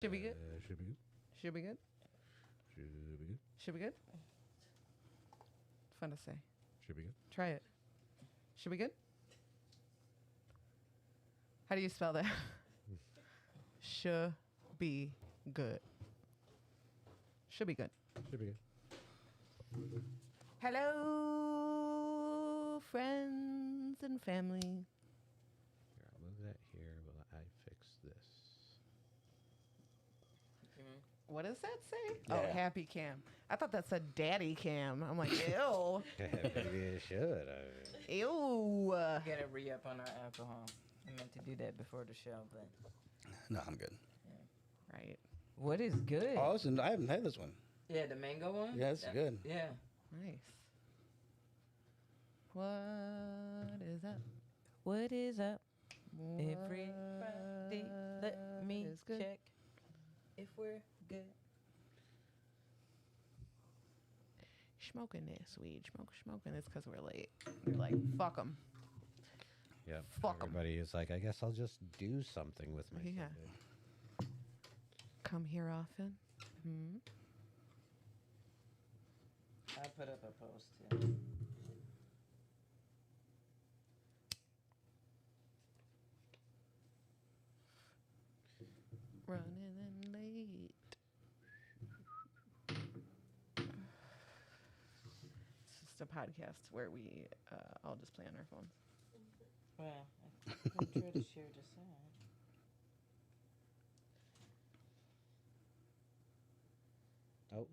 Should be good. Should be good. Should be good. Should be good. Should be good. Fun to say. Should be good. Try it. Should be good. How do you spell that? Should be good. Should be good. Should be good. Hello, friends and family. Here, I'll move that here while I fix this. What does that say? Yeah. Oh, happy cam. I thought that said daddy cam. I'm like, ew. Maybe it should. Ew. Gotta re-up on our alcohol. I meant to do that before the show, but No, I'm good. Right. what is good? Oh, listen, I haven't had this one. Yeah, the mango one. Yeah, it's good. Yeah. Nice. What is up? What is up? What Everybody, let me is good? check if we're good. Smoking this weed. Smoking. It's because we're late. You're like, fuck them. Yep. Fuck 'em. Everybody is like, I guess I'll just do something with my Yeah. Sunday. Come here often. Hmm. I put up a post too. Running in late. It's just a podcast where we all just play on our phones. Well, I'm trying to share this out. Oh,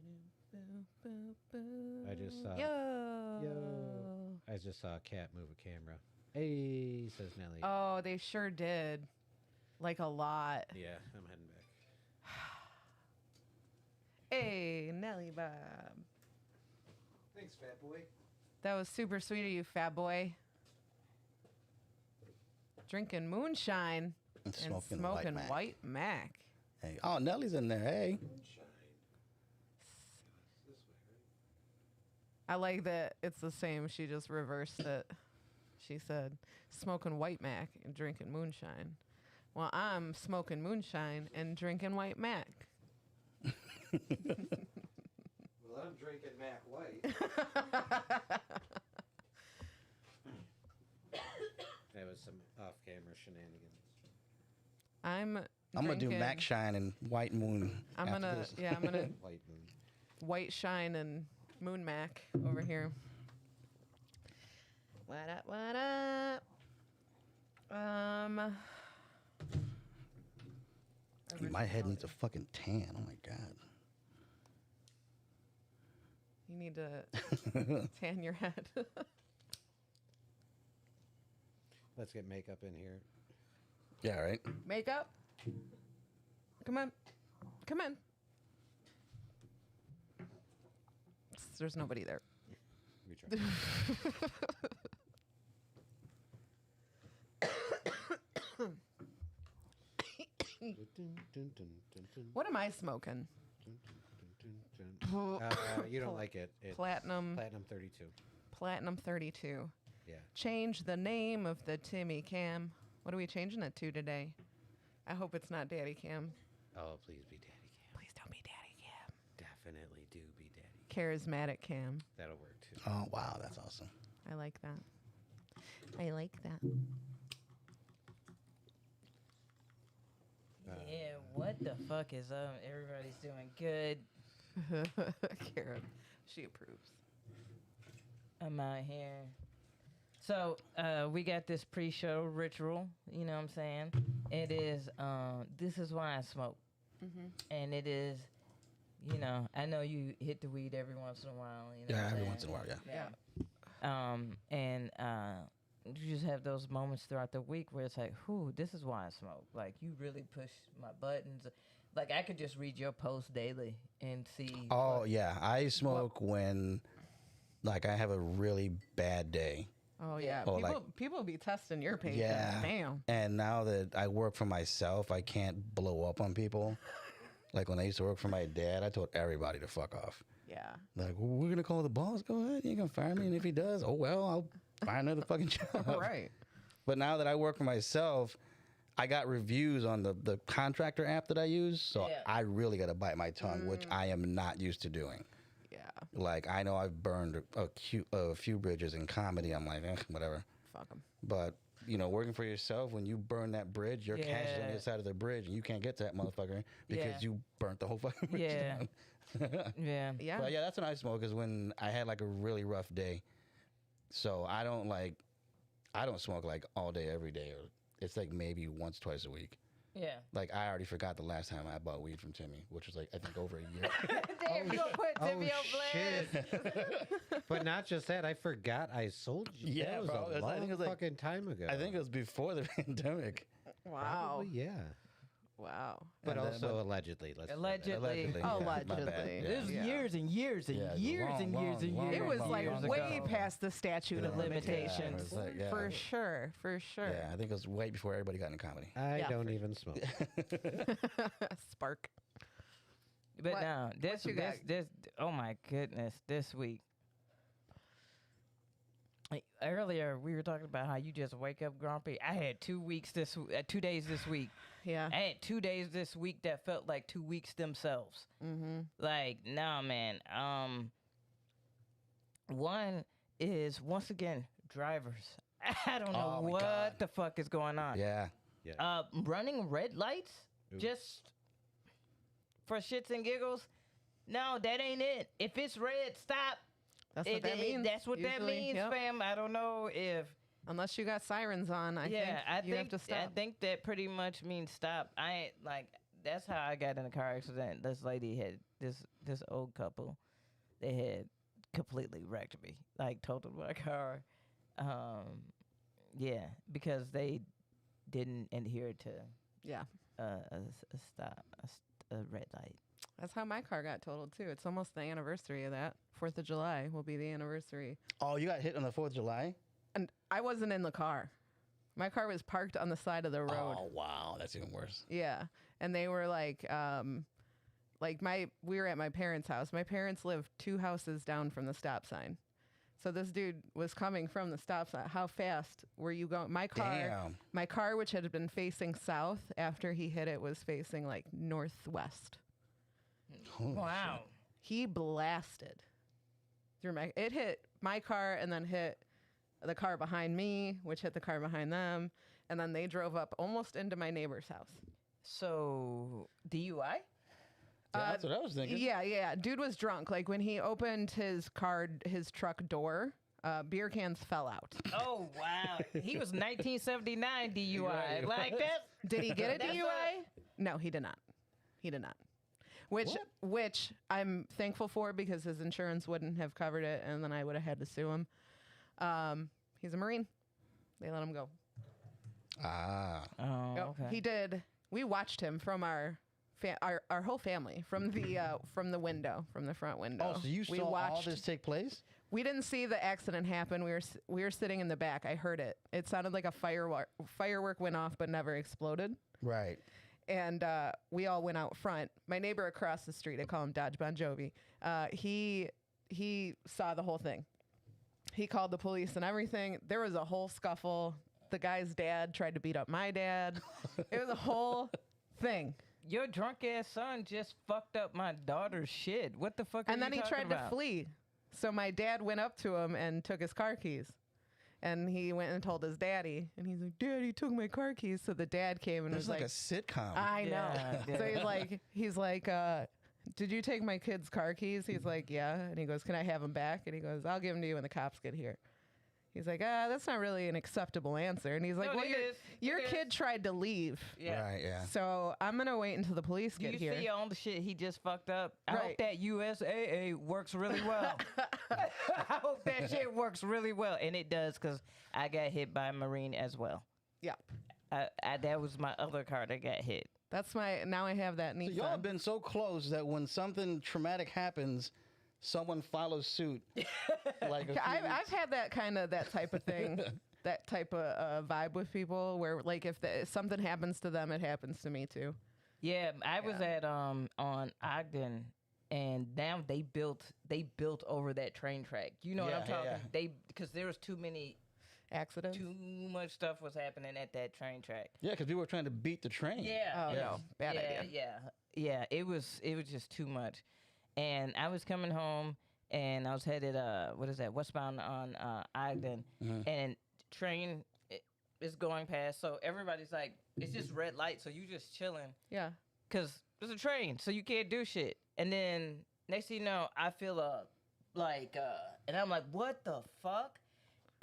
I just saw. Yo. Yo. I just saw a cat move a camera. Hey, says Nelly. Oh, they sure did. Like a lot. Yeah, I'm heading back. Hey, Nelly Bob. Thanks, fat boy. That was super sweet of you, fat boy. Drinking moonshine And and smoking smoking White Mac. white Mac. Hey. Oh, Nellie's in there. Hey. Moonshine. This way, right? I like that it's the same. She just reversed it. She said, smoking white Mac and drinking moonshine. Well, I'm smoking moonshine and drinking white Mac. Well, I'm drinking Mac White. That was some off-camera shenanigans. I'm I'm gonna do drinking- Mac Shine and White Moon. I'm after gonna this. I'm gonna White Moon. white shine and moon Mac over here. What up? What up? My head needs a fucking tan. Oh my god. You need to tan your head. Let's get makeup in here. Yeah, right. Makeup. Come on. Come on. There's nobody there. We try. What am I smoking? You don't like it. It's Platinum. Platinum 32. Platinum 32. Yeah. Change the name of the Timmy Cam. What are we changing it to today? I hope it's not Daddy Cam. Oh, please be Daddy Cam. Please don't be Daddy Cam. Definitely do be Daddy. Charismatic Cam. That'll work too. Oh wow, that's awesome. I like that. I like that. Yeah, what the fuck is up? Everybody's doing good. Karen, she approves. I'm out here. So, we got this pre-show ritual, you know what I'm saying? It is, this is why I smoke. And it is, you know, I know you hit the weed every once in a while. You know Yeah, what I'm every saying? once in a while. Yeah. And you just have those moments throughout the week where it's like, whew, this is why I smoke. Like, you really push my buttons. Like, I could just read your post daily and see. Oh yeah, I smoke when, like, I have a really bad day. Oh yeah, Oh, people be testing your patience. Yeah. Damn. And now that I work for myself, I can't blow up on people. Like when I used to work for my dad, I told everybody to fuck off. Yeah. Like, well, we're gonna call the boss. Go ahead, you can fire me, and if he does, oh well, I'll find another fucking job. Right. But now that I work for myself, I got reviews on the contractor app that I use, so Yeah. I really got to bite my tongue, which I am not used to doing. Yeah. Like, I know I've burned a few bridges in comedy. I'm like, whatever. Fuck them. But, you know, working for yourself, when you burn that bridge, your cash is on the other side of the bridge, and you can't get to that motherfucker because you burnt the whole fucking bridge down. Yeah. Yeah. But yeah, that's when I smoke, is when I had like a really rough day. So I don't smoke like all day, every day, or it's like maybe once, twice a week. Yeah. Like, I already forgot the last time I bought weed from Timmy, which was like, I think over a year. Damn, you gonna put Timmy on blast? shit. But not just that, I forgot I sold you. Yeah, that was bro, a I think long it was like- fucking time ago. I think it was before the pandemic. Wow. Probably, yeah. Wow. But And then- also allegedly. Let's Allegedly. yeah, my bad, Allegedly. yeah. This was Yeah. years and years and Yeah, it's years long, and years and long, years. It long, was long, like long way ago. past the statute of Yeah, limitations. it's like, yeah. For sure. For sure. Yeah, I think it was way before everybody got into comedy. I Yeah, don't for even smoke. Spark. But What- now, what you got? this, oh my goodness, this week. Like, earlier, we were talking about how you just wake up grumpy. I had 2 weeks 2 days this week. Yeah. I had 2 days this week that felt like 2 weeks themselves. Mm-hmm. Like, nah, man. One is, once again, drivers. I don't know Oh, my what God. the fuck is going on. Yeah. Running red lights, Ooh. just for shits and giggles. No, that ain't it. If it's red, stop. That's what that means. That's what that usually. means, Yep. fam. I don't know if. Unless you got sirens on, I think you have to stop. I think that pretty much means stop. I ain't like. That's how I got in a car accident. This lady had this old couple. They had completely wrecked me, like totaled my car. Yeah, because they didn't adhere to Yeah. a red light. That's how my car got totaled too. It's almost the anniversary of that. 4th of July will be the anniversary. Oh, you got hit on the 4th of July? And I wasn't in the car. My car was parked on the side of the road. Oh, wow. That's even worse. Yeah. And they were like we were at my parents' house. My parents live 2 houses down from the stop sign. So this dude was coming from the stop sign. How fast were you going? My car, which had been facing south after he hit it, was facing like northwest. Holy Wow. He blasted through it hit my car and then hit the car behind me, which hit the car behind them. And then they drove up almost into my neighbor's house. So DUI? shit. Yeah, that's what I was thinking. Yeah. Dude was drunk. Like when he opened his truck door, beer cans fell out. Oh wow. He was 1979 DUI. Right. Like that. Did he get a That's DUI? No, he did not. He did not. Which I'm thankful for because his insurance wouldn't have covered it, and then I would have had to sue him. He's a Marine. They let him go. Ah. Oh, Yep, okay. he did. We watched him from our whole family from the window, from the front window. Oh, so you we saw all watched. this take place? We didn't see the accident happen. We were sitting in the back. I heard it. It sounded like a firework went off but never exploded. Right. And we all went out front. My neighbor across the street, I call him Dodge Bon Jovi. He saw the whole thing. He called the police and everything. There was a whole scuffle. The guy's dad tried to beat up my dad. It was a whole thing. Your drunk ass son just fucked up my daughter's shit. What the fuck? And are then you he talking tried about? to flee. So my dad went up to him and took his car keys. And he went and told his daddy. And he's like, Dad, he took my car keys. So the dad came and This is was like a sitcom. I know. Yeah, So yeah. he's like, did you take my kid's car keys? He's like, yeah. And he goes, can I have them back? And he goes, I'll give them to you when the cops get here. He's like, that's not really an acceptable answer. And he's like, No, well, it is. your It kid is. tried to leave. Yeah. Right, yeah. So I'm going to wait until the police Do get you here. see all the shit he just fucked up? I hope Right. that USAA works really well. I hope that shit works really well. And it does, because I got hit by a Marine as well. Yeah. That was my other car that got hit. Now I have that So Nissan. y'all have been so close that when something traumatic happens, someone follows suit. Like I've had that type of thing, that type of vibe with people where like if something happens to them, it happens to me too. Yeah, I was at on Ogden, and now they built over that train track. You know what I'm Yeah, talking? yeah. They because there was too many Accidents? Too much stuff was happening at that train track. Yeah, because people were trying to beat the train. Yeah. Oh, no. Bad idea. Yeah. It was just too much. And I was coming home and I was headed westbound on Ogden, and train is going past. So everybody's like, it's just red light, so you just chilling. Yeah. Cause there's a train, so you can't do shit. And then next thing you know, I feel and I'm like, what the fuck?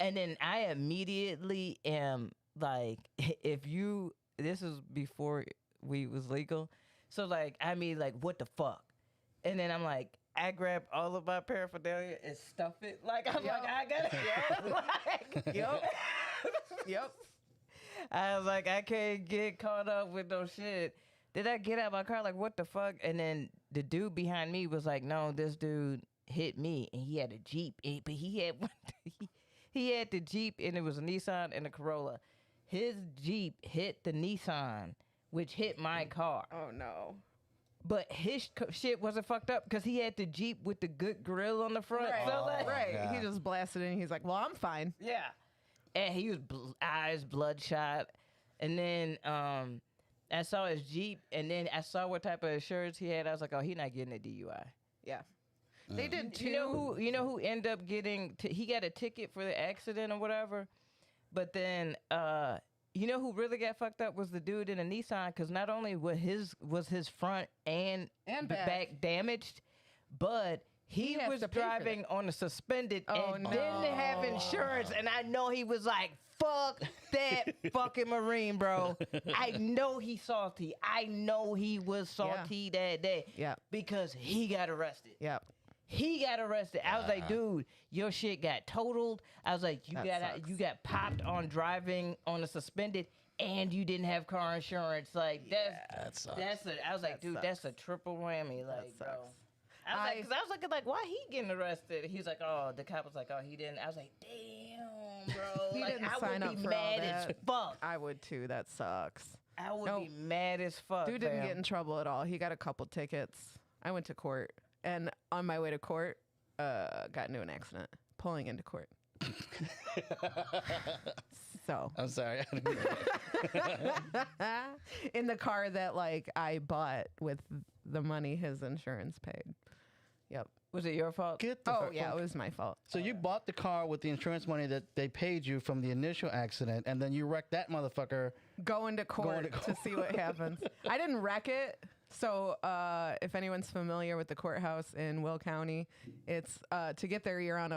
And then I immediately am like, this is before weed was legal. So like, I mean, like, what the fuck? And then I'm like, I grab all of my paraphernalia and stuff it. Like, I'm like, I got it. Yep. I was like, I can't get caught up with no shit. Did I get out of my car? Like, what the fuck? And then the dude behind me was like, no, this dude hit me. And he had a Jeep. But he had he had the Jeep, and it was a Nissan and a Corolla. His Jeep hit the Nissan, which hit my car. Oh, no. But his shit wasn't fucked up because he had the Jeep with the good grill on the front. Right. So like, Yeah. He just blasted it, and he's like, well, I'm fine. yeah. And he was eyes bloodshot. And then I saw his Jeep, and then I saw what type of insurance he had. I was like, oh, he not getting a DUI. Yeah. They did too. You know who ended up getting? He got a ticket for the accident or whatever. But then, you know who really got fucked up was the dude in a Nissan, because not only was his front and back damaged, but he has was to pay for driving on a suspended and no. didn't have insurance. And I know he was like, fuck that fucking Marine, bro. I know he's salty. I know he was salty that day. Yeah. Because he got arrested. Yep. He got arrested. I was like, dude, your shit got totaled. I was like, That sucks. you got popped on driving on a suspended, and you didn't have car insurance. Like That sucks. I was like, dude, sucks. that's a triple whammy. Like, bro. sucks. I was looking like, why he getting arrested? He's like, oh, the cop was like, oh, he didn't. I was like, damn, bro. He like, didn't I sign would up be for all mad as that. fuck. I would too. That sucks. I would Nope. be mad as fuck. Dude didn't fam. get in trouble at all. He got a couple tickets. I went to court, and on my way to court, got into an accident pulling into court. So I'm sorry. I didn't know that. in the car that like I bought with the money his insurance paid. Yep. Was it your fault? Get the Oh fuck- yeah, it was my fault. So you bought the car with the insurance money that they paid you from the initial accident, and then you wrecked that motherfucker. Going to court to see what happens. I didn't wreck it. So if anyone's familiar with the courthouse in Will County, it's to get there you're on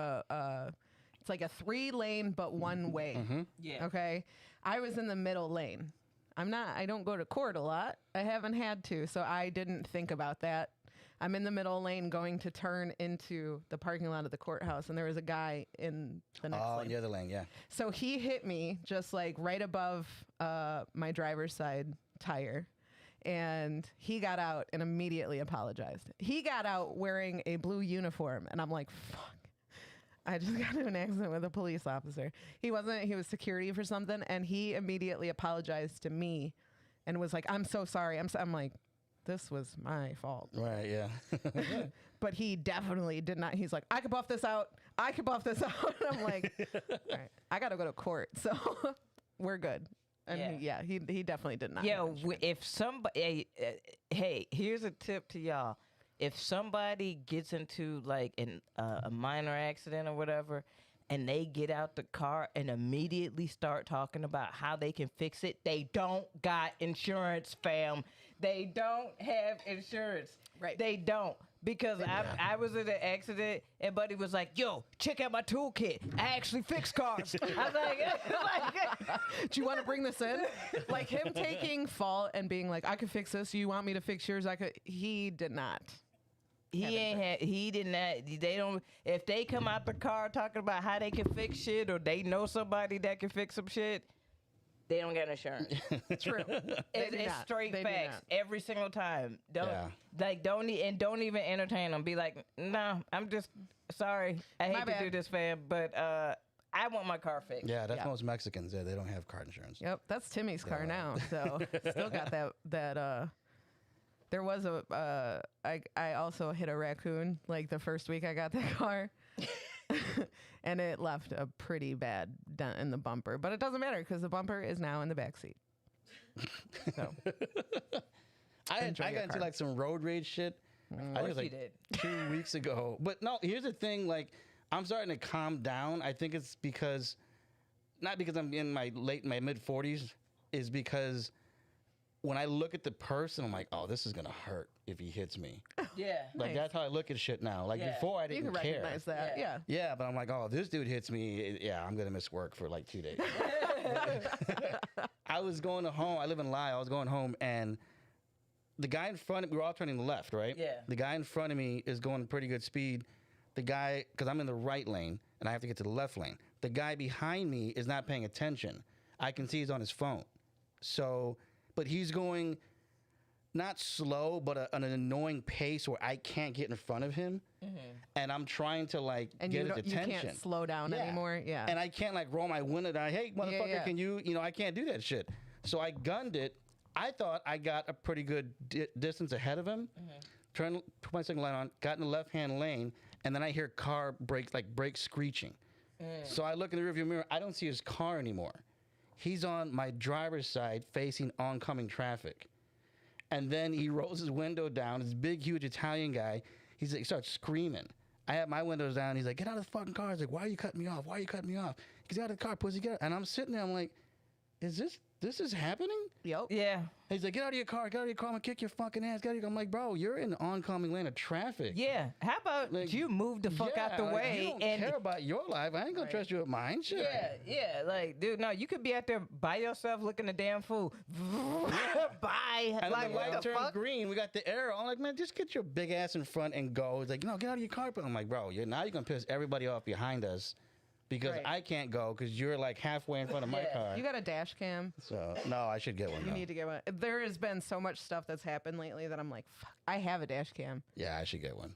it's like a 3-lane but one way. Yeah. Okay. I was in the middle lane. I don't go to court a lot. I haven't had to, so I didn't think about that. I'm in the middle lane going to turn into the parking lot of the courthouse, and there was a guy in the next Oh, lane. the other lane, yeah. So he hit me just like right above my driver's side tire. And he got out and immediately apologized. He got out wearing a blue uniform. And I'm like, fuck. I just got into an accident with a police officer. He was security for something. And he immediately apologized to me and was like, I'm so sorry. I'm like, this was my fault. Right, yeah. But he definitely did not. He's like, I could buff this out. I could buff this out. And I'm like, all right, I got to go to court. So we're good. And he definitely did not. Yeah, if somebody, hey, here's a tip to y'all. If somebody gets into like a minor accident or whatever, and they get out the car and immediately start talking about how they can fix it, they don't got insurance, fam. They don't have insurance. Right. They don't. Because I was in an accident and Buddy was like, yo, check out my toolkit. I actually fix cars. I was like, do you want to bring this in? Like him taking fault and being like, I could fix this. You want me to fix yours? He did not. he did not. They don't, if they come out the car talking about how they can fix shit or they know somebody that can fix some shit, they don't get insurance. True. It's straight facts every single time. Don't even entertain them. Be like, no, I'm just sorry. I hate to do this, fam, but I want my car fixed. Yeah, that's most Mexicans. Yeah, they don't have car insurance. Yep, that's Timmy's car now. So still got that. There was I also hit a raccoon like the first week I got that car. and it left a pretty bad dent in the bumper. But it doesn't matter because the bumper is now in the back seat. So I Enjoy got your into car. like some road rage shit. I think it was course you like did. 2 weeks ago. But no, here's the thing. Like, I'm starting to calm down. I think it's because, not because I'm in my mid 40s, is because when I look at the person, I'm like, oh, this is gonna hurt if he hits me. Yeah. Like Nice. that's how I look at shit now. Like Yeah. before, I you didn't can care. recognize that. Yeah. Yeah. Yeah, but I'm like, oh, if this dude hits me, yeah, I'm gonna miss work for like 2 days. I was going home. I live in Lye. I was going home, and the guy in front of me, we were all turning left, right? Yeah. The guy in front of me is going pretty good speed. The guy, because I'm in the right lane, and I have to get to the left lane. The guy behind me is not paying attention. I can see he's on his phone. So, but he's going not slow, but an annoying pace where I can't get in front of him. And I'm trying to like And get you, his don't, you attention. can't slow down Yeah. anymore. Yeah. And I can't like roll my window down. Hey, motherfucker, yeah. can you know, I can't do that shit. So I gunned it. I thought I got a pretty good distance ahead of him. Turned, put my second light on, got in the left-hand lane, and then I hear car brakes screeching. So I look in the rearview mirror. I don't see his car anymore. He's on my driver's side facing oncoming traffic. And then he rolls his window down. This big, huge Italian guy. He starts screaming. I have my windows down. He's like, get out of the fucking car. I was like, why are you cutting me off? Why are you cutting me off? He's out of the car, pussy, get out. And I'm sitting there. I'm like, is this is happening? Yep. Yeah. He's like, get out of your car. Get out of your car. I'm going to kick your fucking ass. Get out of your car. I'm like, bro, you're in the oncoming lane of traffic. Yeah. How about Like, you move the fuck out the like, way you don't and care about your life. I ain't going to trust you with mine. Shit. yeah, like, dude, no, you could be out there by yourself looking a damn fool. Bye. And Like, then the what light the turned fuck? green. We got the arrow. I'm like, man, just get your big ass in front and go. He's like, no, get out of your car. But I'm like, bro, now you're going to piss everybody off behind us because Right. I can't go because you're like halfway in front of my Yeah. car. You got a dash cam. So, no, I should get one. You though. need to get one. There has been so much stuff that's happened lately that I'm like, fuck, I have a dash cam. Yeah, I should get one.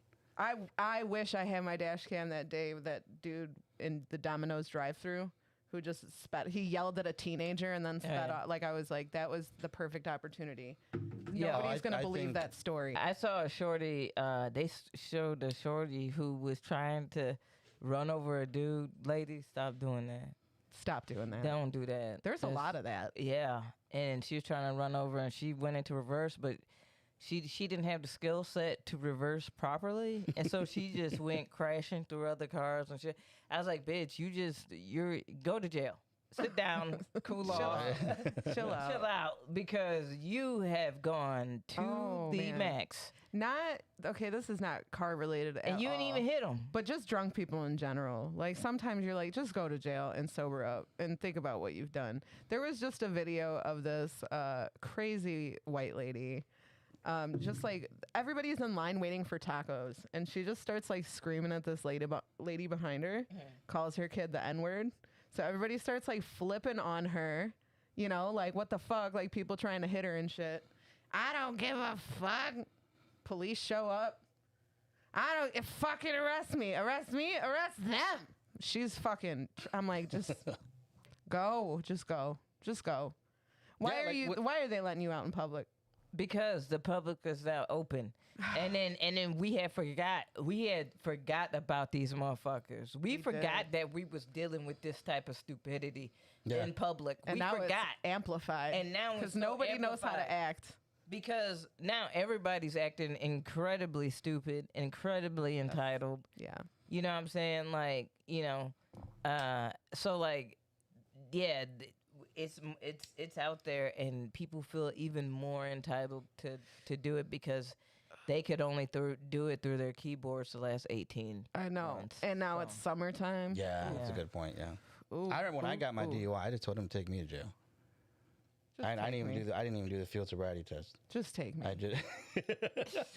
I wish I had my dash cam that day with that dude in the Domino's drive-through who just spat. He yelled at a teenager and then spat Yeah. off. Like, I was like, that was the perfect opportunity. Yeah. Nobody's I going to believe think- that story. I saw a shorty, showed a shorty who was trying to run over a dude. Lady, stop doing that. Stop doing that. Don't do that. There's a lot of that. Yeah, and she was trying to run over, and she went into reverse, but she didn't have the skill set to reverse properly, and so she just went crashing through other cars and shit. I was like, bitch, you're go to jail, sit down, cool Chill off, out. Chill out. chill out, because you have gone to Oh, the man. max, Not okay. This is not car related, and you didn't even hit him. But just drunk people in general. Like sometimes you're like, just go to jail and sober up and think about what you've done. There was just a video of this crazy white lady. Just like everybody's in line waiting for tacos, and she just starts like screaming at this lady behind her, calls her kid the N-word. So everybody starts like flipping on her, you know, like what the fuck, like people trying to hit her and shit. I don't give a fuck. Police show up. I don't fucking arrest me, arrest them. She's fucking. I'm like, just go. Why Yeah, are like, you? what- Why are they letting you out in public? Because the public is now open, and then we had forgot about these motherfuckers. We forgot that we was dealing with this type of stupidity Yeah. in public. And We now forgot it's amplified. And now it's because so nobody knows how amplified. to act. because now everybody's acting incredibly stupid, incredibly entitled. Yeah. You know what I'm saying? Like, you know, so like, yeah. It's out there, and people feel even more entitled to do it because they could only do it through their keyboards the last 18 I know. months. And now So, it's summertime. Yeah, that's a Yeah. good point. Yeah, Ooh, I remember when I got my ooh. DUI, I just told them to take me to jail. Just I didn't take even me. do I didn't even do the field sobriety test. Just take me. I just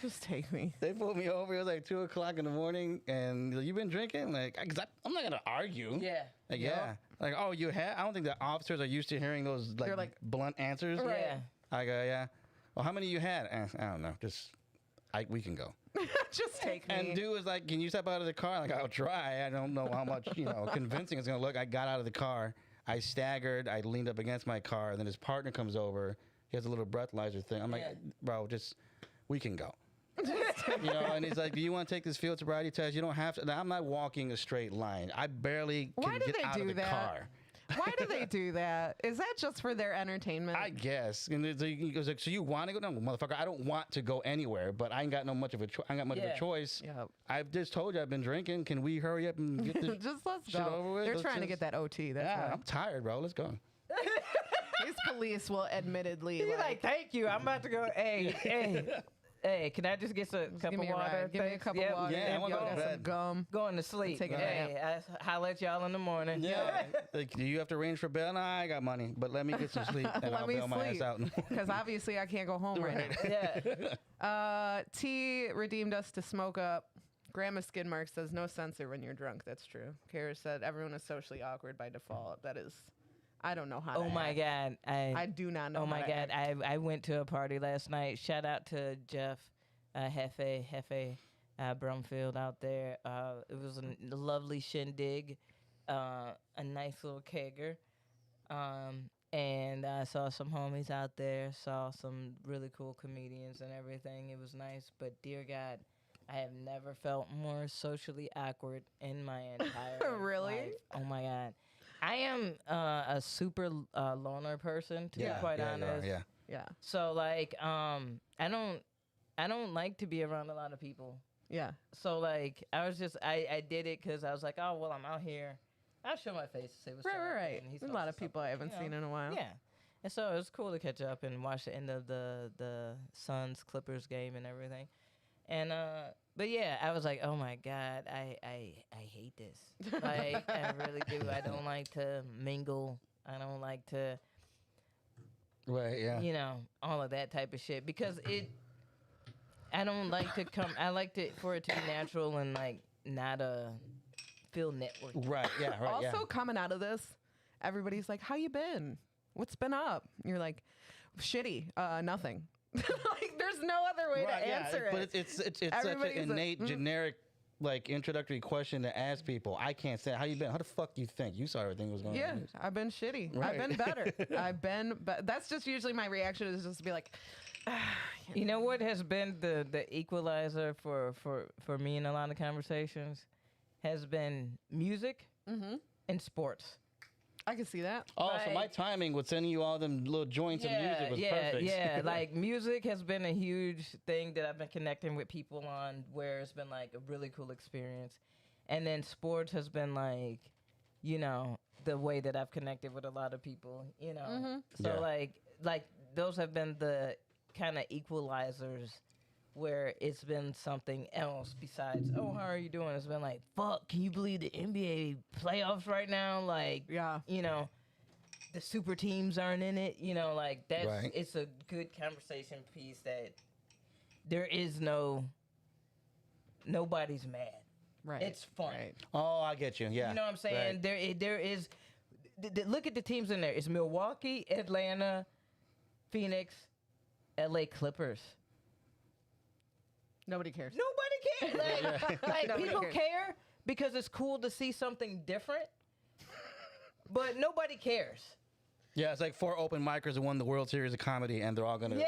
Just take me. they pulled me over. It was like 2:00 in the morning, and they're like, you been drinking? Like, I'm not gonna argue. Yeah. Like, Yep. yeah. Like, oh, you had? I don't think the officers are used to hearing those They're like- blunt answers. Right. Yeah. I go, yeah. Well, how many you had? I don't know. We can go. Just take me. And dude was like, can you step out of the car? Like, I'll try. I don't know how much, convincing it's going to look. I got out of the car. I staggered. I leaned up against my car. And then his partner comes over. He has a little breathalyzer thing. I'm like, Yeah. bro, we can go. You know, and he's like, "Do you want to take this field sobriety test? You don't have to." Now, I'm not walking a straight line. I barely Why can do get they out do of the that? car. Why do they do that? Is that just for their entertainment? I guess. And he goes like, "So you want to go?" No, motherfucker. I don't want to go anywhere, but I ain't got no much of a. I ain't got much of Yeah. a choice. Yep. I've just told you I've been drinking. Can we hurry up and get this Just let's shit go. over with? They're Let's trying to just- get that OT. That's Yeah, why. I'm tired, bro. Let's go. These police will admittedly He's like, thank you. I'm about to go. Hey, can I just get a cup give of me a water? ride. Give me a Thanks. cup Yep. of water. Yeah, I Y'all wanna go to got some bed. gum. Going to sleep. Take a Hey, I holler at y'all in the morning. Yeah. Like, do you have to arrange for bail? Nah, I got money, but let me get some sleep and Let I'll me bail my ass sleep. out. Because obviously I can't go home right Yeah. now. T redeemed us to smoke up. Grandma Skidmark says no censor when you're drunk. That's true. Kara said everyone is socially awkward by default. That is, I don't know how. Oh to my act. God. I do not know. Oh my how to God. act. I went to a party last night. Shout out to Jeff Hefe Brumfield out there. It was a lovely shindig, a nice little kegger. And I saw some homies out there, saw some really cool comedians and everything. It was nice. But dear God, I have never felt more socially awkward in my entire Really? life. Oh my God. I am a super loner person, to be quite you honest. are, yeah. Yeah. So like, I don't like to be around a lot of people. Yeah. So like, I did it because I was like, oh well, I'm out here. I'll show my face and say what's up. Right. and he's There's a gonna lot say of people I something, haven't you seen know. in a while. Yeah. And so it was cool to catch up and watch the end of the Suns Clippers game and everything. And but yeah, I was like, oh my God, I hate this. Like I really do. I don't like to mingle. I don't like to, Right, yeah. you know, all of that type of shit because I don't like to come. I like for it to be natural and like not feel networked. Right, yeah, right, Also, yeah. coming out of this, everybody's like, "How you been? What's been up?" You're like, "Shitty. Nothing." Like, there's no other way Right, to yeah, answer but it. it's such an Everybody's like, innate, generic, like introductory question to ask people. I can't say how you been. How the fuck you think? You saw everything was going Yeah, on. I've been shitty. Right. I've been better. I've been. That's just usually my reaction is just to be like, You know what has been the equalizer for me in a lot of conversations has been music and sports. I can see that. Oh, so my Like- timing with sending you all them little joints of music was perfect. Yeah. Like music has been a huge thing that I've been connecting with people on, where it's been like a really cool experience, and then sports has been like, you know, the way that I've connected with a lot of people. You know, so Yeah. like those have been the kind of equalizers where it's been something else besides, oh, how are you doing? It's been like, fuck, can you believe the NBA playoffs right now? Like, Yeah. you know, the super teams aren't in it. You know, like that's Right. it's a good conversation piece that there is nobody's mad. Right. It's fun. Right. Oh, I get you. Yeah. You know what I'm saying? Right. There is. Look at the teams in there. It's Milwaukee, Atlanta, Phoenix, LA Clippers. Nobody cares. Nobody cares. Like Nobody people cares. care because it's cool to see something different, but nobody cares. Yeah, it's like 4 open micers that won the World Series of comedy, and they're all gonna.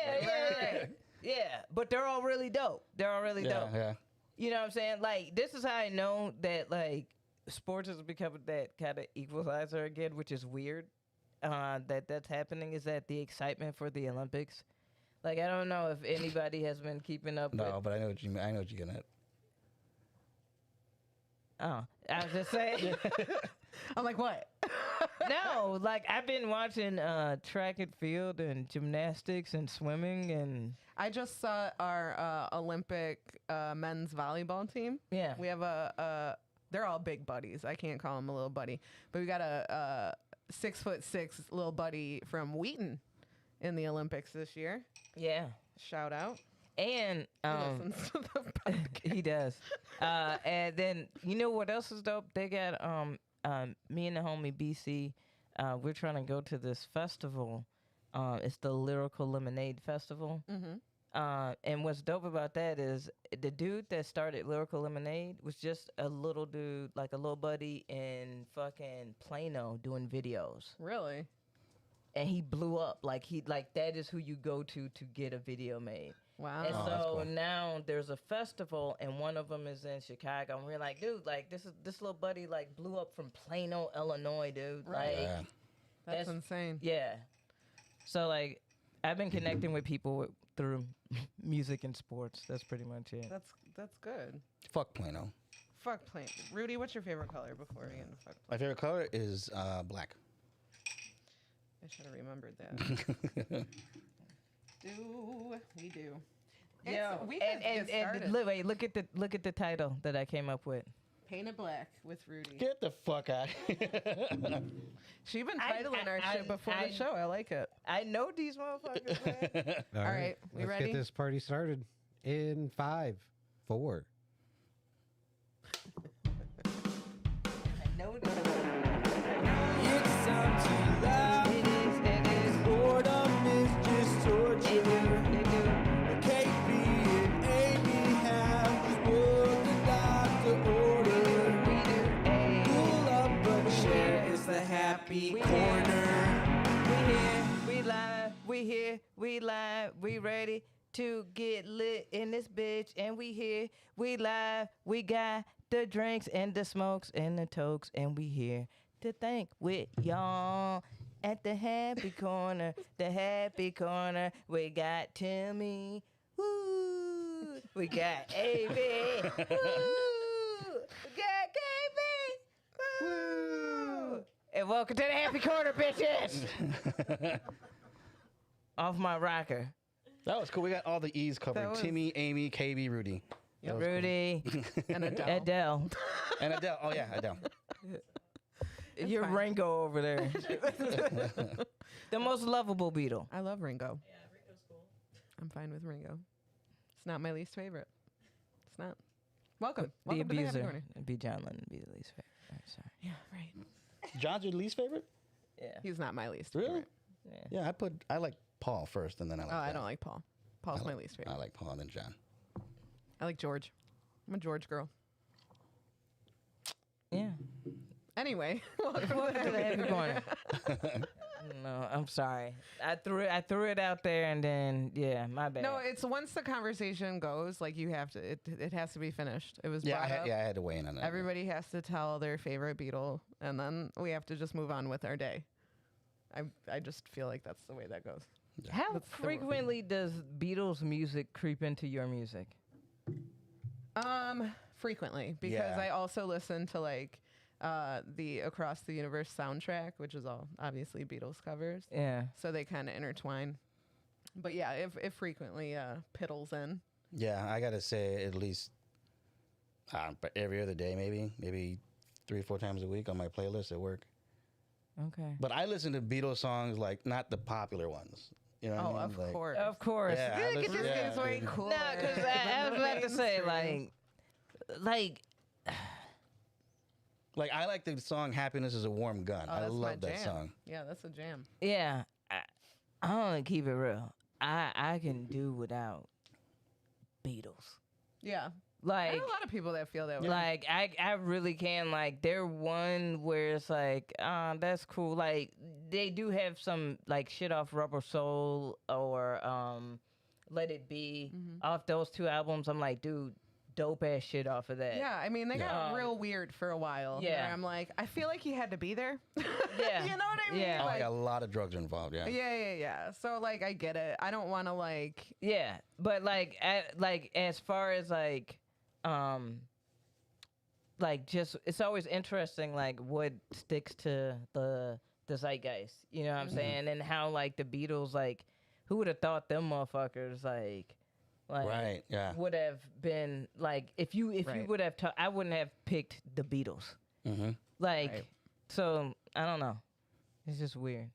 Yeah. But they're all really dope. They're all really Yeah, dope. yeah. You know what I'm saying? Like, this is how I know that, like, sports has become that kind of equalizer again, which is weird. That's happening is that the excitement for the Olympics. Like, I don't know if anybody has been keeping up No, with. but I know what you mean. I know what you're getting at. Oh, I was just saying. I'm like, what? No, like, I've been watching track and field and gymnastics and swimming and. I just saw our Olympic men's volleyball team. Yeah. We have they're all big buddies. I can't call him a little buddy, but we got a 6'6" little buddy from Wheaton in the Olympics this year. Yeah. Shout out. And He listens to the podcast. he does. And then you know what else is dope? They got me and the homie BC. We're trying to go to this festival. It's the Lyrical Lemonade Festival. And what's dope about that is the dude that started Lyrical Lemonade was just a little dude, like a little buddy in fucking Plano doing videos. Really? And he blew up. Like that is who you go to get a video made. Wow. And Oh, that's so cool. now there's a festival, and one of them is in Chicago. And we're like, dude, like this little buddy like blew up from Plano, Illinois, dude. Right. Like, Yeah. That's insane. yeah. So like, I've been connecting with people through music and sports. That's pretty much it. That's good. Fuck Plano. Fuck plain. Rudy, what's your favorite color before we get into fuck plain? My favorite color is black. I should have remembered that. We do. Yeah. We can get started. Look at the title that I came up with. Painted Black with Rudy. Get the fuck out. She's been titling our shit before the show. I like it. I know these motherfuckers, man. All right, we let's ready? get this party started in 5, 4. I know these. It's time to laugh. It is. Boredom is just torture. They do. KB and Aimee have this world the doctor order. Pull up, but share is the happy We corner. We here, we live, we here, we live, we ready to get lit in this bitch. And we here, we live, we got the drinks and the smokes and the tokes. And we here to thank with y'all at the happy corner. The happy corner, we got Timmy. Woo! We got Aimee. Woo! We got KB. Woo! And welcome to the happy corner, bitches. Off my rocker. That was cool. We got all the E's covered. That was- Timmy, Aimee, KB, Rudy. That was cool. Rudy, And Adele. Adele. And Adele. Oh, yeah, Adele. You're fine. Ringo over there. The most lovable Beatle. I love Ringo. Yeah, Ringo's cool. I'm fine with Ringo. It's not my least favorite. It's not. Welcome. The Welcome to the Happy abuser. Corner. It'd be John Lennon. Be the least favorite. All right, sorry. Yeah, right. John's your least favorite? Yeah. He's not my least Really? favorite. Yeah. Yeah, I like Paul first, and then I like Oh, I John. don't like Paul. Paul's my least I favorite. like Paul and then John. I like George. I'm a George girl. Yeah. Anyway, Welcome to the happy corner. No, I'm sorry. I threw it out there, and then my bad. no, it's once the conversation goes, like you have to, it has to be finished. It was Yeah, brought up. I had to weigh in on that. Everybody has to tell their favorite Beatle, and then we have to just move on with our day. I just feel like that's the way that goes. How That's the word. frequently does Beatles music creep into your music? Frequently, because Yeah. I also listen to like the Across the Universe soundtrack, which is all obviously Beatles covers. Yeah. So they kind of intertwine. But yeah, it frequently piddles in. Yeah, I gotta say at least but every other day, maybe 3 or 4 times a week on my playlist at work. Okay. But I listen to Beatles songs like not the popular ones. You know what Oh, I mean? of Like, course. Of course. Yeah, I Look at listen- this yeah, guy's way dude. cooler. No, because than I was the about to say, mainstream. Like I like the song "Happiness Is a Warm Gun." Oh, I that's my love that jam. song. Yeah, that's a jam. yeah, I want to keep it real. I can do without Beatles. Yeah. I Like, know a lot of people that feel that way. like I really can. Like, they're one where it's like, that's cool. Like, they do have some like shit off Rubber Soul or Let It Be off those 2 albums. I'm like, dude, dope ass shit off of that. Yeah, I mean, they got Yeah. real weird for a while. Yeah. where I'm like, I feel like he had to be there. Yeah. You know what I mean? Yeah. Oh, Like, like a lot of drugs are involved. Yeah. yeah. So, like, I get it. I don't want to, like, Yeah, but like, as far as like just it's always interesting like what sticks to the zeitgeist. You know what I'm saying? And how like the Beatles, like, who would have thought them motherfuckers like Right. Yeah. would have been like if you Right. would have I wouldn't have picked the Beatles. Mm-hmm. Like, Right. so I don't know. It's just weird.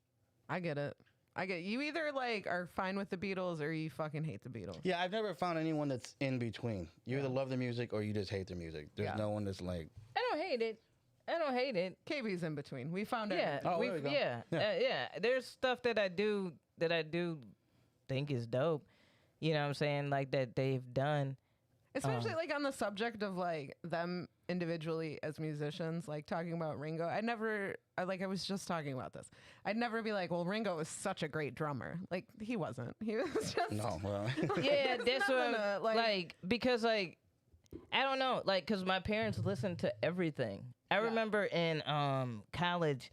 I get it. You either, like, are fine with the Beatles or you fucking hate the Beatles. Yeah, I've never found anyone that's in between. You either love the music or you just hate the music. There's Yeah. no one that's like, I don't hate it. KB's in between. We found Yeah, out. Oh, there we go. yeah. Yeah. There's stuff that I do think is dope. You know what I'm saying? Like that they've done. Especially like on the subject of like them individually as musicians, like talking about Ringo. I was just talking about this. I'd never be like, well, Ringo was such a great drummer. Like he wasn't. He was just No, well, Yeah, that's nothing what to, like- because like I don't know, like because my parents listened to everything. I remember in college,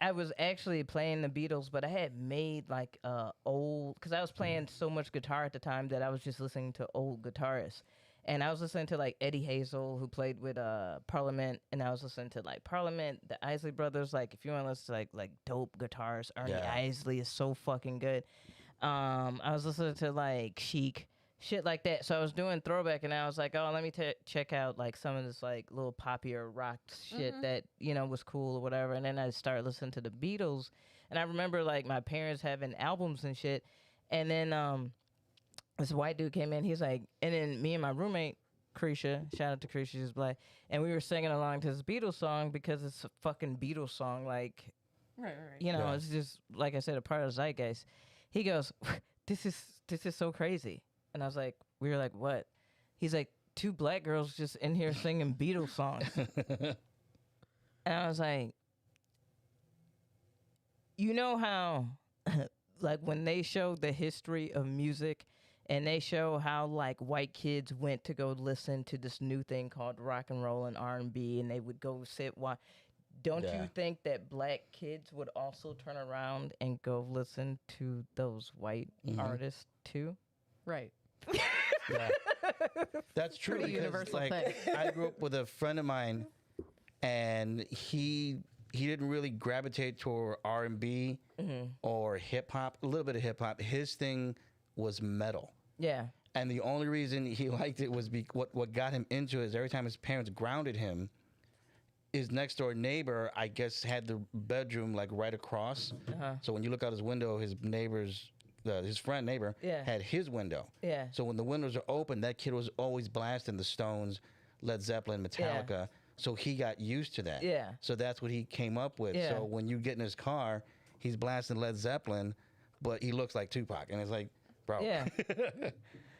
I was actually playing the Beatles, but I had made like old because I was playing so much guitar at the time that I was just listening to old guitarists. And I was listening to like Eddie Hazel, who played with Parliament, and I was listening to like Parliament, the Isley Brothers. Like, if you want to listen to like dope guitars, Ernie Isley is so fucking good. I was listening to like Chic, shit like that. So I was doing throwback, and I was like, oh, let me check out like some of this like little poppier rock shit that was cool or whatever. And then I started listening to the Beatles, and I remember like my parents having albums and shit, and then this white dude came in. He's like, and then me and my roommate, Krisha, shout out to Krisha, she's black, and we were singing along to this Beatles song because it's a fucking Beatles song. Like, right. it's just, like I said, a part of the zeitgeist. He goes, this is so crazy. And I was like, we were like, what? He's like, two black girls just in here singing Beatles songs. And I was like, you know how, like, when they show the history of music and they show how, like, white kids went to go listen to this new thing called rock and roll and R&B, and they would go don't you think that black kids would also turn around and go listen to those white artists too? Right. yeah. That's true. Pretty because, universal like, thing. I grew up with a friend of mine, and he didn't really gravitate toward R&B or hip hop. A little bit of hip hop. His thing was metal. Yeah. And the only reason he liked it was what got him into it is every time his parents grounded him, his next door neighbor, I guess, had the bedroom like right across. So when you look out his window, his friend neighbor had his window. Yeah. So when the windows are open, that kid was always blasting the Stones, Led Zeppelin, Metallica. Yeah. So he got used to that. Yeah. So that's what he came up with. Yeah. So when you get in his car, he's blasting Led Zeppelin, but he looks like Tupac, and it's like, bro. Yeah.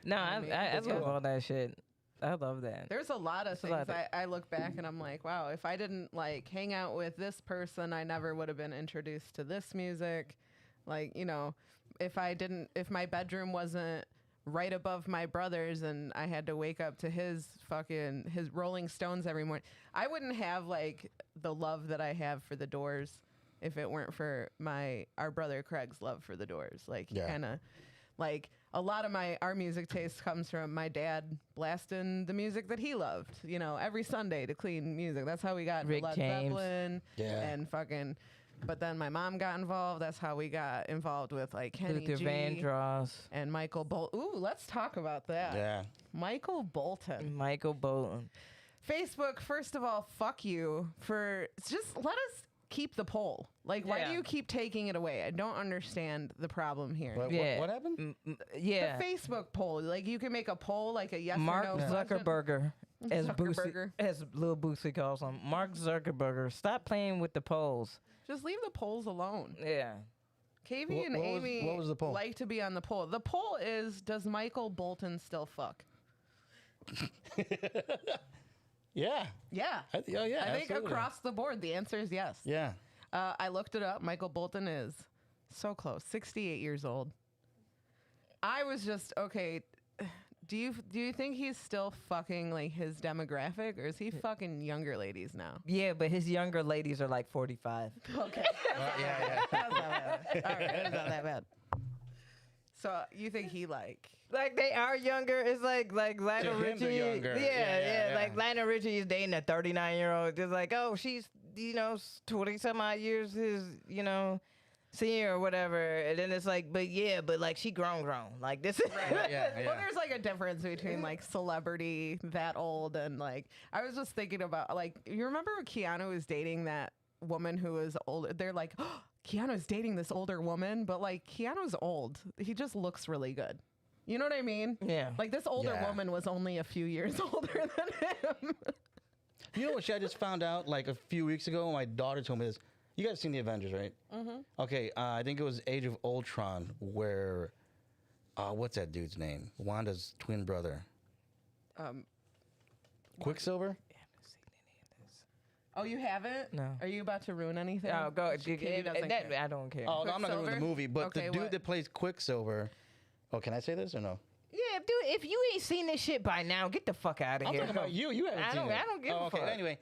No, I it's love cool. all that shit. I love that. There's a lot of things I look back and I'm like, wow, if I didn't like hang out with this person, I never would have been introduced to this music. Like, if my bedroom wasn't right above my brother's and I had to wake up to his Rolling Stones every morning, I wouldn't have like the love that I have for the Doors if it weren't for our brother Craig's love for the Doors. Like, kind of like a lot of our music taste comes from my dad blasting the music that he loved, every Sunday to clean music. That's how we got Rick Led James. Zeppelin Yeah. and but then my mom got involved. That's how we got involved with like Kenny Luther G Vandross. and Michael Bolton. Ooh, let's talk about that. Yeah. Michael Bolton. Michael Bolton. Facebook, first of all, fuck you for just let us keep the poll. Like, why do you keep taking it away? I don't understand the problem here. What happened? Yeah. The Facebook poll, like you can make a poll, like a yes Mark or no question. Zuckerberger, as Zuckerberger. Lil Boosie calls him. Mark Zuckerberger. Stop playing with the polls. Just leave the polls alone. Yeah. KV and Aimee what was the poll? like to be on the poll. The poll is, does Michael Bolton still fuck? Yeah. Yeah. I think absolutely. across the board, the answer is yes. Yeah. I looked it up. Michael Bolton is so close, 68 years old. I was just, okay, do you think he's still fucking like his demographic, or is he fucking younger ladies now? Yeah, but his younger ladies are like 45. Okay. That's not bad. All right, that's not that bad. So you think he like... Like they are younger. It's like Lionel him, Richie. they're younger. Yeah. Yeah. Like Lionel Richie is dating a 39-year-old. Just like, oh, she's 20 some odd years his senior or whatever. And then it's like, but like she grown. Like this is Yeah. Well, there's like a difference between like celebrity that old and like I was just thinking about like you remember when Keanu was dating that woman who was older? They're like, oh, Keanu's dating this older woman, but like Keanu's old. He just looks really good. You know what I mean? Yeah. Like this older woman was only a few years older than him. You know what I just found out like a few weeks ago? My daughter told me this. You guys seen the Avengers, right? Mm-hmm. Okay, I think it was Age of Ultron where, what's that dude's name? Wanda's twin brother. Quicksilver? Oh, you haven't? No. Are you about to ruin anything? Oh, go. Katie doesn't care. I don't care. Oh, no, I'm not going to ruin the Quicksilver? movie, but Okay, the dude what? that plays Quicksilver. Oh, can I say this or no? Yeah, dude. If you ain't seen this shit by now, get the fuck out of I'm here. talking about you. You haven't I seen don't. it. I don't give Oh, a okay. fuck. Anyway,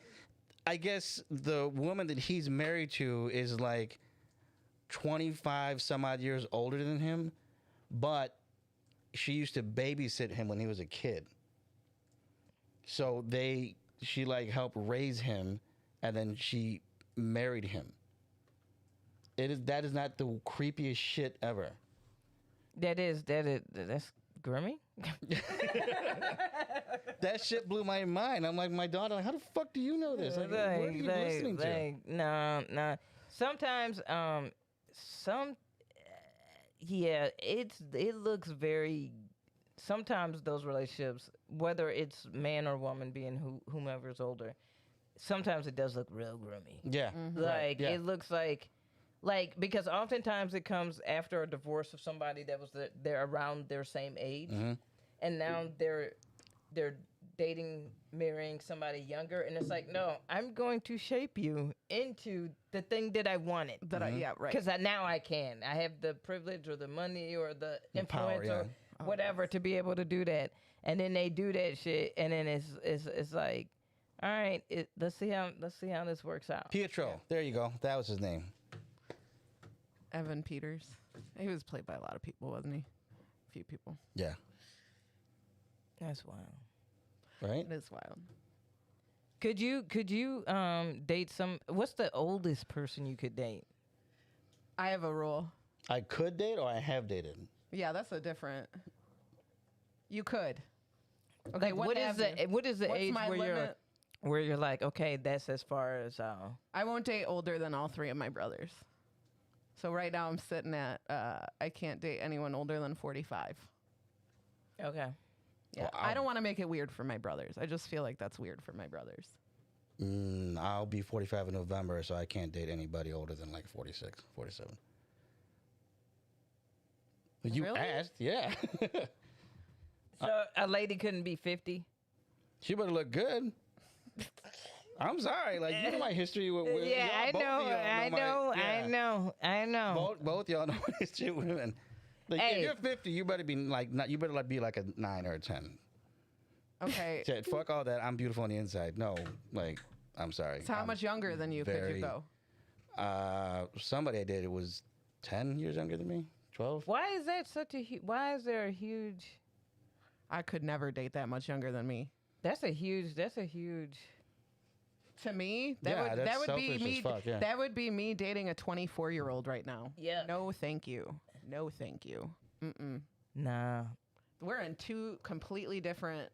I guess the woman that he's married to is like 25 some odd years older than him, but she used to babysit him when he was a kid. So she like helped raise him, and then she married him. That is not the creepiest shit ever. That's grimy. That shit blew my mind. I'm like, my daughter, like, how the fuck do you know this? Like, what are you listening to? No. Sometimes, it looks very. Sometimes those relationships, whether it's man or woman, being whomever's older, sometimes it does look real grimy. Yeah. Like yeah. it looks like because oftentimes it comes after a divorce of somebody that was they're around their same age, and now they're dating, marrying somebody younger, and it's like, no, I'm going to shape you into the thing that I wanted. Yeah, right. Because now I can. I have the privilege or the money or the power, influence or whatever to be able to do that. And then they do that shit, and then it's like, all right, let's see how this works out. Pietro. There you go. That was his name. Evan Peters. He was played by a lot of people, wasn't he? A few people. Yeah. That's wild. Right? It is wild. Could you date some? What's the oldest person you could date? I have a rule. I could date or I have dated. Yeah, that's a different. You could. Okay, what is the What's age my limit? where you're like, okay, that's as far as I won't date older than all three of my brothers. So right now I'm sitting at I can't date anyone older than 45. okay. Yeah, Wow. I don't want to make it weird for my brothers. I just feel like that's weird for my brothers. I'll be 45 in November, so I can't date anybody older than like 46, 47. You Really? asked, yeah. So a lady couldn't be 50. She better look good. I'm sorry, like you know my history with women. Yeah, Y'all- I both of know, y'all my- yeah. I know. Both y'all know my history with women. Like, Hey. if you're 50, you better be like not. You better like be like a 9 or a 10. Okay. Shit, fuck all that. I'm beautiful on the inside. No, like I'm sorry. So how I'm much younger than you could very- you go? Somebody I dated was 10 years younger than me. 12. Why is that such a why is there a huge I could never date that much younger than me. that's a huge To me, Yeah, that that's would be selfish as me. fuck, yeah. That would be me dating a 24-year-old right now. Yeah. No, thank you. No, thank you. Nah. We're in two completely different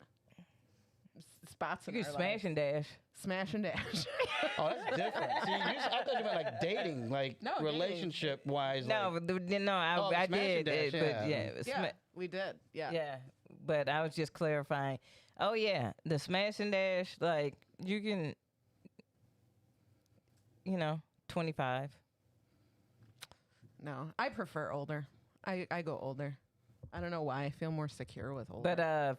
spots. You in could our smash lives. and dash. Smash and dash. Oh, that's different. See, I thought you meant like dating, like No, dating. relationship wise. No, like, I the smash and did, dash, but yeah. yeah, it was yeah, we did. Yeah. yeah. But I was just clarifying. Oh yeah, the smash and dash, like you can, 25. No, I prefer older. I go older. I don't know why. I feel more secure with older.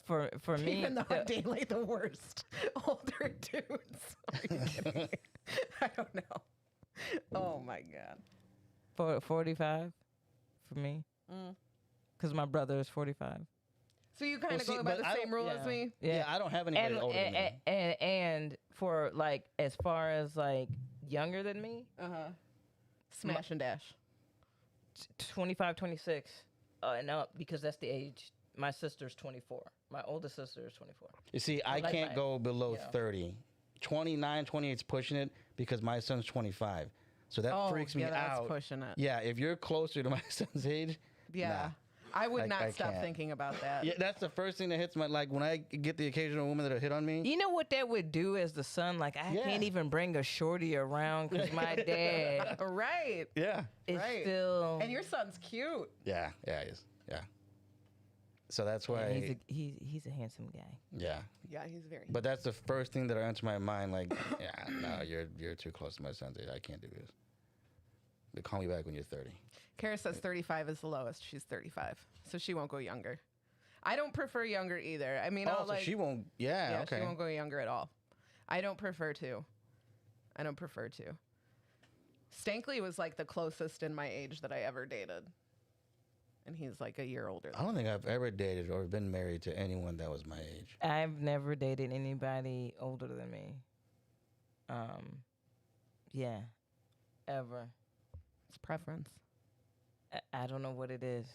But for me, even though I date like the worst older dudes. Are you kidding? I don't know. Oh my god. 45 for me, because my brother is 45. So you kind Well, of see, go by but the I same don't- rule as yeah. me? yeah, I don't have anybody older than me. And for like as far as like younger than me, Smash and dash. 25, 26, and up, because that's the age. My sister's 24. My oldest sister is 24. You see, I like can't my- go below yeah. 30. 29, 28's pushing it because my son's 25. So that freaks me yeah, that's out. pushing it. Yeah, if you're closer to my son's age, Yeah. nah. I would I not stop can't. thinking about that. Yeah, that's the first thing that hits my, like when I get the occasional woman that'll hit on me. You know what that would do as the son? Like, I Yeah. can't even bring a shorty around because my dad Right. Yeah. is Right. still. And your son's cute. Yeah, he is. Yeah. So that's why, He's a handsome guy. yeah. Yeah, he's very. But that's the first thing that enters my mind. Like, yeah, no, you're too close to my son's age. I can't do this. But call me back when you're 30. Kara says 35 is the lowest. She's 35, so she won't go younger. I don't prefer younger either. I mean, Oh, I'll so like, she won't. Yeah, yeah, okay. she won't go younger at all. I don't prefer to. Stankley was like the closest in my age that I ever dated. And he's like a year older I than don't think I've ever dated or been married to anyone that was my age. I've never dated anybody older than me. Yeah, ever. It's preference. I don't know what it is.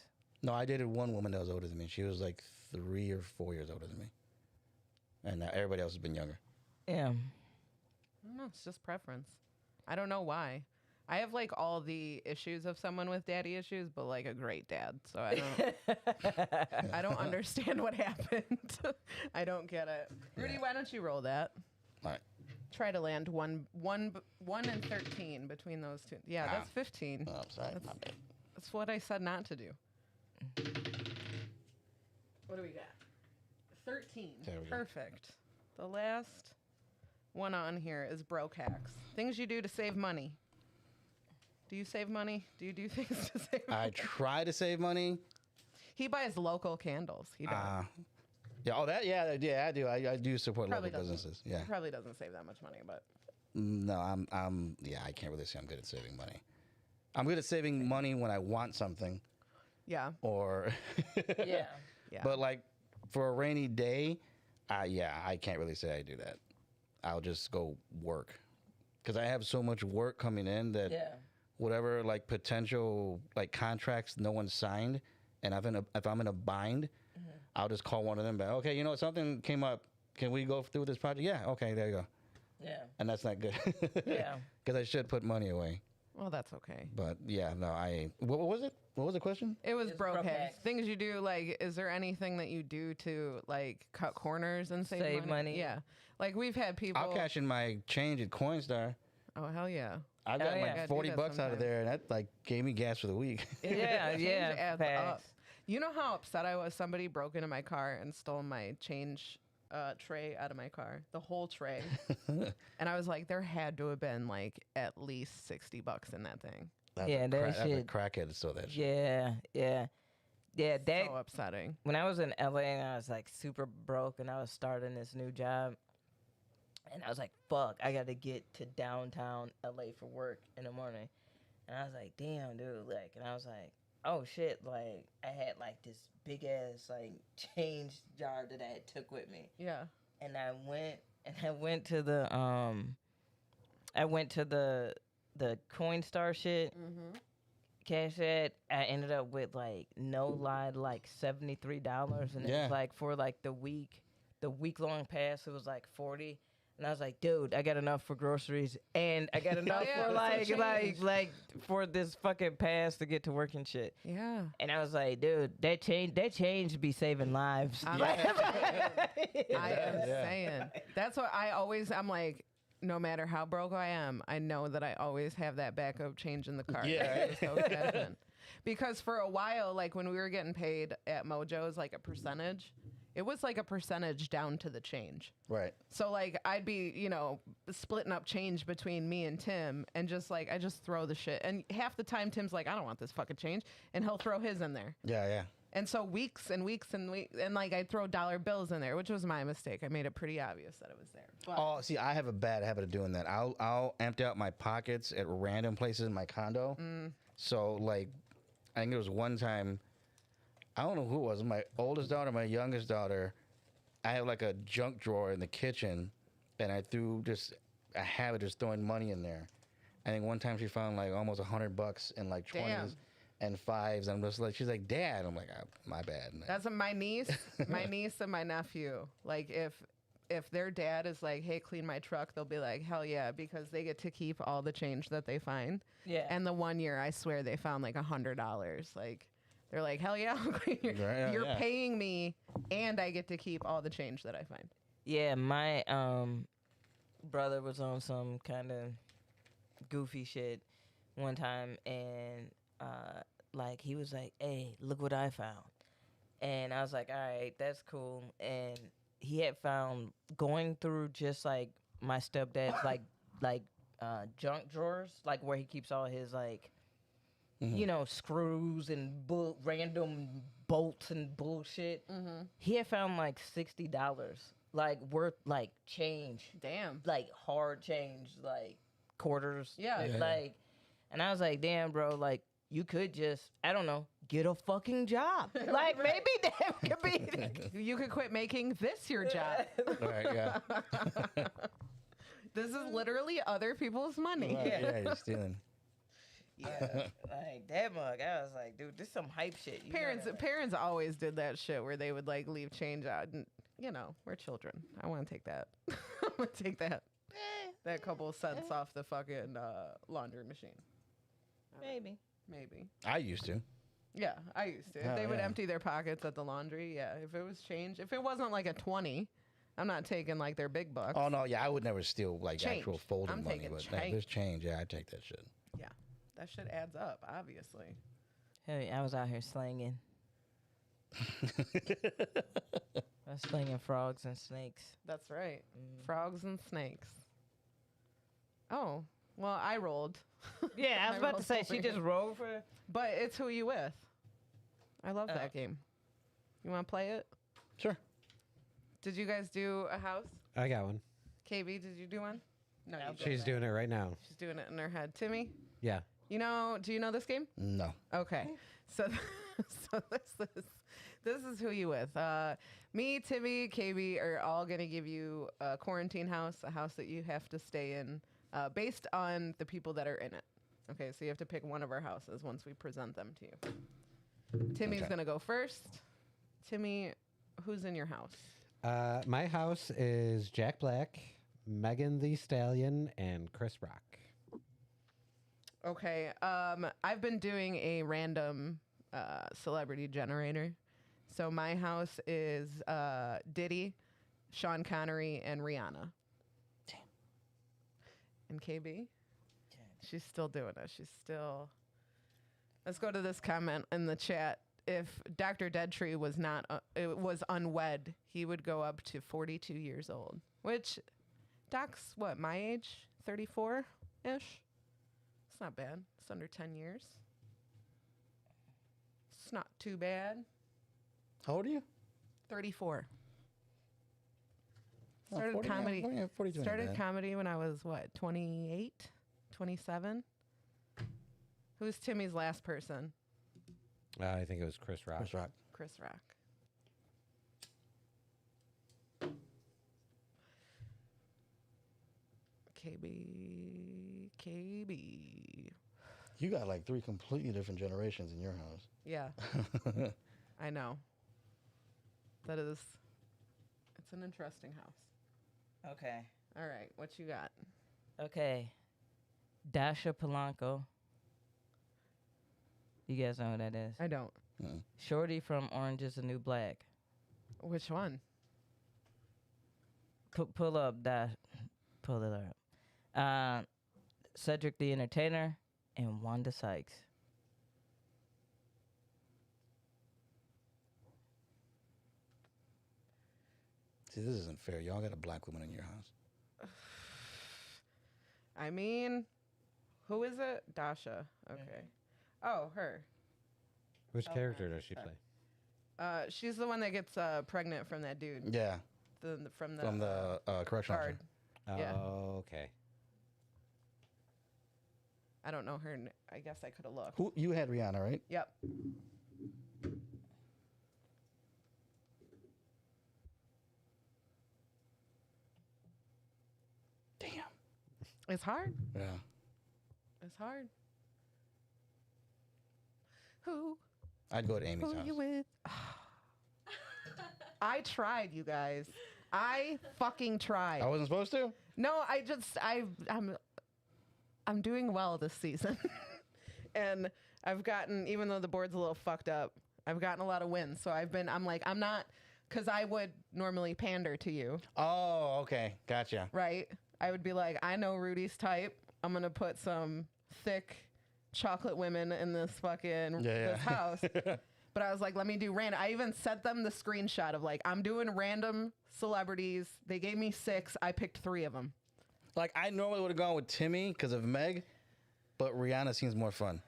No, I dated one woman that was older than me. She was like 3 or 4 years older than me. And everybody else has been younger. Yeah. I don't know. It's just preference. I don't know why. I have like all the issues of someone with daddy issues, but like a great dad. So I don't. I don't understand what happened. I don't get it. Rudy, why don't you roll that? All right. Try to land one and 13 between those two. Yeah, Ah. that's 15. Oh, I'm sorry. My bad. That's what I said not to do. What do we got? 13. There we go. Perfect. The last one on here is broke hacks. Things you do to save money. Do you save money? Do you do things to save money? I try to save money. He buys local candles. He does. Yeah. Oh, that. Yeah. Yeah. I do. I do support Probably local doesn't. businesses. Yeah. He probably doesn't save that much money, but No, I'm. Yeah. I can't really say I'm good at saving money. I'm good at saving money when I want something, yeah. or. Yeah. Yeah. But like, for a rainy day, yeah, I can't really say I do that. I'll just go work, because I have so much work coming in that. Yeah. Whatever like potential like contracts no one signed, and if I'm in a bind, I'll just call one of them back. Okay, you know what? Something came up. Can we go through with this project? Yeah. Okay, there you go. Yeah. And that's not good. Yeah. Because I should put money away. Well, that's okay. But yeah, no, What was it? What was the question? It was It's broke broke hacks. hacks. Things you do, like, is there anything that you do to, like, cut corners and save, Save money. Yeah. Like, we've had people. I'll cash in my change at Coinstar. Oh, hell yeah. I've gotten yeah. Gotta like do 40 that bucks out of sometimes. there, and that like gave me gas for the week. Yeah. Change Yeah. adds up. Facts. You know how upset I was? Somebody broke into my car and stole my change tray out of my car, the whole tray. And I was like, there had to have been like at least $60 in that thing. Yeah, that That's a shit. crackhead that stole that shit. Yeah. Yeah. Yeah. That So upsetting. when I was in LA and I was like super broke and I was starting this new job. And I was like, fuck, I got to get to downtown LA for work in the morning. And I was like, damn, dude. Like, and I was like, oh shit. Like, I had like this big ass like change jar that I had took with me. Yeah. And I went to the Coinstar shit. Mm-hmm. Cash App. I ended up with like no lie, like $73, and it Yeah. was like for like the week long pass, it was like 40. And I was like, dude, I got enough for groceries, and I got enough yeah, for that's some change. like for this fucking pass to get to work and shit. Yeah. And I was like, dude, that change be saving lives. I'm Like- I am Yeah. saying. That's what I'm like, no matter how broke I am, I know that I always have that backup change in the car. Yeah. Just so cash in. Because for a while, like when we were getting paid at Mojo's, like a percentage, it was like a percentage down to the change. Right. So like I'd be, splitting up change between me and Tim, and just like I just throw the shit. And half the time Tim's like, I don't want this fucking change, and he'll throw his in there. Yeah, yeah. And so weeks and weeks and weeks, and like I'd throw dollar bills in there, which was my mistake. I made it pretty obvious that it was there. But Oh, see, I have a bad habit of doing that. I'll empty out my pockets at random places in my condo. So like, I think there was one time, I don't know who it was, my oldest daughter, my youngest daughter. I have like a junk drawer in the kitchen, and I threw just a habit just throwing money in there. I think one time she found like almost $100 in like 20s Damn. and 5s. I'm just like, she's like, Dad. I'm like, my bad. that's my niece and my nephew. Like if their dad is like, hey, clean my truck, they'll be like, hell yeah, because they get to keep all the change that they find. Yeah. And the one year, I swear, they found like $100. Like, they're like, hell yeah, I'll clean your, Yeah, you're yeah. paying me, and I get to keep all the change that I find. Yeah, my brother was on some kind of goofy shit one time, and like he was like, "Hey, look what I found," and I was like, "All right, that's cool." And he had found going through just like my stepdad's like junk drawers, like where he keeps all his like. Mm-hmm. Screws and random bolts and bullshit. He had found like $60, like worth like change, Damn. like hard change, like quarters. Yeah. Yeah. Like, and I was like, damn, bro, like you could just, I don't know, get a fucking job. Like maybe that could be. You could quit making this your job. Right, yeah. This is literally other people's money. Right, yeah, you're stealing. Yeah, like that mug. I was like, dude, this is some hype shit. You Parents gotta- parents always did that shit where they would like leave change out. And, you know, we're children. I want to take that. I want to take that. That couple of cents off the fucking laundry machine. maybe. Maybe. I used to. Yeah, I used to. If Oh, they would yeah. empty their pockets at the laundry, yeah. If it was change, if it wasn't like a 20, I'm not taking like their big bucks. Oh no, yeah, I would never steal like Change. actual folding I'm money, taking but change. there's change. Yeah, I take that shit. Yeah, that shit adds up, obviously. Hey, I was out here slinging. I was slinging frogs and snakes. That's right. Frogs and snakes. Oh, well, I rolled. Yeah, I was I about to rolled say for she just you. rolled for. But it's who you with. I love Oh. that game. You want to play it? Sure. Did you guys do a house? I got one. KB, did you do one? No, you didn't. She's doing it right now. She's doing it in her head. Timmy, Yeah. do you know this game? No. Okay. So so this is who you with. Me, Timmy, KB are all going to give you a quarantine house, a house that you have to stay in based on the people that are in it. Okay, so you have to pick one of our houses once we present them to you. Timmy's Okay. going to go first. Timmy, who's in your house? My house is Jack Black, Megan the Stallion, and Chris Rock. Okay. I've been doing a random celebrity generator. So my house is Diddy, Sean Connery, and Rihanna. Damn. And KB? She's still doing it. She's still. Let's go to this comment in the chat. If Dr. Deadtree was not was unwed, he would go up to 42 years old. Which Doc's what, my age? 34 ish? It's not bad. It's under 10 years. It's not too bad. How old are you? 34. Oh, Started 40, comedy. yeah, 42 ain't Started bad. comedy when I was what, 28, 27? Who's Timmy's last person? I think it was Chris Rock. Chris Rock. Chris Rock. KB. You got like 3 completely different generations in your house. Yeah, I know. That is, it's an interesting house. Okay. All right, what you got? Okay. Dasha Polanco. You guys know who that is? I don't. Shorty from Orange is the New Black. Which one? Pull up that. Pull it up. Cedric the Entertainer and Wanda Sykes. See, this isn't fair. Y'all got a black woman in your house. I mean, who is it? Dasha. Okay. Oh, her. Which character does she play? She's the one that gets pregnant from that dude. Yeah, From the from the correctional guard. officer. Yeah. Oh, okay. I don't know her. I guess I could have looked. Who you had Rihanna, right? Yep. Damn. It's hard. Yeah. It's hard. Who? I'd go to Amy's Who house. you with? I tried, you guys. I fucking tried. I wasn't supposed to. No, I'm doing well this season. And I've gotten, even though the board's a little fucked up, I've gotten a lot of wins. So I'm not, because I would normally pander to you, Oh, okay, gotcha. right? I would be like, I know Rudy's type. I'm going to put some thick chocolate women in this fucking Yeah, this yeah. house. But I was like, let me do random. I even sent them the screenshot of like, I'm doing random celebrities. They gave me 6. I picked 3 of them. Like I normally would have gone with Timmy because of Meg, but Rihanna seems more fun.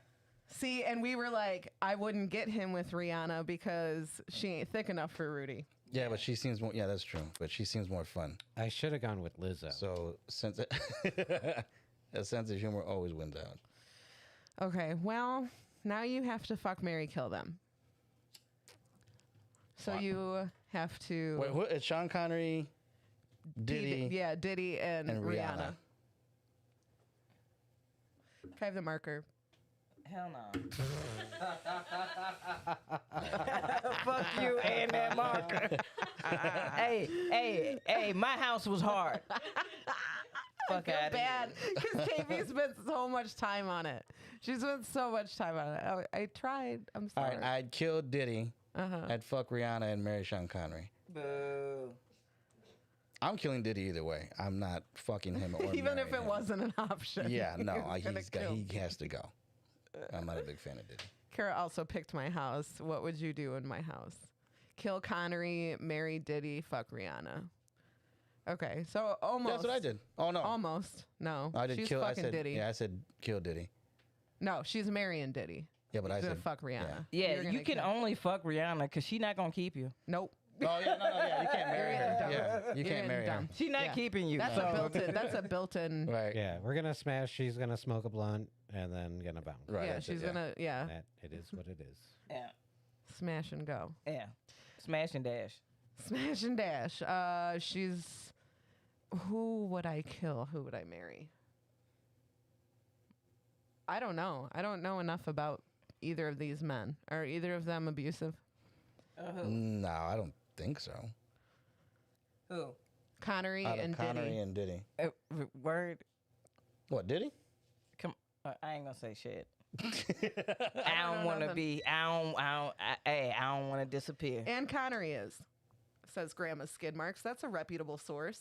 See, and we were like, I wouldn't get him with Rihanna because she ain't thick enough for Rudy. Yeah, but she seems more. Yeah, that's true. But she seems more fun. I should have gone with Lizzo. So a sense of humor always wins out. Okay, well, now you have to fuck, marry, kill them. So you have to. Wait, what? It's Sean Connery, Diddy, Diddy and Rihanna. Can I have the marker? Hell no. Fuck you and that marker. hey, my house was hard. Fuck I out feel of bad because KB spent so much time on it. She spent so much time on it. I tried. I'm All sorry. right, I'd kill Diddy. Uh-huh. I'd fuck Rihanna and marry Sean Connery. Boo. I'm killing Diddy either way. I'm not fucking him or Even if marrying it him. wasn't an option. Yeah, no, He was gonna kill. he has to go. I'm not a big fan of Diddy. Kara also picked my house. What would you do in my house? Kill Connery, marry Diddy, fuck Rihanna. Okay, so almost. That's what I did. Oh no, Almost. No. I did she's kill. I fucking said Diddy. Yeah, I said kill Diddy. No, she's marrying Diddy. Yeah, but I She's gonna said fuck Rihanna. Yeah, You're you gonna can kill- only fuck Rihanna because she not gonna keep you. Nope. Oh yeah, no, yeah, you can't marry her. Dumb. Yeah, you You're can't marry her. dumb. She not Yeah. keeping you. That's so. a built-in. That's a built-in. Right. Yeah, we're gonna smash. She's gonna smoke a blunt and then gonna bounce. Right. Yeah, that's it, she's yeah. gonna. Yeah, That it is what it is. Yeah, smash and go. yeah. Smash and dash. Smash and dash. She's. Who would I kill? Who would I marry? I don't know. I don't know enough about either of these men. Are either of them abusive? No, I don't think so. Who? Connery Out of and Connery Diddy. and Diddy. Word. What, Diddy? Come. I ain't gonna say shit. I don't want to be. I don't want to disappear. And Connery is. Says Grandma's Skid Marks. That's a reputable source.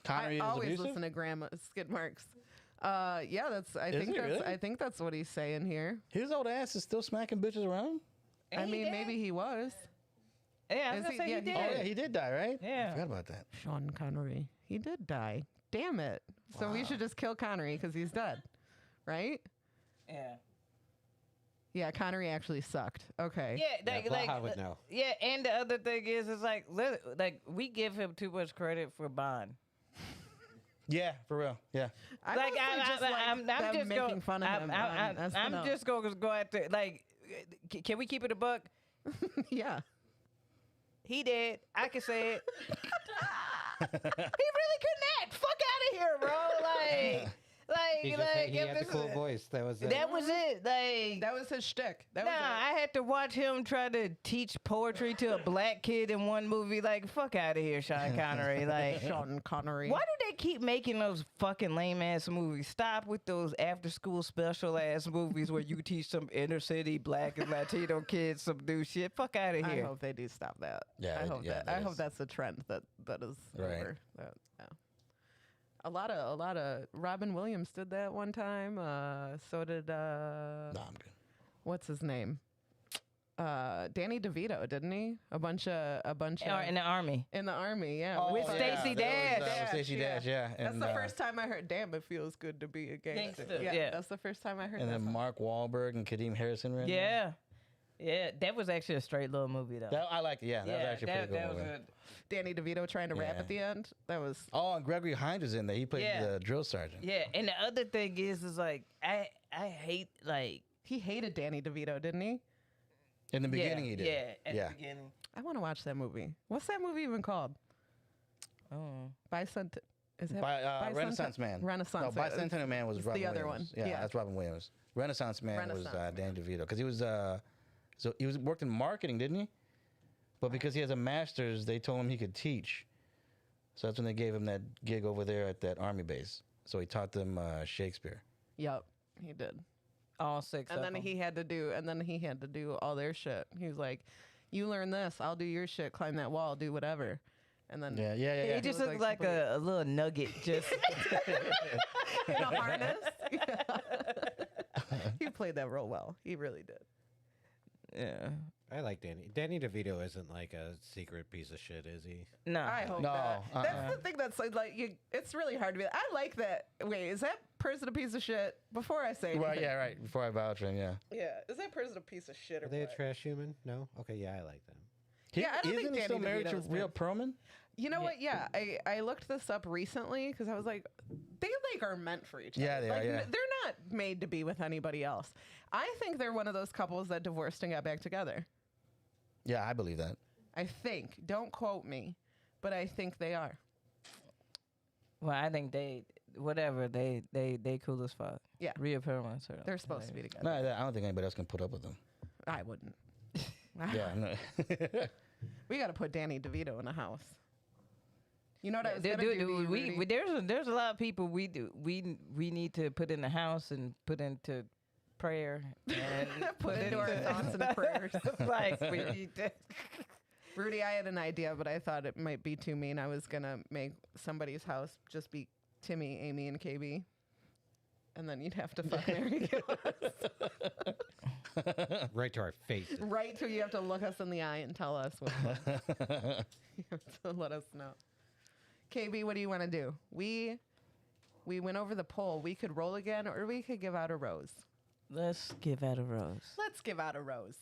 Connery I is always abusive? listen to Grandma's Skid Marks. Yeah, that's. I Is think he that's. really? I think that's what he's saying here. His old ass is still smacking bitches around? I mean, maybe he was. Yeah, I was Is gonna he- say yeah, he he did. Oh, yeah, he did die, right? Yeah. I forgot about that. Sean Connery. He did die. Damn it. So we should just kill Connery because he's dead, right? Yeah. Yeah, Connery actually sucked. Okay. Yeah, Yeah, Blaha would know. Yeah, and the other thing is like we give him too much credit for Bond. Yeah, for real. Yeah. I Like mostly just like I'm them just making going, fun of him. on I'm SNL. just going to go after like. Can we keep it a buck? yeah. He did. I can say it. He really couldn't act. Fuck out of here, bro. He Like, just had, he if had the this cool is- voice. That was it. That was it. Like, That was his shtick. That nah, was it. I had to watch him try to teach poetry to a black kid in one movie. Like, fuck out of here, Sean Connery. Like, Sean Connery. why do they keep making those fucking lame ass movies? Stop with those after school special ass movies where you teach some inner city black and Latino kids some new shit. Fuck out of I here. hope they do stop that. Yeah, I they- hope yeah, that. that I hope is- that's a trend that is Right. over. Yeah. A lot of Robin Williams did that one time. So did No, I'm good. what's his name? Danny DeVito, didn't he? A bunch of Or in the army. in the army, yeah. Oh, With yeah, Stacey that was, Dash. with Stacey Dash, yeah. That's And, the first time I heard. Damn, it feels good to be a gangster. Gangster, Yeah, yeah. that's the first time I heard And that. then song. Mark Wahlberg and Kadeem Harrison were in there. Yeah. Yeah, that was actually a straight little movie though. I liked it, yeah. That was actually a pretty good movie. Danny DeVito trying to rap Yeah. at the end. That was Oh, and Gregory Hines was in there. He played Yeah. the drill sergeant. Yeah, and the other thing is like I hate like he hated Danny DeVito, didn't he? In the beginning, yeah, he did. Yeah, at Yeah. the beginning. I want to watch that movie. What's that movie even called? Oh. Bicentennial. Is that By Renaissance Man. Renaissance. No, Bicentennial Man was it's Robin the other Williams. one. Yeah, that's Robin Williams. Renaissance Man was Renaissance Danny DeVito because he was so he was worked in marketing, didn't he? But because he has a master's, they told him he could teach. So that's when they gave him that gig over there at that army base. So he taught them Shakespeare. Yep, he did. All six And of then them. he had to do all their shit. He was like, "You learn this, I'll do your shit. Climb that wall, do whatever." And then He just was looked like like a little nugget just in a harness. He played that real well. He really did. Yeah. I like Danny. Danny DeVito isn't like a secret piece of shit, is he? No. I hope No, not. uh-uh. That's the thing that's like you. It's really hard to be. I like that. Wait, is that person a piece of shit? Before I say anything. Right, yeah, right. Before I vouch for him, yeah. Yeah, is that person a piece of shit or Are they a what? trash human? No? Okay, yeah, I like them. Yeah, I don't think Isn't he still Danny married to DeVito's Rhea good. Perlman? You know what? Yeah, I looked this up recently because I was like, they like are meant for each other. Yeah, they are, Like, yeah. They're not made to be with anybody else. I think they're one of those couples that divorced and got back together. Yeah, I believe that. I think. Don't quote me, but I think they are. Well, I think they cool as fuck. Yeah. Rhea Perlman. Sort of They're supposed to be together. No, I don't think anybody else can put up with them. I wouldn't. Yeah, no. We got to put Danny DeVito in a house. You know what I was Dude, gonna do? to you, Rudy? there's a lot of people we need to put in the house and put into prayer and Put into our thoughts and prayers. like we need to. Rudy, I had an idea, but I thought it might be too mean. I was gonna make somebody's house just be Timmy, Aimee, and KB, and then you'd have to fuck Mary kill us. Right to our faces. Right till you have to look us in the eye and tell us what you have to let us know. KB, what do you want to do? We went over the poll. We could roll again, or we could give out a rose. Let's give out a rose. Let's give out a rose.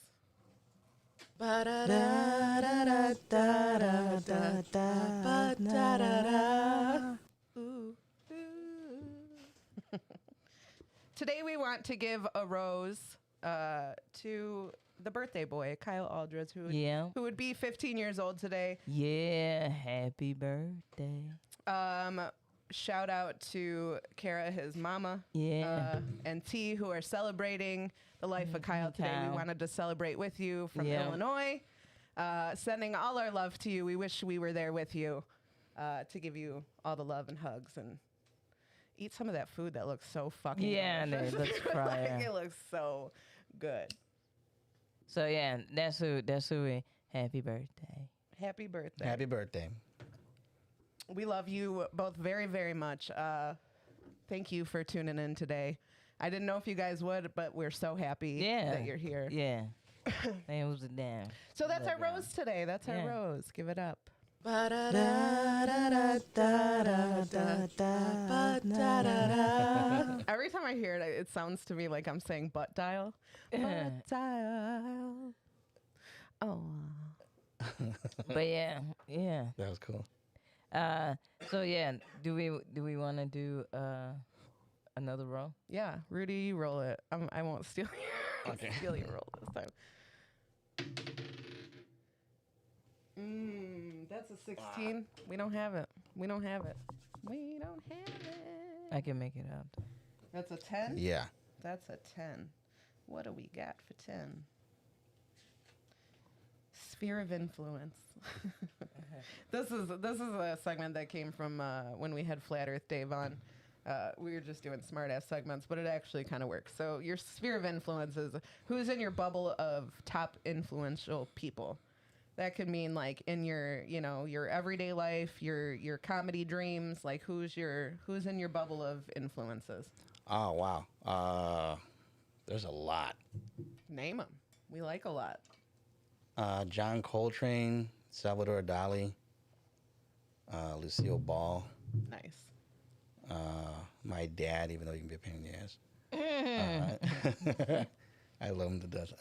Ooh, ooh. Today we want to give a rose to the birthday boy, Kyle Aldridge, who would be 15 years old today. Yeah, happy birthday. Shout out to Kara, his mama, Yeah. and T, who are celebrating the life of Kyle today. We Kyle. wanted to celebrate with you from Yeah. Illinois. Sending all our love to you. We wish we were there with you to give you all the love and hugs and eat some of that food that looks so fucking Yeah, delicious. it looks Like, fire. it looks so good. So yeah, that's who we happy birthday. Happy birthday. Happy birthday. We love you both very, very much. Thank you for tuning in today. I didn't know if you guys would, but we're so happy Yeah. that you're here. Yeah. It was a damn. So that's our Love y'all. rose today. That's our Yeah. rose. Give it up. Every time I hear it, it sounds to me like I'm saying butt dial. Butt dial. Oh. But yeah. That was cool. So yeah, do we want to do another roll? Yeah, Rudy, you roll it. I won't steal your, Okay. steal your roll this time. That's a 16. We don't have it. We don't have it. We don't have it. I can make it up. That's a 10? Yeah. That's a 10. What do we got for 10? Sphere of influence. This is a segment that came from when we had Flat Earth Dave on. We were just doing smart ass segments, but it actually kind of works. So your sphere of influence is who's in your bubble of top influential people. That could mean like in your, your everyday life, your comedy dreams, like who's in your bubble of influences. Oh, wow. There's a lot. Name them. We like a lot. John Coltrane, Salvador Dali, Lucille Ball, Nice. my dad, even though he can be a pain in the ass. I love him to death.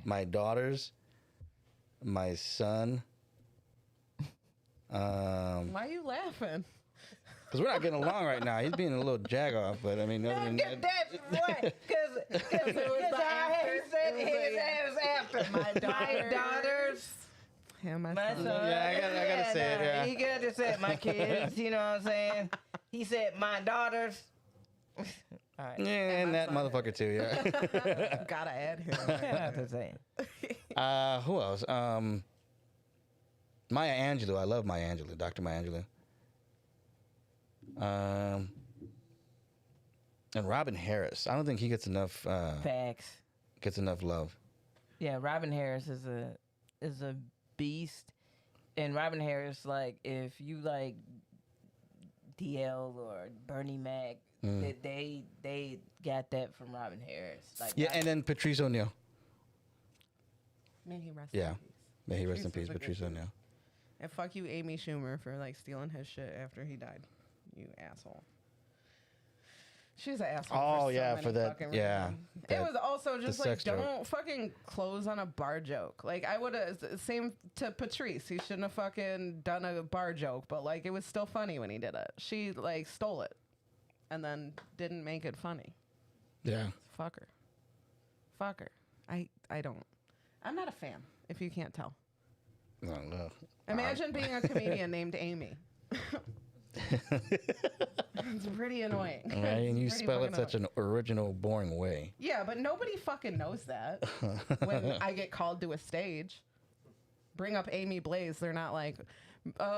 My daughters, my son. Why are you laughing? Because we're not getting along right now. He's being a little jag-off, but I mean, other than that, Because it was the after. My daughters. Yeah, my son. Yeah, I gotta say it, yeah. He got to say it, my kids. You know what I'm saying? He said my daughters. All right. yeah, and that motherfucker too, yeah. Gotta add him. I have to say it. Who else? Maya Angelou. I love Maya Angelou, Dr. Maya Angelou. And Robin Harris. I don't think he gets enough Facts. love. Yeah, Robin Harris is a beast, and Robin Harris, like, if you like DL or Bernie Mac, they got that from Robin Harris. Like, Yeah, and then Patrice O'Neill. May he rest Yeah. in peace. May he rest in Patrice peace, was a good Patrice dude. O'Neal. And fuck you, Amy Schumer, for like stealing his shit after he died. You asshole. She's an asshole. Oh, for so yeah, many for that- fucking yeah, reasons. It that- was also just like, sex joke. don't fucking close on a bar joke. Like, I would have, same to Patrice. He shouldn't have fucking done a bar joke, but like, it was still funny when he did it. She like stole it and then didn't make it funny. Yeah. Fuck her. Fuck her. I don't. I'm not a fan, if you can't tell. No, no. Imagine being a comedian named Aimee. It's pretty annoying. Right? And you It's pretty spell it fucking such an original, boring way. Yeah, but nobody fucking knows that when I get called to a stage. Bring up Amy Blaze. They're not like,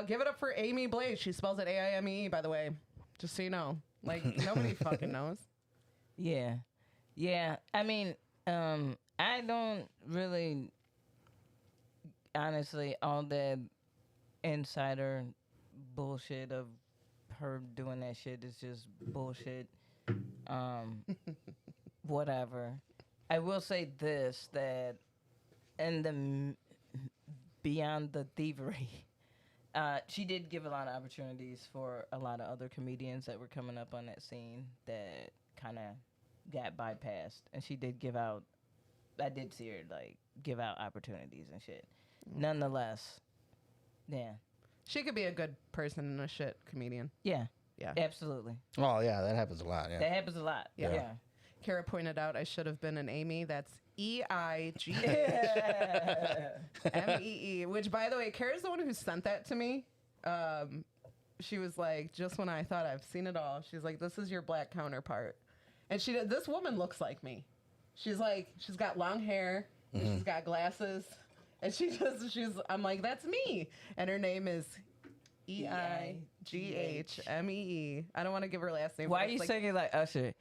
give it up for Amy Blaze. She spells it Aimee, by the way. Just so you know. Like, nobody fucking knows. Yeah. Yeah. I mean, I don't really, honestly, all that insider bullshit of her doing that shit is just bullshit. Whatever. I will say this, that in the beyond the thievery, she did give a lot of opportunities for a lot of other comedians that were coming up on that scene that kind of got bypassed, and she did give out. I did see her like give out opportunities and shit. Nonetheless, yeah, She could be a good person and a shit comedian. yeah, Yeah. absolutely. Oh, yeah, that happens a lot. Yeah. That happens a lot. Yeah. Yeah. Kara pointed out I should have been an Amy. That's EIGHMEE. Which, by the way, Kara's the one who sent that to me. She was like, just when I thought I've seen it all, she's like, this is your black counterpart. And this woman looks like me. She's like, she's got long hair, and she's got glasses, and I'm like, that's me. And her name is EIGHMEE. I don't want to give her last name. Why but are you it's like, saying it like Usher?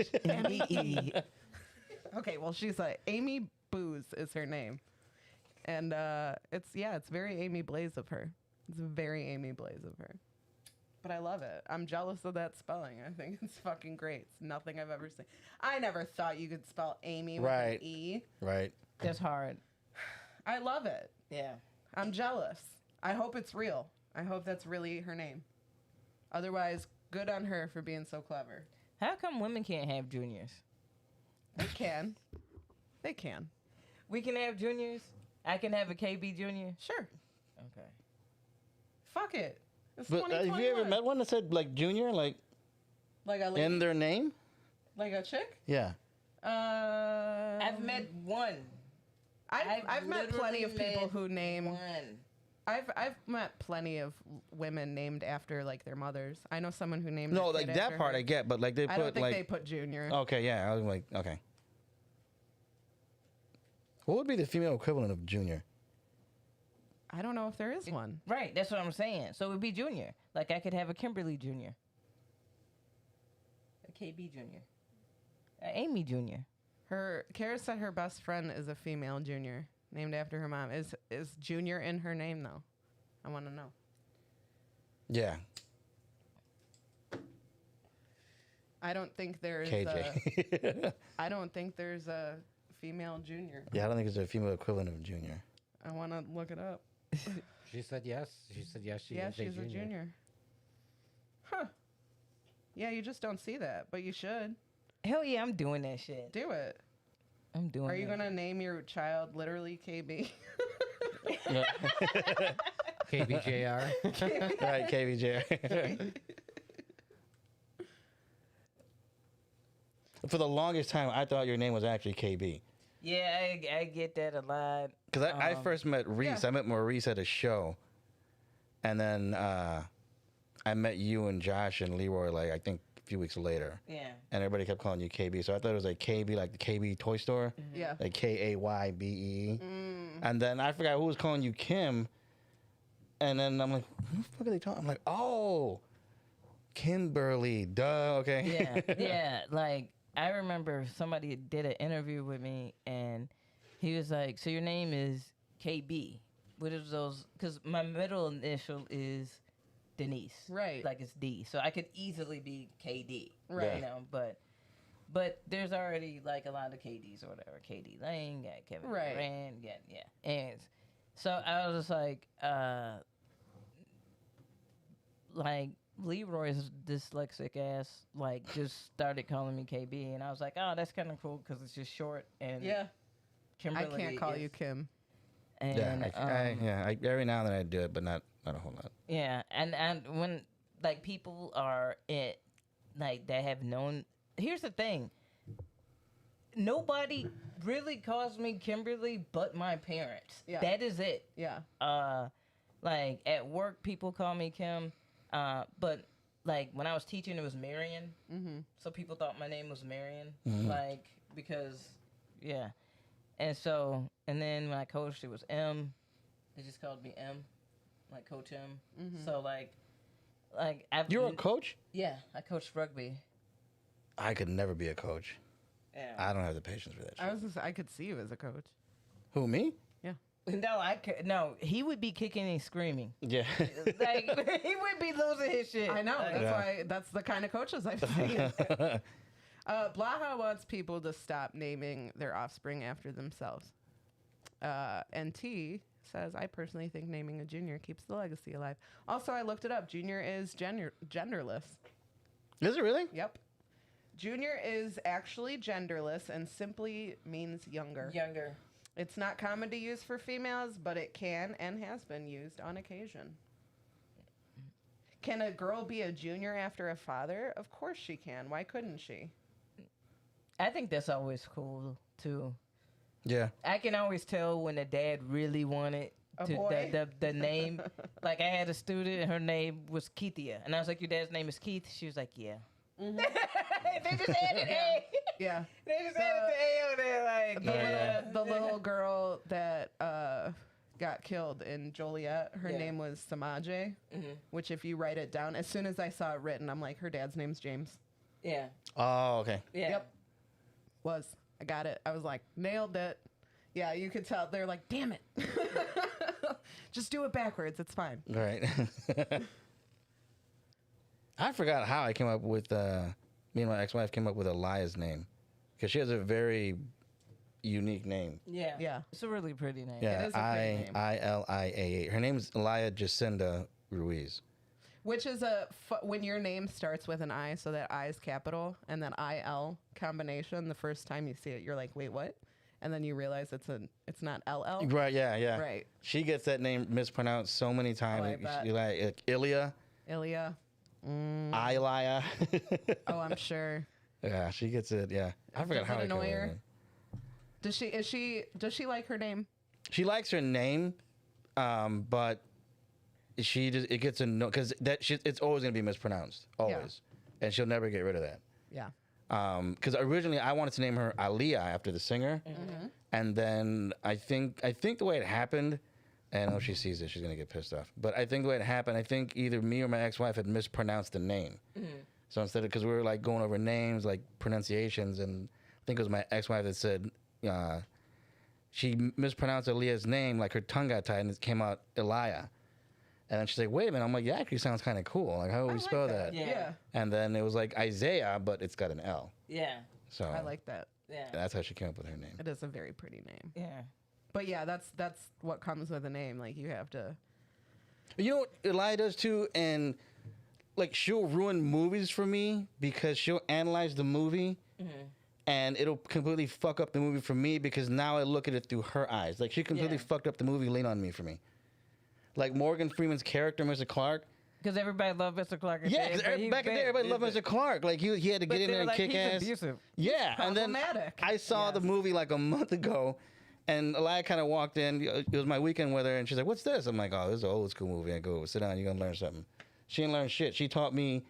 EIGHMEE. Okay, well, she's Amy Booze is her name. And it's very Amy Blaze of her. It's very Amy Blaze of her. But I love it. I'm jealous of that spelling. I think it's fucking great. It's nothing I've ever seen. I never thought you could spell Amy with Right. an E. Right. That's hard. I love it. Yeah. I'm jealous. I hope it's real. I hope that's really her name. Otherwise, good on her for being so clever. How come women can't have juniors? They can. They can. We can have juniors. I can have a KB junior. Sure. Okay. Fuck it. It's But have you ever 2021. met one that said, like, junior, like, Like a lady, in their name? like a chick? Yeah. I've met one. I've met plenty of literally people met who name. one. I've met plenty of women named after like their mothers. I know someone who named. No, their like, kid that after part her. I get, but, like, they I don't put, think like... they put Junior. Okay, yeah. I was like, okay. What would be the female equivalent of junior? I don't know if there is one. Right, that's what I'm saying. So it would be junior. Like I could have a Kimberly Junior, a KB Junior, a Amy Junior. Kara said her best friend is a female Junior named after her mom. Is Junior in her name though? I want to know. Yeah. I don't think there's. KJ. I don't think there's a female Junior. Yeah, I don't think it's a female equivalent of junior. I want to look it up. She said yes. She said yes. She Yeah, is she's a junior. Huh. Yeah, you just don't see that, but you should Hell yeah, I'm doing that shit. do it. I'm doing. Are you that. gonna name your child literally KB? KBJR. Right, KVJ. For the longest time, I thought your name was actually KB. Yeah, I get that a lot. Because I first met Reese. Yeah. I met Maurice at a show. And then I met you and Josh and Leroy, like, I think a few weeks later. Yeah. And everybody kept calling you KB. So I thought it was like KB, like the KB toy store. Yeah. Like KAYBE. And then I forgot who was calling you Kim. And then I'm like, who the fuck are they talking? I'm like, oh, Kimberly. Duh. Okay. Yeah, yeah. Like I remember somebody did an interview with me, and he was like, "So your name is KB? What is those? Because my middle initial is Denise, Right. Like it's D, so I could easily be KD, Right. You know, but But there's already like a lot of KDs or whatever. KD Lane, got Kevin Right. Durant, yeah. And so I was just like Leroy's dyslexic ass just started calling me KB, and I was like, oh, that's kind of cool because it's just short. And Yeah. Kimberly I can't call is- you Kim. And, every now and then I do it, but not a whole lot. yeah, and when like people are that have known. Here's the thing. Nobody really calls me Kimberly but my parents. Yeah. That is it. Yeah. Like at work, people call me Kim. But like when I was teaching, it was Marion. Mm-hmm. So people thought my name was Marion. Mhm. Like because, yeah. And so, and then when I coached, it was M. They just called me M, like Coach M. Mm-hmm. So like I've. You're a coach? Yeah, I coached rugby. I could never be a coach. Yeah. I don't have the patience for that shit. I could see you as a coach. Who, me? No, no, he would be kicking and screaming. Yeah. Like he would be losing his shit. I know. Like, That's Yeah. why. That's the kind of coaches I've seen. Blaha wants people to stop naming their offspring after themselves. And T says, I personally think naming a junior keeps the legacy alive. Also, I looked it up. Junior is genderless. Is it really? Yep. Junior is actually genderless and simply means younger. Younger. It's not common to use for females, but it can and has been used on occasion. Can a girl be a junior after a father? Of course she can. Why couldn't she? I think that's always cool too. Yeah. I can always tell when the dad really wanted A boy? the name. Like I had a student, and her name was Keithia, and I was like, "Your dad's name is Keith?" She was like, "Yeah." They just added A. Yeah. They just added the A on there, like yeah. The little girl that got killed in Joliet, her Yeah. name was Samaje, which if you write it down, as soon as I saw it written, I'm like, her dad's name's James. Yeah. Oh, okay. Yeah. Yep. I got it. I was like, nailed it. Yeah, you could tell. They're like, damn it. Just do it backwards. It's fine. Right. I forgot how I came up with, me and my ex-wife came up with Elia's name. Because she has a very unique name. Yeah. Yeah. It's a really pretty name. Yeah, is a pretty name. Iliaa. Her name is Elia Jacinda Ruiz. Which is when your name starts with an I, so that I is capital, and then IL combination, the first time you see it, you're like, wait, what? And then you realize it's not LL. Right, yeah. Right. She gets that name mispronounced so many times. I bet. She like Ilya, Ilya. Ilia. Oh, I'm sure. Yeah, she gets it. Yeah, I forgot Does how it I came up annoy with her? it. Does she like her name? She likes her name, but it gets annoying because it's always gonna be mispronounced, always, and she'll never get rid of that. Yeah. Because originally I wanted to name her Aliyah after the singer, and then I think the way it happened, and if she sees it, she's gonna get pissed off. But I think the way it happened, I think either me or my ex-wife had mispronounced the name. So instead of, because we were like going over names, like pronunciations, and I think it was my ex-wife that said she mispronounced Aliyah's name, like her tongue got tied and it came out Elia. And then she's like, wait a minute. I'm like, yeah, actually sounds kind of cool. Like, how would we spell that? Yeah. And then it was like Isaiah, but it's got an L. Yeah. So I like that. Yeah. that's how she came up with her name. It is a very pretty name. Yeah. But yeah, that's what comes with a name. Like you have to. You know what Eli does too? And like she'll ruin movies for me because she'll analyze the movie and it'll completely fuck up the movie for me because now I look at it through her eyes. Like she completely Yeah. fucked up the movie Lean on Me for me. Like Morgan Freeman's character, Mr. Clark. Because everybody loved Mr. Clark. Yeah, because back in there, everybody loved Mr. Clark. Like he had to get in there and kick ass. Abusive. Yeah, and then problematic. I saw the movie like a month ago, and Elia kind of walked in. It was my weekend with her, and she's like, "What's this?" I'm like, "Oh, this is an old school movie." I go, "Sit down, you're gonna learn something." She didn't learn shit. She taught me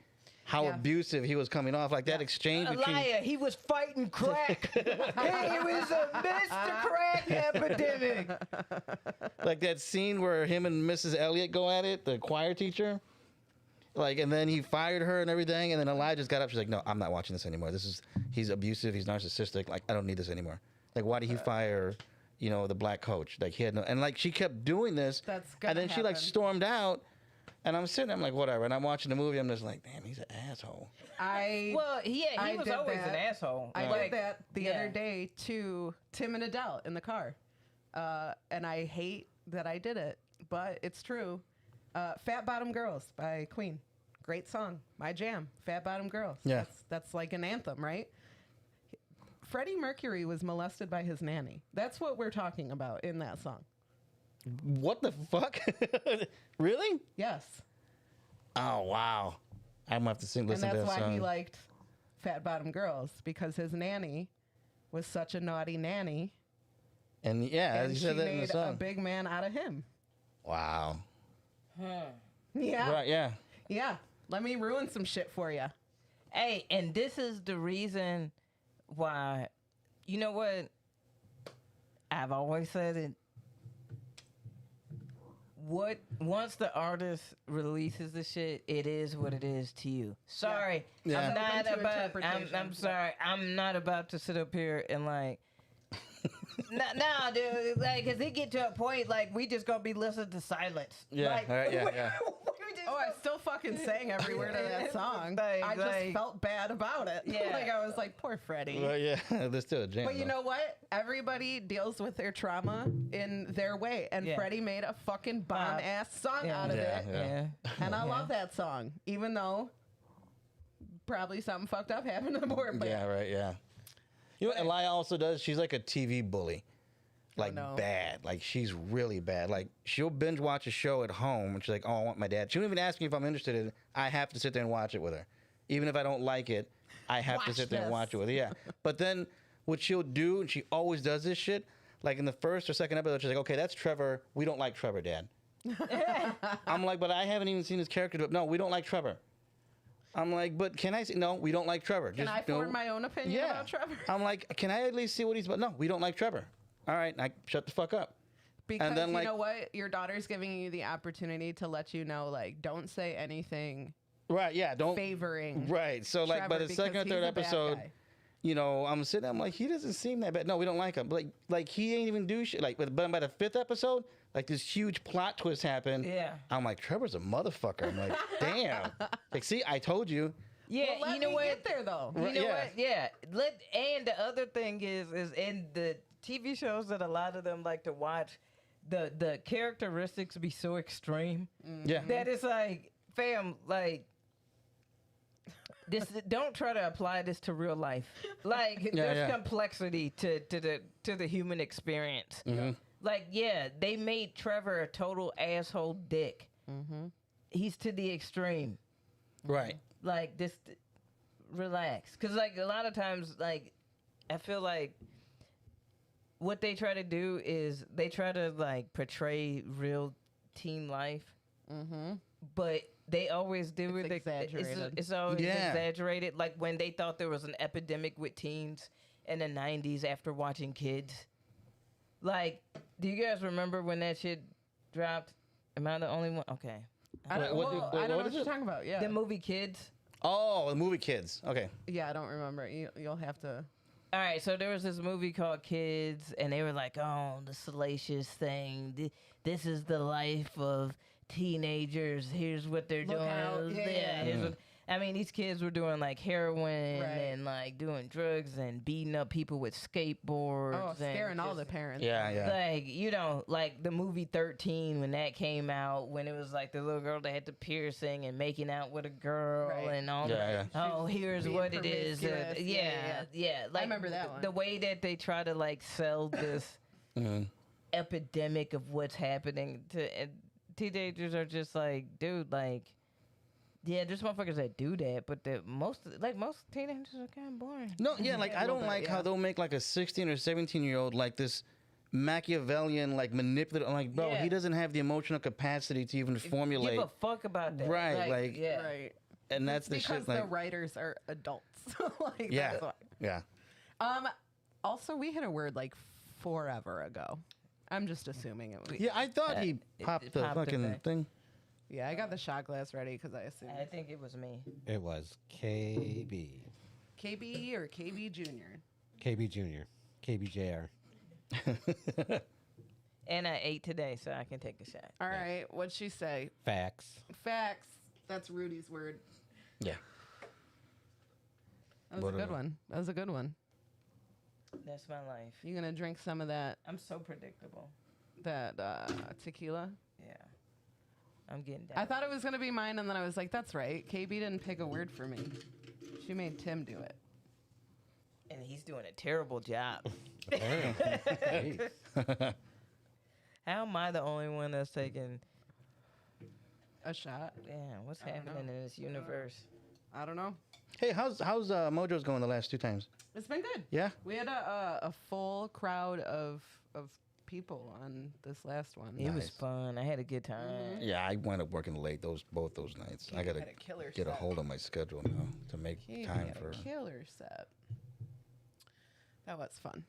how Yeah. abusive he was coming off. Like that exchange between. Elia, he was fighting crack. He was a Mr. Crack epidemic. Like that scene where him and Mrs. Elliott go at it, the choir teacher. Like, and then he fired her and everything, and then Elijah just got up. She's like, "No, I'm not watching this anymore. He's abusive. He's narcissistic. Like, I don't need this anymore. Like, why did he fire, the black coach? Like, he had no." And like, she kept doing this, That's gonna and then she like happen. stormed out, And I'm sitting there, I'm like, whatever. And I'm watching the movie, I'm just like, damn, he's an asshole. Well, he I was did always that. an asshole. I Like, did that the yeah. other day to Tim and Adele in the car. And I hate that I did it, but it's true. Fat Bottom Girls by Queen. Great song. My jam. Fat Bottom Girls. Yeah. That's like an anthem, right? Freddie Mercury was molested by his nanny. That's what we're talking about in that song. What the fuck? Really? Yes. Oh, wow. I'm going to have to And listen to that's that why song. he liked Fat Bottom Girls, because his nanny was such a naughty nanny. And yeah, And as she you said that in the made a song. big man out of him. Wow. Yeah. Right, yeah. Yeah. Let me ruin some shit for you. Hey, and this is the reason why, you know what? I've always said it. Once the artist releases the shit, it is what it is to you. Sorry, Yeah. I'm not Open to about. interpretation. I'm sorry. I'm not about to sit up here and like. Nah, dude. Like, cause it get to a point like we just gonna be listening to silence. Yeah, Like, all right, yeah, yeah. we just Oh, I still fucking sang every word of that song. Like- I just like- felt bad about it. Yeah. Like, I was like, poor Freddie. Well, yeah, let's do a jam. But you though. know what? Everybody deals with their trauma in their way. And Yeah. Freddie made a fucking bomb ass song Yeah. out of Yeah, it. yeah. And I Yeah. love that song. Even though probably something fucked up happened to the board. But Yeah, right, yeah. You know what Elia also does? She's like a TV bully. Like, no. bad. Like, she's really bad. Like, she'll binge watch a show at home, and she's like, oh, I want my dad. She won't even ask me if I'm interested in it. I have to sit there and watch it with her. Even if I don't like it, I have to Watch sit there and this. watch it with her. Yeah. But then what she'll do, and she always does this shit, like in the first or second episode, she's like, okay, that's Trevor. We don't like Trevor, Dad. I'm like, but I haven't even seen his character. But no, we don't like Trevor. I'm like, but can I see? No, we don't like Trevor. can I form my own opinion about Trevor? I'm like, can I at least see what he's about? No, we don't like Trevor. All right, I shut the fuck up. Because then, you like- know what? Your daughter's giving you the opportunity to let you know, like, don't say anything Right, yeah, don't. favoring. Right, so like by Trevor the second or because third he's a bad episode, guy. you know, I'm sitting there, I'm like, he doesn't seem that bad. No, we don't like him. Like he ain't even do shit. Like, but by the fifth episode, like this huge plot twist happened. Yeah. I'm like, Trevor's a motherfucker. I'm like, damn. Like, see, I told you. Yeah, Well, let you know me what? get there though. You know Yeah. what? Yeah. And the other thing is in the TV shows that a lot of them like to watch, the characteristics be so extreme Yeah. that it's like, fam, like this. Don't try to apply this to real life. Like there's yeah. complexity to the human experience. Like yeah, they made Trevor a total asshole dick. He's to the extreme. Right. Like just relax, because like a lot of times, like I feel like what they try to do is they try to like portray real teen life, but they always do It's it. exaggerated. It's always Yeah. exaggerated. Like when they thought there was an epidemic with teens in the '90s after watching Kids. Like, do you guys remember when that shit dropped? Am I the only one? Okay. I don't, What- well, what- I don't know what what is you're it? talking about. Yeah. The movie Kids. Oh, the movie Kids. Okay. Yeah, I don't remember. You'll have to. All right, so there was this movie called Kids, and they were like, "Oh, the salacious thing. This is the life of teenagers. Here's what they're Look doing. out. Yeah. Here's what-" I mean, these kids were doing like heroin Right. and like doing drugs and beating up people with skateboards. Oh, and scaring all just- the parents. Yeah, yeah. Like, you know, like the movie 13 when that came out, when it was like the little girl that had the piercing and making out with a girl Right. and all Yeah, that. Oh, here's being what it is. promiscuous. Yeah. Like, remember that one. The way that they try to like sell this epidemic of what's happening to and teenagers are just like, dude, like, yeah, there's motherfuckers that do that, but most teenagers are kind of boring. No, yeah, like I don't bit, like how yeah. they'll make like a 16 or 17-year-old like this Machiavellian, like manipulative. I'm like, bro, Yeah. he doesn't have the emotional capacity to even formulate. Give a fuck about that. Right, like- yeah. Right. And that's the Because shit. the Like, writers are adults. Like, yeah, that's why. yeah, Also, we had a word like forever ago. I'm just assuming it was. yeah. I thought he popped it the popped it fucking back. thing. Yeah, I got the shot glass ready because I assumed I think it was me. It was KB, KB or KB Junior. KB Jr., KB Jr. And I ate today, so I can take a shot. All right. What'd she say? Facts. Facts. That's Rudy's word. Yeah. That was a good one. That was a good one. That's my life. You gonna drink some of that I'm so predictable. tequila? Yeah. I'm getting down. I thought it was gonna be mine, and then I was like, "That's right. KB didn't pick a word for me. She made Tim do it." And he's doing a terrible job. Hey. How am I the only one that's taking? A shot? Yeah, what's I don't happening know. in this universe? I don't know. Hey, how's Mojo's going the last 2 times? It's been good. Yeah. We had a full crowd of people on this last one. It was Nice. fun. I had a good time. Yeah, I wound up working late both those nights. I gotta had a killer get a set. hold of my schedule now to make KB time had for. a killer set. That was fun.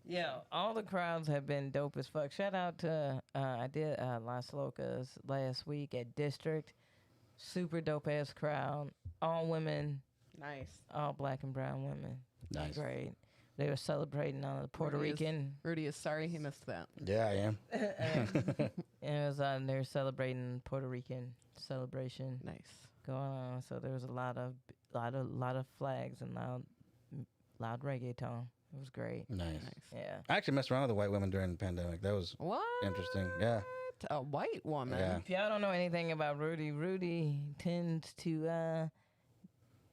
Yeah, all the crowds have been dope as fuck. Shout out to I did Las Locas last week at District. Super dope ass crowd. All women, Nice. all black and brown women. Nice. Great. They were celebrating on the Puerto Rudy is- Rican. Rudy is sorry he missed that. Yeah, I am. And it was they were celebrating Puerto Rican celebration Nice. going on. So there was a lot of flags and loud reggaeton. It was great. Nice. Nice. Yeah. I actually messed around with a white woman during the pandemic. That was What? interesting. Yeah. A white woman. Yeah. If y'all don't know anything about Rudy tends to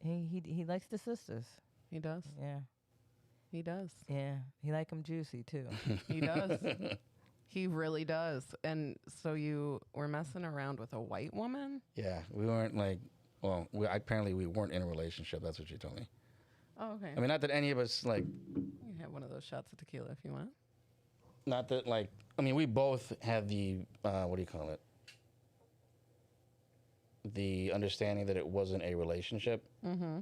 he likes the sisters. He does. Yeah. He does. Yeah. He like them juicy too. He does. He really does. And so you were messing around with a white woman? Yeah. We weren't like, well, apparently we weren't in a relationship. That's what she told me. Oh, okay. I mean, not that any of us like, You can have one of those shots of tequila if you want. not that like, I mean, we both had the, what do you call it? The understanding that it wasn't a relationship. Mm-hmm.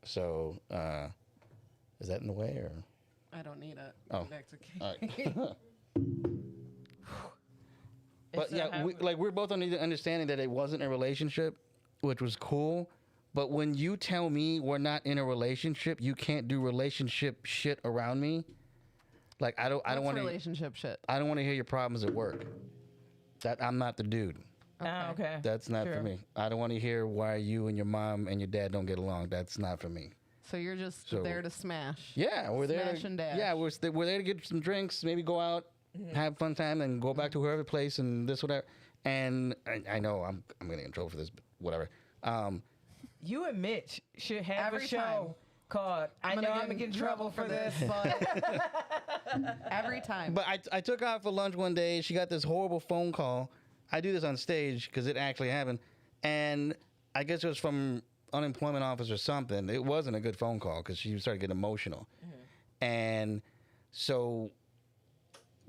So, is that in the way or? I don't need it. Oh. Back to All Kate. right. But yeah, we're both on the understanding that it wasn't a relationship, which was cool. But when you tell me we're not in a relationship, you can't do relationship shit around me. Like I don't What's want to. relationship shit. I don't want to hear your problems at work. That I'm not the dude. Ah, okay. That's not for Sure. me. I don't want to hear why you and your mom and your dad don't get along. That's not for me. So you're just So- there to smash. Yeah, we're there. Smash and dash. Yeah, we're there to get some drinks, maybe go out, have fun time, and go back to whoever place and this whatever. And I know I'm gonna get in trouble for this, but whatever. You and Mitch should have Every a show time. called I'm gonna get in trouble for this. but every time. But I took her out for lunch one day. She got this horrible phone call. I do this on stage because it actually happened, and I guess it was from unemployment office or something. It wasn't a good phone call because she started getting emotional, and so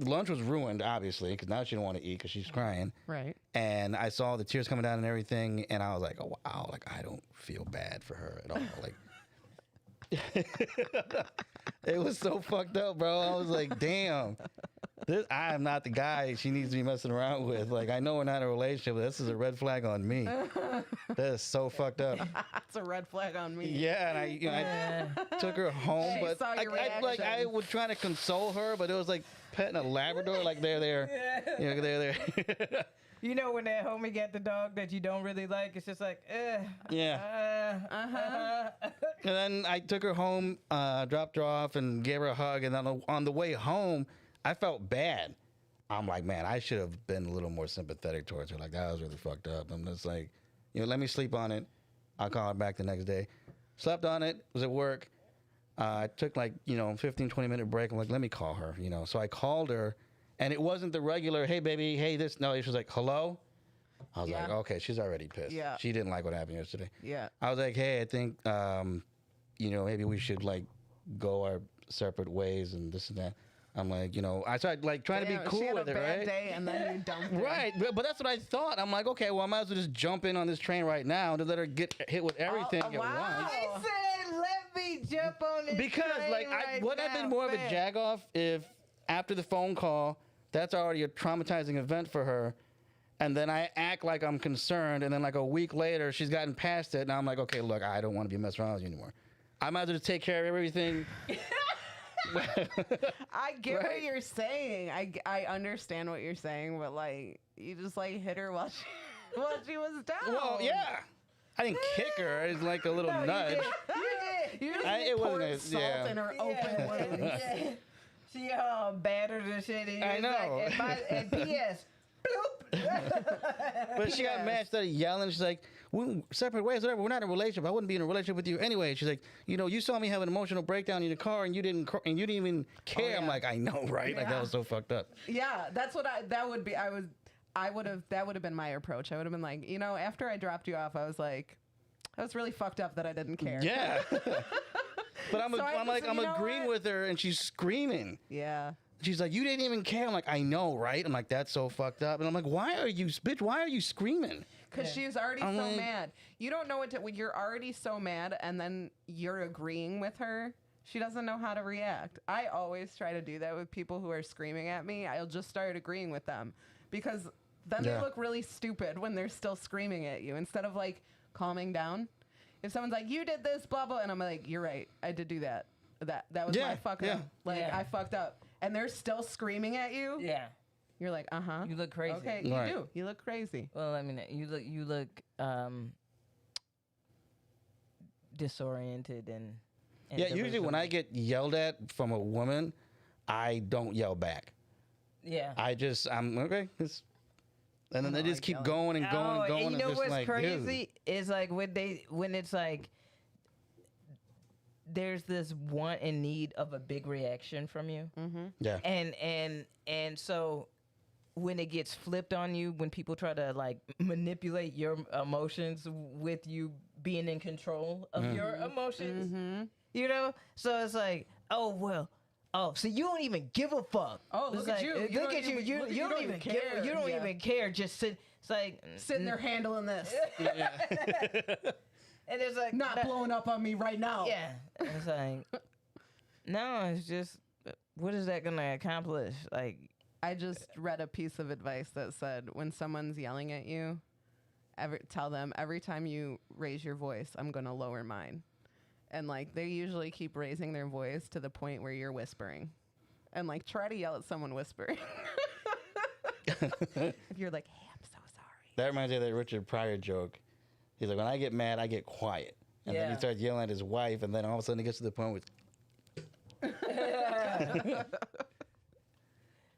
lunch was ruined obviously because now she don't want to eat because she's crying. Right. And I saw the tears coming down and everything, and I was like, oh wow, like I don't feel bad for her at all, like. It was so fucked up, bro. I was like, damn. I am not the guy she needs to be messing around with. Like, I know we're not in a relationship, but this is a red flag on me. That is so fucked up. That's a red flag on me. Yeah, and I took her home, She but saw your I reaction. was trying to console her, but it was like petting a Labrador, like they're there. You know when that homie got the dog that you don't really like, it's just like, Yeah. uh-huh. And then I took her home, dropped her off, and gave her a hug. And then on the way home, I felt bad. I'm like, man, I should have been a little more sympathetic towards her. Like, that was really fucked up. I'm just like, let me sleep on it. I'll call her back the next day. Slept on it. Was at work. I took 15, 20-minute break. I'm like, let me call her, So I called her, and it wasn't the regular, hey, baby, hey, this. No, she was like, hello? I was Yeah. like, okay, she's already pissed. Yeah. She didn't like what happened yesterday. Yeah. I was like, hey, I think, maybe we should go our separate ways and this and that. I'm like, I started trying to Damn, be cool she had with a it, bad right? day and then you dumped her. Right, but that's what I thought. I'm like, okay, well, I might as well just jump in on this train right now to let her get hit with everything at wow. once. I said, let me jump on this Because train would have been more of a jag off if after the phone call, that's already a traumatizing event for her, and then I act like I'm concerned, and then like a week later, she's gotten past it, and I'm like, okay, look, I don't want to be messing around with you anymore. I might as well just take care of everything I get what Right. you're saying. I understand what you're saying, but like you just like hit her while she was down. Well, yeah. I didn't kick her. It's like a little nudge. You just It poured wasn't salt in her open wound. Yeah. She battered and shit. And I it's know. Like, and P.S. But she got mad, started yelling. She's like, "We're separate ways, whatever. We're not in a relationship. I wouldn't be in a relationship with you anyway." She's like, you saw me have an emotional breakdown in the car, and you didn't even care. I'm yeah. like, I know, right? Like that was so fucked up. Yeah, that's what that would be. That would have been my approach. I would have been like, after I dropped you off, I was like, I was really fucked up that I didn't care. Yeah. But I'm So I like, just- I'm you know agreeing what? with her, and she's screaming. Yeah. She's like, you didn't even care. I'm like, I know, right? I'm like, that's so fucked up. And I'm like, why are you screaming? Because she was already I'm so like- mad. You don't know what to, when you're already so mad and then you're agreeing with her. She doesn't know how to react. I always try to do that with people who are screaming at me. I'll just start agreeing with them because then Yeah. they look really stupid when they're still screaming at you instead of like calming down. If someone's like, you did this, blah, blah, and I'm like, you're right. I did do that. That was Yeah, my fuck yeah. up. Like, Yeah. I fucked up. And they're still screaming at you. Yeah. You're like, uh-huh. You look crazy. Okay, Right. you do. You look crazy. Well, I mean, you look disoriented and Yeah, usually when I delusional. get yelled at from a woman, I don't yell back. Yeah. I'm okay. And then they don't just like keep yelling. going and going and going. You and know just what's like, crazy? dude. It's like when it's like there's this want and need of a big reaction from you, Yeah. and so when it gets flipped on you, when people try to like manipulate your emotions with you being in control of your emotions, you know, so it's like, oh well. Oh, so you don't even give a fuck. Oh, It's look at like, you. You Look don't at you. even- You, look at- you don't even care. You don't Yeah. even care. Just sit. It's like Sitting there handling this. and it's like Not blowing up on me right now. Yeah, and it's like no, it's just what is that gonna accomplish? Like, I just read a piece of advice that said when someone's yelling at you, tell them every time you raise your voice, I'm going to lower mine. And like they usually keep raising their voice to the point where you're whispering. And like try to yell at someone whispering. If you're like, hey, I'm so sorry. That reminds me of that Richard Pryor joke. He's like, when I get mad, I get quiet. And then Yeah. he starts yelling at his wife, and then all of a sudden he gets to the point where.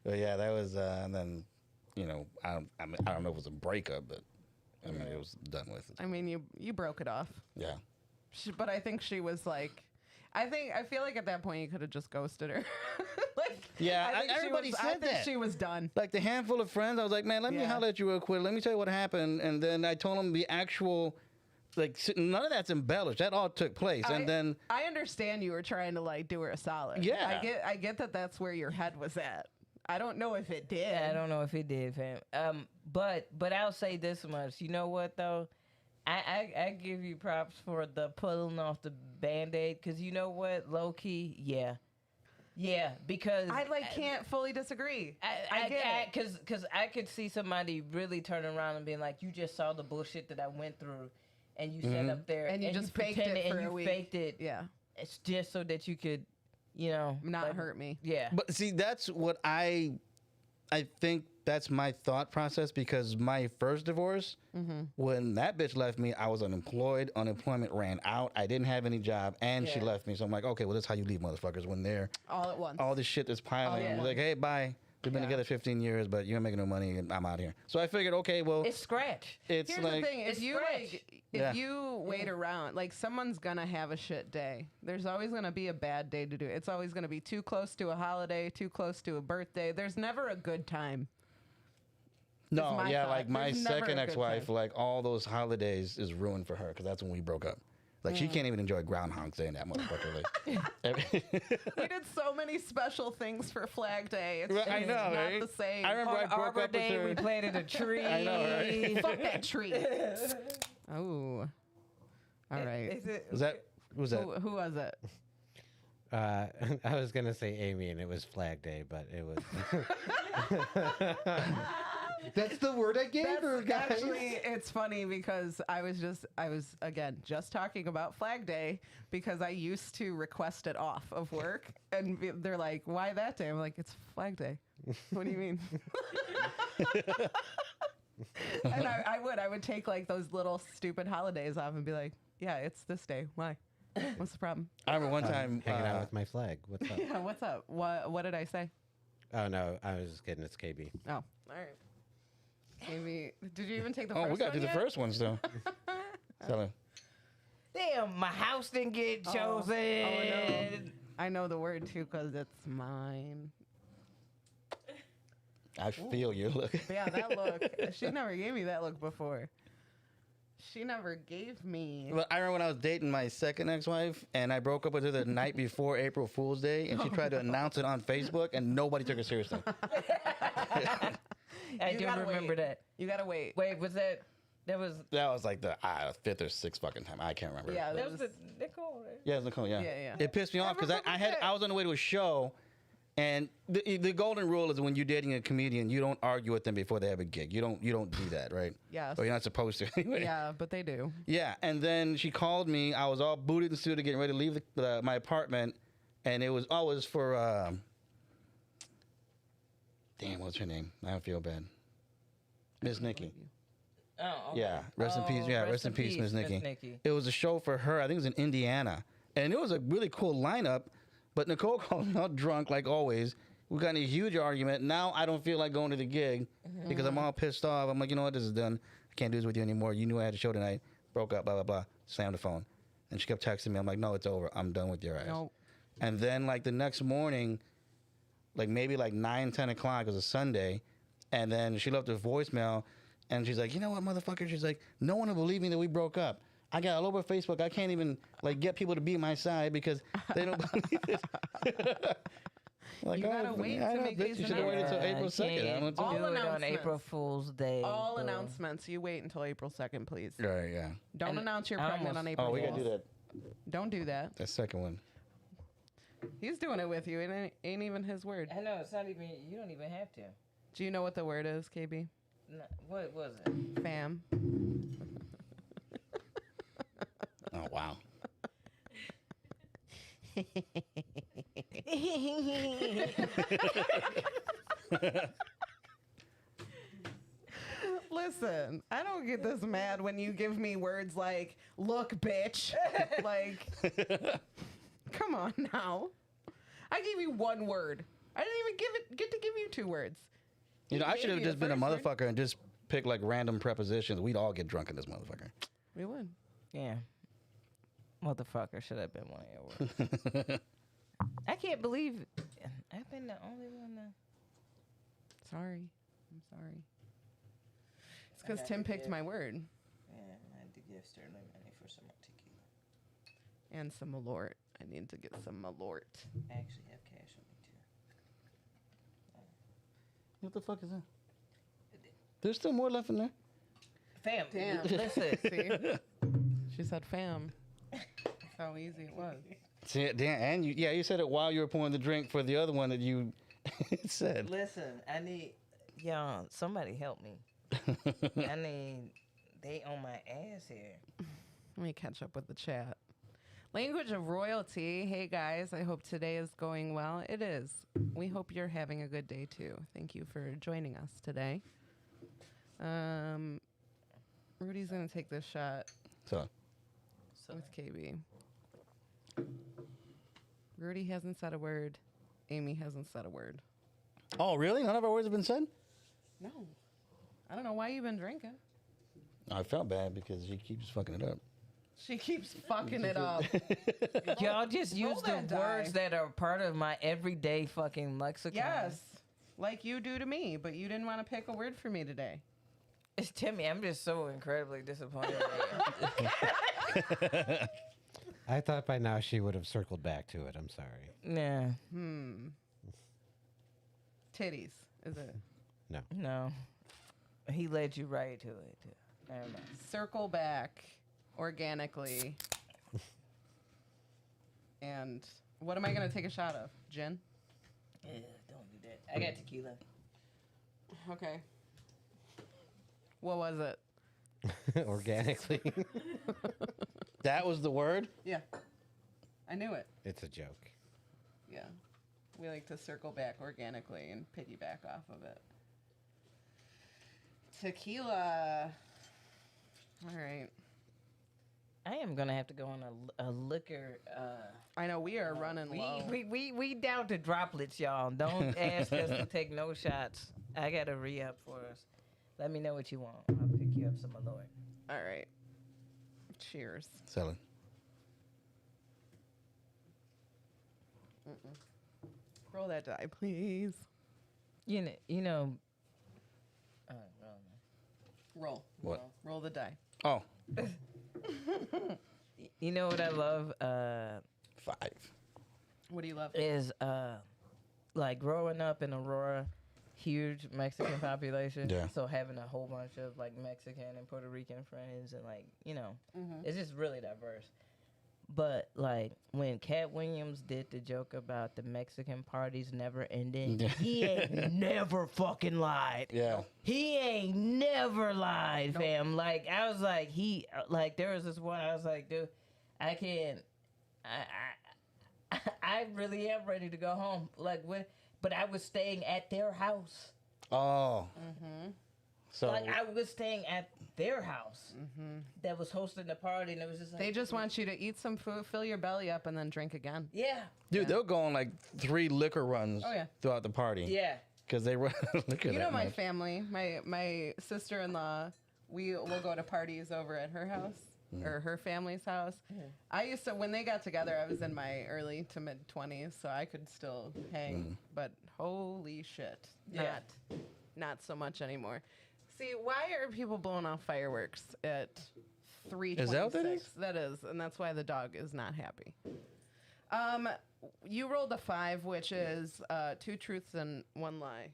But yeah, that was, and then, I don't know if it was a breakup, but I mean, it was done with. I mean, you broke it off. Yeah. But I think she was like, I feel like at that point you could have just ghosted her. Like, Yeah, I think everybody I said think that. she was done. Like the handful of friends, I was like, man, let me Yeah. holler at you real quick. Let me tell you what happened. And then I told them the actual, like, none of that's embellished. That all took place. And then, I understand you were trying to like do her a solid. Yeah. I get that that's where your head was at. I don't know if it did. I don't know if it did, fam. But I'll say this much. You know what though? I give you props for the pulling off the Band-Aid, because you know what, low key, yeah, because I like can't fully disagree. I get it. because I could see somebody really turning around and being like, you just saw the bullshit that I went through, and you sat up there And you just faked pretended it for and a you week. faked it. Yeah, It's just so that you could, not like, hurt me. Yeah. but see, that's what I think that's my thought process, because my first divorce, when that bitch left me, I was unemployed. Unemployment ran out. I didn't have any job, and she Yeah. left me. So I'm like, okay, well, that's how you leave motherfuckers when they're All at once. all this shit is piling. yeah. Like, hey, bye. We've been Yeah. together 15 years, but you ain't making no money, and I'm out here. So I figured, okay, well, It's scratch. it's Here's like, the thing: if it's you fresh. if Yeah. you wait around, like someone's gonna have a shit day. There's always gonna be a bad day to do it. It's always gonna be too close to a holiday, too close to a birthday. There's never a good time. no, my yeah, thought. like my There's never a second good ex-wife, time. like all those holidays is ruined for her, because that's when we broke up. Like, she can't even enjoy Groundhog Day and that motherfucker. Like, We did so many special things for Flag Day. It's, Right, I it's know, not right? the same. I remember I broke Arbor up with Day, her. we planted a tree. I know, right? Fuck that tree. Oh, all right. was that? Who was that? Who was it? I was gonna say Aimee, and it was Flag Day, but it was. That's the word I gave her, guys. Actually, it's funny because I was again just talking about Flag Day because I used to request it off of work, and they're like, "Why that day?" I'm like, "It's Flag Day." What do you mean? And I would take like those little stupid holidays off and be like, "Yeah, it's this day. Why? What's the problem?" I remember one time Hanging out with my flag. What's up? Yeah, what's up? What did I say? Oh, no. I was just kidding. It's KB. Oh, all right. Maybe did you even take the Oh, first we got to one do the yet? first ones though. So, Damn, my house didn't get chosen. I know the word too because it's mine. I feel your look. Yeah, that look. She never gave me that look before. She never gave me. Well, I remember when I was dating my second ex-wife, and I broke up with her the night before April Fool's Day, and she tried to announce it on Facebook, and nobody took her seriously. I You do gotta remember wait. that. You gotta wait. Wait, was that was That was like the fifth or sixth fucking time. I can't remember. Yeah, that was the Nicole, right? Yeah, it was Nicole. Yeah. Yeah. It pissed me off because Never I was on the way to a show, and the golden rule is when you're dating a comedian, you don't argue with them before they have a gig. You don't do that, right? Yes. Or you're not supposed to. Anyway. Yeah, but they do. Yeah, and then she called me. I was all booted and suited, getting ready to leave my apartment, and it was always for damn, what's her name? I don't feel bad. Miss Nikki. Oh, okay. Yeah, rest in peace. Yeah, rest in peace, Miss Nikki. It was a show for her. I think it was in Indiana, and it was a really cool lineup. But Nicole called me all drunk, like always. We got in a huge argument. Now I don't feel like going to the gig because I'm all pissed off. I'm like, you know what? This is done. I can't do this with you anymore. You knew I had a show tonight. Broke up. Blah blah blah. Slammed the phone, and she kept texting me. I'm like, no, it's over. I'm done with your ass. Nope. And then like the next morning, like maybe like 9, 10 o'clock, it was a Sunday, and then she left a voicemail, and she's like, you know what, motherfucker? She's like, no one will believe me that we broke up. I got all over Facebook. I can't even like get people to be my side because they don't believe it. Like, You gotta wait I to know, make bitch, these you should have waited until April 2nd. I don't All do it on announcements. April Fool's Day. All boo. announcements. You wait until April 2nd, please. Right, yeah. Don't And announce you're I pregnant on almost- April Oh, we gotta 4th. do that. Don't do that. That second one. He's doing it with you. It ain't even his word. I know it's not even. You don't even have to. Do you know what the word is, KB? No, what was it? Fam. Oh wow. Listen, I don't get this mad when you give me words like "look, bitch." Like, come on now. I gave you one word. I didn't even get to give you two words. You know, I gave should have me the just been a first word. motherfucker and just pick like random prepositions. We'd all get drunk in this motherfucker. We would. Yeah. Motherfucker should have been one of your words. I can't believe I've been the only one to. Sorry. I'm sorry. It's because Tim picked my word. Yeah, I had to give Sterling money for some tequila. And some Malort. I need to get some Malort. I actually have cash on me too. What the fuck is that? There's still more left in there. Fam, Damn. listen. See? She said fam. That's how easy it was. See, damn, and you said it while you were pouring the drink for the other one that you said. Listen, I need y'all. Somebody help me. I need. They on my ass here. Let me catch up with the chat. Language of royalty. Hey guys, I hope today is going well. It is. We hope you're having a good day too. Thank you for joining us today. Rudy's gonna take this shot So, with KB. Rudy hasn't said a word. Aimee hasn't said a word. oh really? None of our words have been said? No. I don't know why you've been drinking. I felt bad because she keeps fucking it up. She keeps fucking it up. Y'all just roll use the that die. words that are part of my everyday fucking lexicon. Yes. Like you do to me, but you didn't want to pick a word for me today. It's Timmy. I'm just so incredibly disappointed. I thought by now she would have circled back to it. I'm sorry. Nah, Titties, is it? no. He led you right to it. Never mind. Circle back organically. And what am I going to take a shot of? Gin? Yeah, don't do that. I got tequila. Okay. What was it? Organically. That was the word? Yeah. I knew it. It's a joke. Yeah. We like to circle back organically and piggyback off of it. Tequila. All right. I am gonna have to go on a liquor. I know we are running low. We down to droplets, y'all. Don't ask us to take no shots. I gotta re-up for us. Let me know what you want. I'll pick you up some Malort. All right. Cheers. Selling. Roll that die, please. You know. Roll. What? Roll the die. Oh, You know what I love 5. What do you love? is like growing up in Aurora, huge Mexican population. Yeah. So having a whole bunch of like Mexican and Puerto Rican friends and like it's just really diverse. But like when Cat Williams did the joke about the Mexican parties never ending, Yeah. he ain't never fucking lied. Yeah. He ain't never lied, fam. Like I was like there was this one I was like, dude, I can't. I really am ready to go home. But I was staying at their house. Oh. So Like I was staying at their house that was hosting the party, and it was just like They just want you to eat some food, fill your belly up, and then drink again. yeah, dude, they'll go on like 3 liquor runs Oh, yeah. throughout the party. yeah. Because they run liquor You that know my much. family, my sister-in-law, we will go to parties over at her house or her family's house. I used to, when they got together, I was in my early to mid 20s, so I could still hang. But holy shit, Yeah. not so much anymore. See, why are people blowing off fireworks at 3:26? Is that what that is? That is, and that's why the dog is not happy. You rolled a 5, which is 2 truths and 1 lie.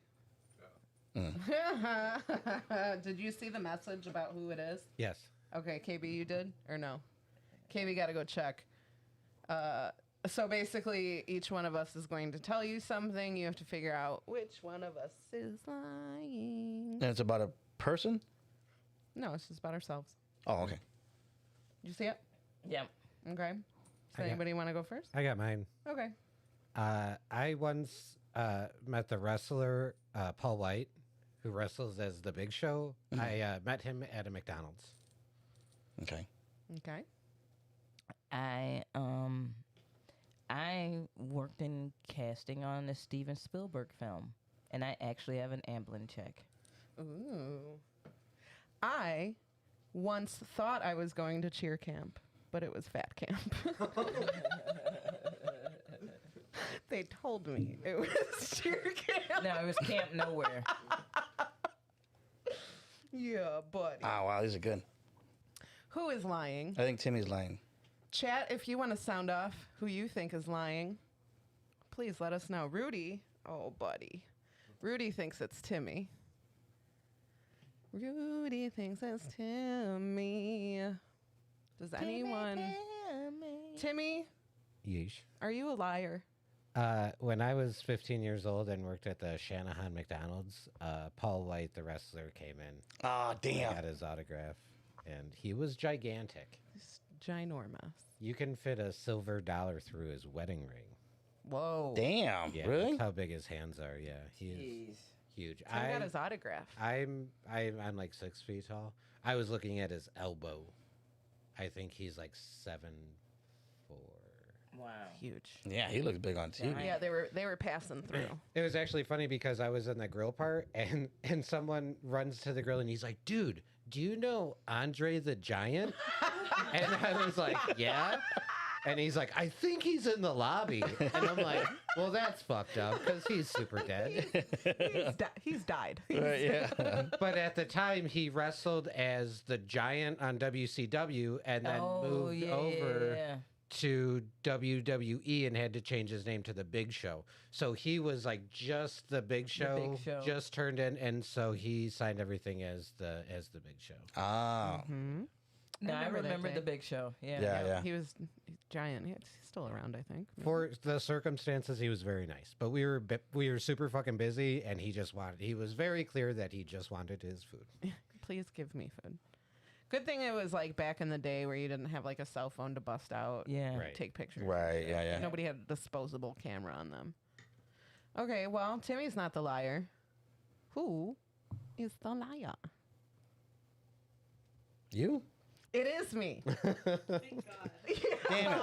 Did you see the message about who it is? Yes. Okay, KB, you did or no? KB got to go check. So basically, each one of us is going to tell you something. You have to figure out which one of us is lying. And it's about a person? No, it's just about ourselves. Oh, okay. Did you see it? Yeah. Okay. Does anybody want to go first? I got mine. Okay. I once met the wrestler Paul White, who wrestles as the Big Show. I met him at a McDonald's. Okay. Okay. I worked in casting on a Steven Spielberg film, and I actually have an Amblin check. Ooh. I once thought I was going to cheer camp, but it was fat camp. They told me it was cheer camp. No, it was Camp Nowhere. Yeah, buddy. Oh, wow. These are good. Who is lying? I think Timmy's lying. Chat, if you want to sound off who you think is lying, please let us know. Rudy, oh, buddy. Rudy thinks it's Timmy. Rudy thinks it's Timmy. Does anyone? Timmy, Yeesh. are you a liar? When I was 15 years old and worked at the Shanahan McDonald's, Paul White, the wrestler, came in. Oh, I damn. got his autograph, and he was gigantic. It's ginormous. You can fit a silver dollar through his wedding ring. Whoa. Damn. Yeah, Really? that's how big his hands are. Yeah, he is Jeez. huge. Tim got his autograph. I'm like 6 feet tall. I was looking at his elbow. I think he's like 7'4". Wow. Huge. Yeah, he looks big on TV. Yeah, they were passing through. It was actually funny because I was in the grill part and someone runs to the grill and he's like, "Dude, do you know Andre the Giant?" And I was like, "Yeah." And he's like, "I think he's in the lobby." And I'm like, "Well, that's fucked up because he's super dead." He's died. Right, yeah. But at the time, he wrestled as the Giant on WCW and then moved over to WWE and had to change his name to the Big Show. So he was like just the Big Show, Big Show. just turned in, and so he signed everything as the Big Show. Oh. No, I remember that remember day. the Big Show. Yeah. Yeah. He was giant. He's still around, I think. For the circumstances, he was very nice, but we were super fucking busy, and he was very clear that he just wanted his food. please give me food. Good thing it was like back in the day where you didn't have like a cell phone to bust out, Yeah. Right. take pictures. Right. Yeah. Yeah. Nobody had a disposable camera on them. Okay, well, Timmy's not the liar. Who is the liar? You? It is me. Damn it.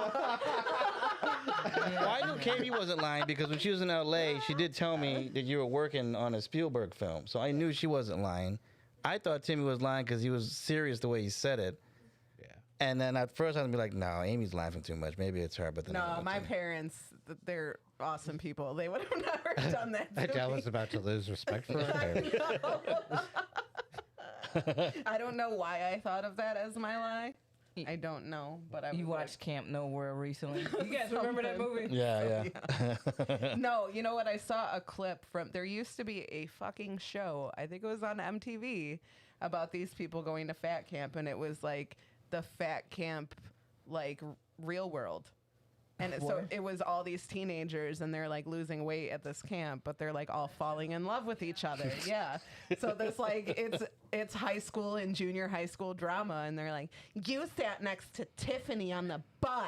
Well, I knew Katie wasn't lying because when she was in LA, she did tell me that you were working on a Spielberg film. So I knew she wasn't lying. I thought Timmy was lying because he was serious the way he said it. Yeah. And then at first I was be like, no, Amy's laughing too much. Maybe it's her. But then I No, went my to- parents, they're awesome people. They would have never done that to Adele me. was about to lose respect for her. I don't know why I thought of that as my lie. I don't know, but I You was watched Camp Nowhere recently. You guys remember that Something. movie? Yeah, yeah. like, no, you know what? I saw a clip from, there used to be a fucking show, I think it was on MTV, about these people going to fat camp, and it was like the fat camp, like real world. And so What? it was all these teenagers, and they're like losing weight at this camp, but they're like all falling in love with each other. Yeah. So there's like it's high school and junior high school drama, and they're like, you sat next to Tiffany on the bus,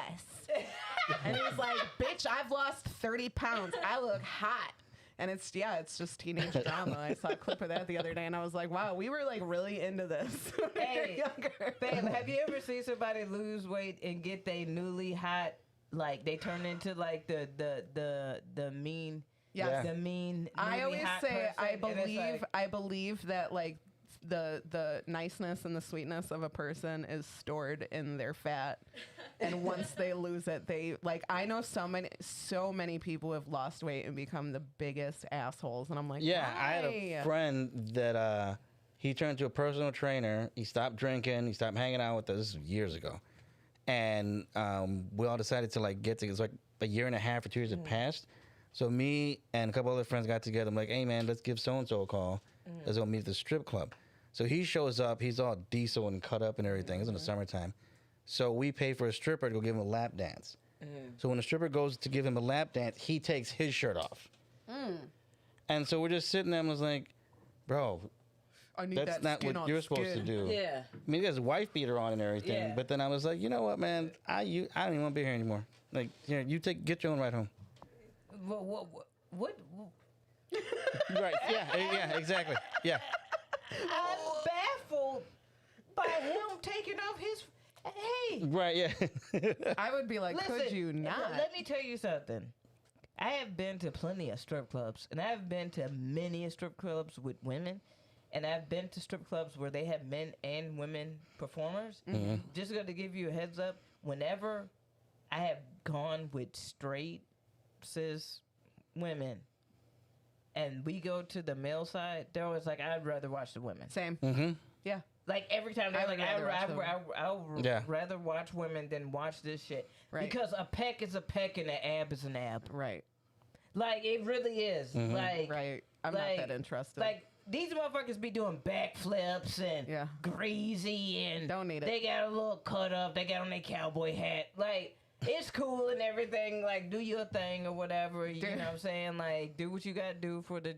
and he's like, bitch, I've lost 30 pounds. I look hot. And it's just teenage drama. I saw a clip of that the other day, and I was like, wow, we were like really into this when we were Hey, younger. Babe, have you ever seen somebody lose weight and get they newly hot, like they turn into like the mean, Yes. the mean. I newly always hot say person, and it's like, I believe that like the niceness and the sweetness of a person is stored in their fat, and once they lose it, they like I know so many people have lost weight and become the biggest assholes, and I'm like, Yeah, I had a why? friend that he turned to a personal trainer. He stopped drinking. He stopped hanging out with us. This was years ago. And we all decided to like get together. It was like a year and a half or 2 years had passed. So me and a couple other friends got together. I'm like, hey man, let's give so-and-so a call. Let's go meet at the strip club. So he shows up. He's all diesel and cut up and everything. It's in the summertime. So we pay for a stripper to go give him a lap dance. So when the stripper goes to give him a lap dance, he takes his shirt off. And so we're just sitting there and was like, bro, I need that's that not skin what on you're supposed to skin. do. yeah. I mean, he has a wife beater on and everything. Yeah. But then I was like, you know what, man? I don't even want to be here anymore. Like, here, get your own ride home. What? Right? Yeah, exactly. Yeah. I'm baffled by him taking off his. Hey, Right. Yeah. I would be like, could listen, you not? Let me tell you something. I have been to plenty of strip clubs, and I've been to many strip clubs with women, and I've been to strip clubs where they have men and women performers. Just going to give you a heads up, whenever I have gone with straight cis women, and we go to the male side, they're always like, I'd rather watch the women. Same. Mm-hmm. Yeah. Like every time they're I would like, rather watch them. I would Yeah. rather watch women than watch this shit. Right. Because a peck is a peck and an ab is an ab. Right. Like it really is. Like Right. I'm like, not that interested. Like these motherfuckers be doing backflips and Yeah. greasy and Don't need it. They got a little cut up. They got on their cowboy hat. Like it's cool and everything. Like do your thing or whatever. You know what I'm saying? Like do what you got to do for the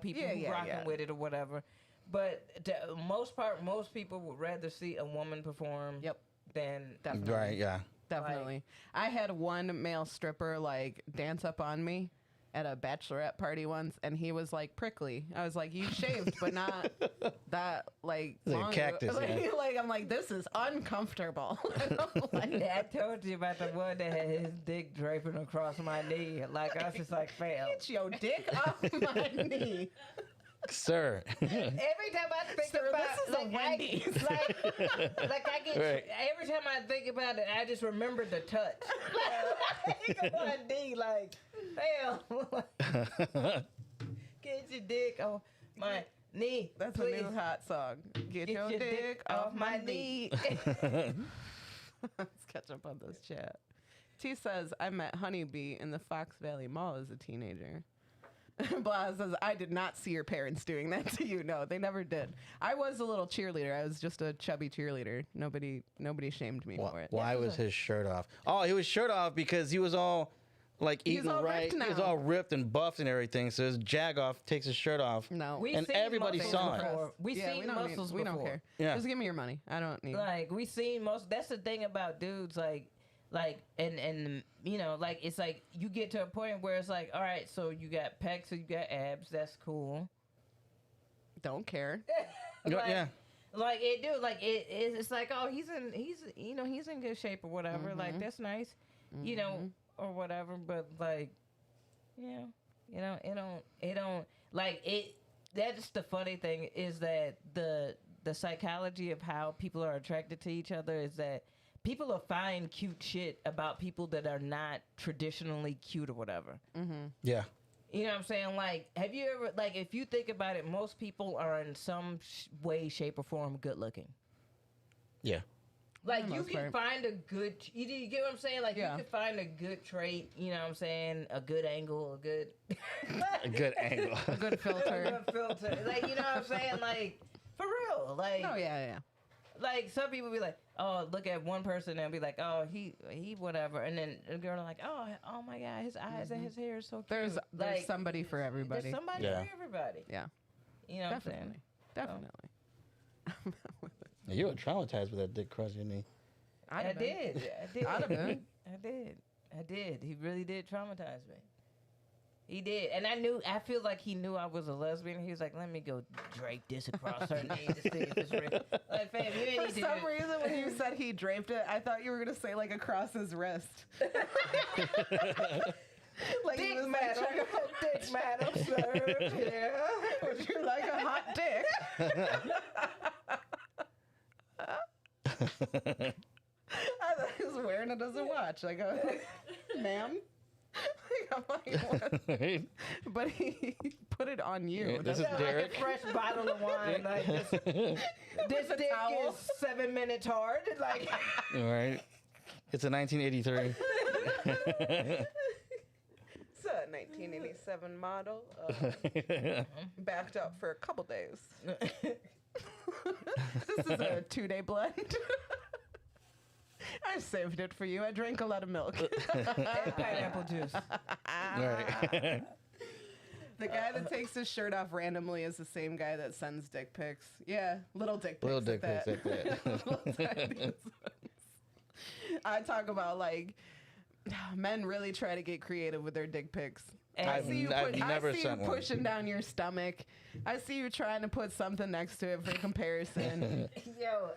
people Yeah, who yeah, rocking yeah. with it or whatever. But the most part, most people would rather see a woman perform Yep. than Definitely. Right. Yeah. Definitely. I had one male stripper like dance up on me at a bachelorette party once, and he was like prickly. I was like, you shaved, but not that like Like a long cactus, ago. yeah. Like I'm like, this is uncomfortable. I don't like I told you about the one that had his dick draping across my knee. Like I was just like, fail. Get your dick off my knee. Sir. Every time I think Sir, about this is a Wendy's. like I get Right. every time I think about it, I just remember the touch. Like, on my knee, like, fail. Get your dick off my knee. That's please. a new hot song. Get your dick off my knee. Let's catch up on this chat. T says, I met Honeybee in the Fox Valley Mall as a teenager. Blah says, I did not see your parents doing that to you. No, they never did. I was a little cheerleader. I was just a chubby cheerleader. Nobody shamed me for it. Why was his shirt off? Oh, he was shirt off because he was all like He's eating all right. ripped He's now. all ripped and buffed and everything. So his Jagoff takes his shirt off. No. We've And seen everybody muscles saw it. before. We've Yeah, seen we don't muscles we don't before. care. Yeah. Just give me your money. I don't need. Like we seen most. That's the thing about dudes. Like and you know, like it's like you get to a point where it's like, all right, so you got pecs, so you got abs. That's cool. Don't care. Like, Yeah. Like it do like it's like, oh, he's in good shape or whatever. Like that's nice, you know, or whatever. But like, it don't like it. That's the funny thing is that the psychology of how people are attracted to each other is that people will find cute shit about people that are not traditionally cute or whatever. Yeah. You know what I'm saying? Like, have you ever, like, if you think about it, most people are in some way, shape, or form good looking. Yeah. Like, the you most can part. find a good, you get what I'm saying? Like, Yeah. you can find a good trait, you know what I'm saying? A good angle, a good. A good angle. A good a filter. good filter. Like, you know what I'm saying? Like, for real. Like, Oh yeah. like some people be like, oh, look at one person and be like, oh, he whatever, and then a girl like, oh my god, his eyes and his hair is so cute. There's like, somebody for everybody. there's somebody Yeah. for everybody. Yeah. You know what I'm saying? Definitely. You were traumatized with that dick across your knee. I did. I'd have been. I did. He really did traumatize me. He did. And I feel like he knew I was a lesbian. He was like, let me go drape this across her knee to see if it's real. Like, fam, you ain't For need to some do reason, when you said he draped it, I thought you were gonna say like across his wrist. Like he Dick was madam. like, Dick madam, sir. Yeah. would you like a hot dick? I thought he was wearing it as a watch. Like, ma'am. I'm like, what? But he put it on you. Yeah, this That's is Like Derek. a fresh bottle of wine. Like this dick towel. is 7 minutes hard. Like All right. It's a 1983. It's a 1987 model. Backed up for a couple days. This is a 2-day blend. I saved it for you. I drank a lot of milk. and pineapple juice. All right. The guy that takes his shirt off randomly is the same guy that sends dick pics. Yeah, little dick pics. Little at dick that. pics like that. Little tiny ones. I talk about like men really try to get creative with their dick pics. I I've see you, I've never I see you sent one. pushing down your stomach. I see you trying to put something next to it for comparison. Yo,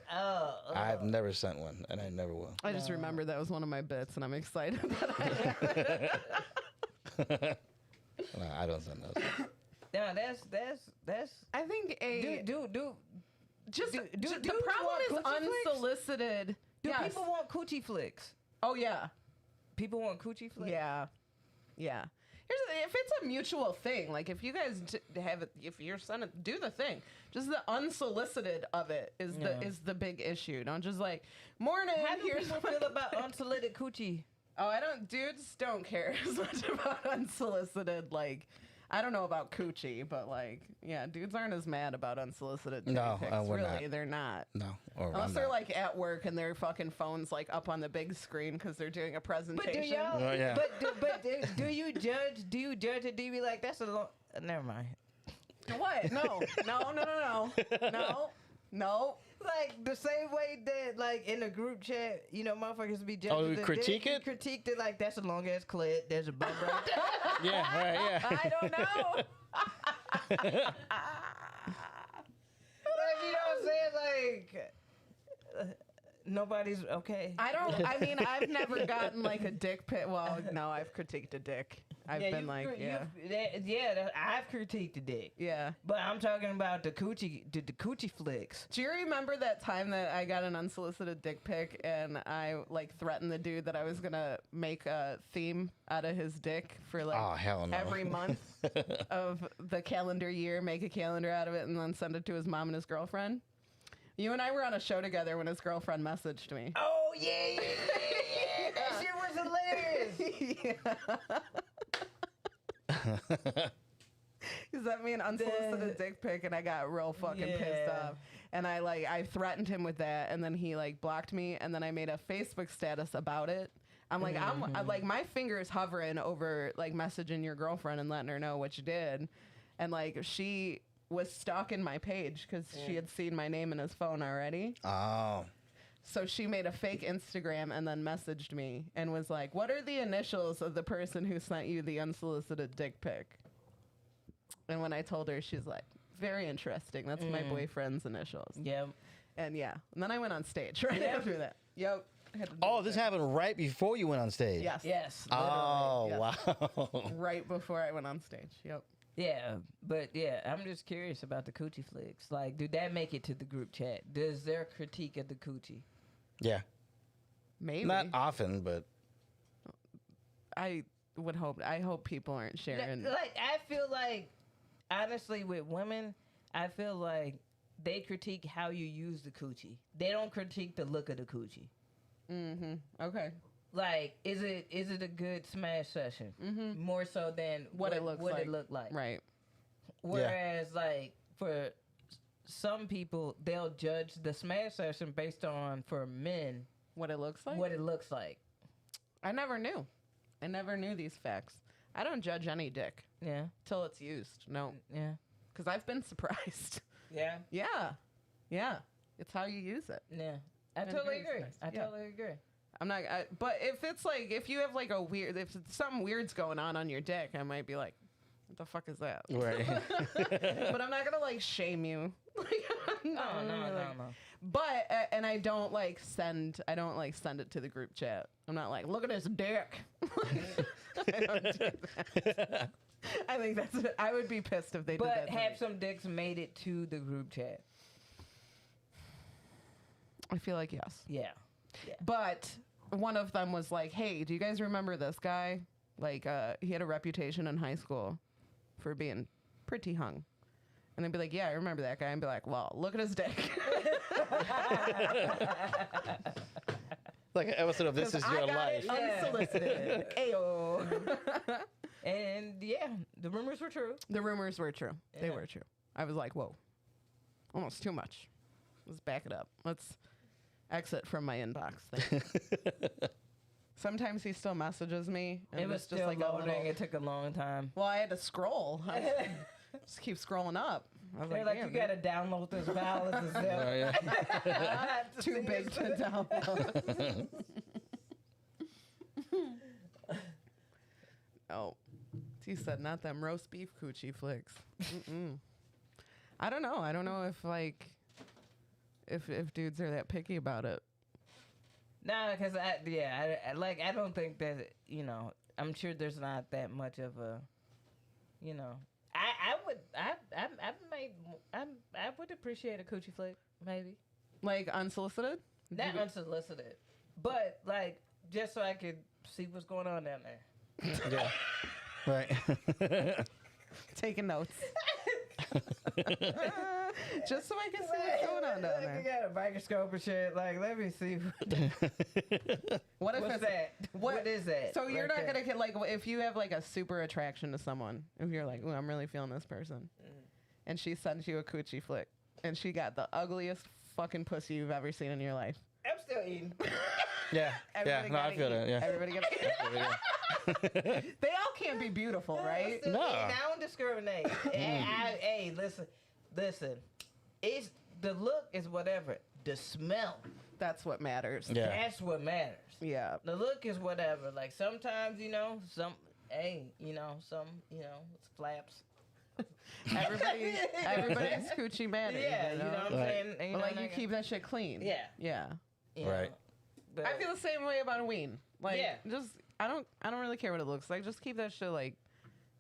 I've never sent one, and I never will. I just remember that was one of my bits, and I'm excited that I No, I don't send those. no, that's. I think Do just do- do the dudes problem want is coochie flicks? unsolicited. Yes. people want coochie flicks? Oh yeah. People want coochie flicks. Yeah. Yeah. If it's a mutual thing, like if you guys have it, if you're son, do the thing. Just the unsolicited of it is the big issue. Don't just like morning. How do here's people my-" feel about unsolicited coochie? Oh, I don't. Dudes don't care as much about unsolicited. Like, I don't know about coochie, but like, yeah, dudes aren't as mad about unsolicited. No, pics. we're really, not. they're not. No, or Unless I'm they're not. like at work and their fucking phone's like up on the big screen because they're doing a But do presentation. y'all? Oh, yeah. Do you judge? Do you judge it? Do you be like, that's a long? Never mind. What? No. Like the same way that like in the group chat, you know, motherfuckers be judging. Oh, we the critique dick, it? you Critiqued it like that's a long ass clit. There's a bump right there. Yeah, right, yeah. I don't know. Like, you know what I'm saying? Like nobody's okay. I mean, I've never gotten like a dick pic. Well, no, I've critiqued a dick. I've been like, I've critiqued the dick. yeah. But I'm talking about the coochie flicks. Do you remember that time that I got an unsolicited dick pic and I like threatened the dude that I was gonna make a theme out of his dick for like Oh, hell no. every month of the calendar year, make a calendar out of it, and then send it to his mom and his girlfriend? You and I were on a show together when his girlfriend messaged me. Oh yeah. That shit was hilarious. He sent me an unsolicited dick pic and I got real fucking pissed Yeah. off. And I threatened him with that, and then he like blocked me, and then I made a Facebook status about it. I'm like, I'm like, my fingers hovering over like messaging your girlfriend and letting her know what you did. And like, she was stalking my page because she had seen my name in his phone already. Oh. So she made a fake Instagram and then messaged me and was like, what are the initials of the person who sent you the unsolicited dick pic? And when I told her, she's like, very interesting. That's my boyfriend's initials. Yep. And yeah. And then I went on stage right after that. Yep. I had to do Oh, this that. happened right before you went on stage. Yes. Yes. Oh, Yes. wow. Right before I went on stage. Yep. Yeah, but yeah, I'm just curious about the coochie flicks. Like, did that make it to the group chat? Does their critique of the coochie? Yeah. Maybe. Not often, but I would hope. I hope people aren't sharing. Like, I feel like, honestly, with women, I feel like they critique how you use the coochie. They don't critique the look of the coochie. Mm-hmm. Okay. Like, is it a good smash session? Mm-hmm. More so than What it looks like. it looked like. Right. Whereas, like, for some people, they'll judge the smash session based on, for men, What it looks like. what it looks like. I never knew. I never knew these facts. I don't judge any dick Yeah. till it's used. No, Yeah. because I've been surprised. Yeah. Yeah. Yeah. It's how you use it. Yeah. I And totally it's agree. nice. I Yeah. totally agree. I'm not. But if it's like, if you have like a weird, if something weird's going on your dick, I might be like, what the fuck is that? right. But I'm not gonna like shame you. No. But and I don't like send it to the group chat. I'm not like, look at his dick. I don't do that. I think I would be pissed if they did But that. to have me. some dicks made it to the group chat? I feel like yes. Yeah. But one of them was like, hey, do you guys remember this guy? Like, he had a reputation in high school for being pretty hung. And they'd be like, yeah, I remember that guy. And be like, well, look at his dick. Like an episode of This Is Your Life. Unsolicited. Ayo. And yeah, the rumors were true. The rumors were true. They Yeah. were true. I was like, whoa, almost too much. Let's back it up. Let's exit from my inbox thing. Sometimes he still messages me. And It was it's still like a loading. little- It took a long time. Well, I had to scroll. Just keep scrolling up. I was They're like, damn, you gotta download this file as a zip. Oh, yeah. I have to too see big this. to download. Oh, he said not them roast beef coochie flicks. Mm-mm. I don't know. I don't know if like if dudes are that picky about it. Nah, because I don't think that, you know, I'm sure there's not that much of a, you know, I would appreciate a coochie flick, maybe. Like unsolicited? Not unsolicited, but like just so I could see what's going on down there. Yeah. Right. Taking notes. Just so I can see what's going on down You there. got a microscope and shit. Like, let me see. What if What's it's that? What is that? So you're right not there? gonna get like if you have like a super attraction to someone, if you're like, ooh, I'm really feeling this person, and she sends you a coochie flick, and she got the ugliest fucking pussy you've ever seen in your life. I'm still eating. Yeah. Yeah. Everybody No, I gotta feel eat. that. Yeah. Everybody gotta They all can't be beautiful, right? Still No. eating. I don't discriminate. Hey, listen. It's the look is whatever. The smell. That's what matters. Yeah. That's what matters. Yeah. The look is whatever. Like sometimes, you know, it's flaps. Everybody's coochie manic. Yeah, you know what I'm Right. saying? And, But like you like, keep that shit clean. Yeah. Yeah. you know, Right. but- I feel the same way about a ween. Like Yeah. just I don't really care what it looks like. Just keep that shit like,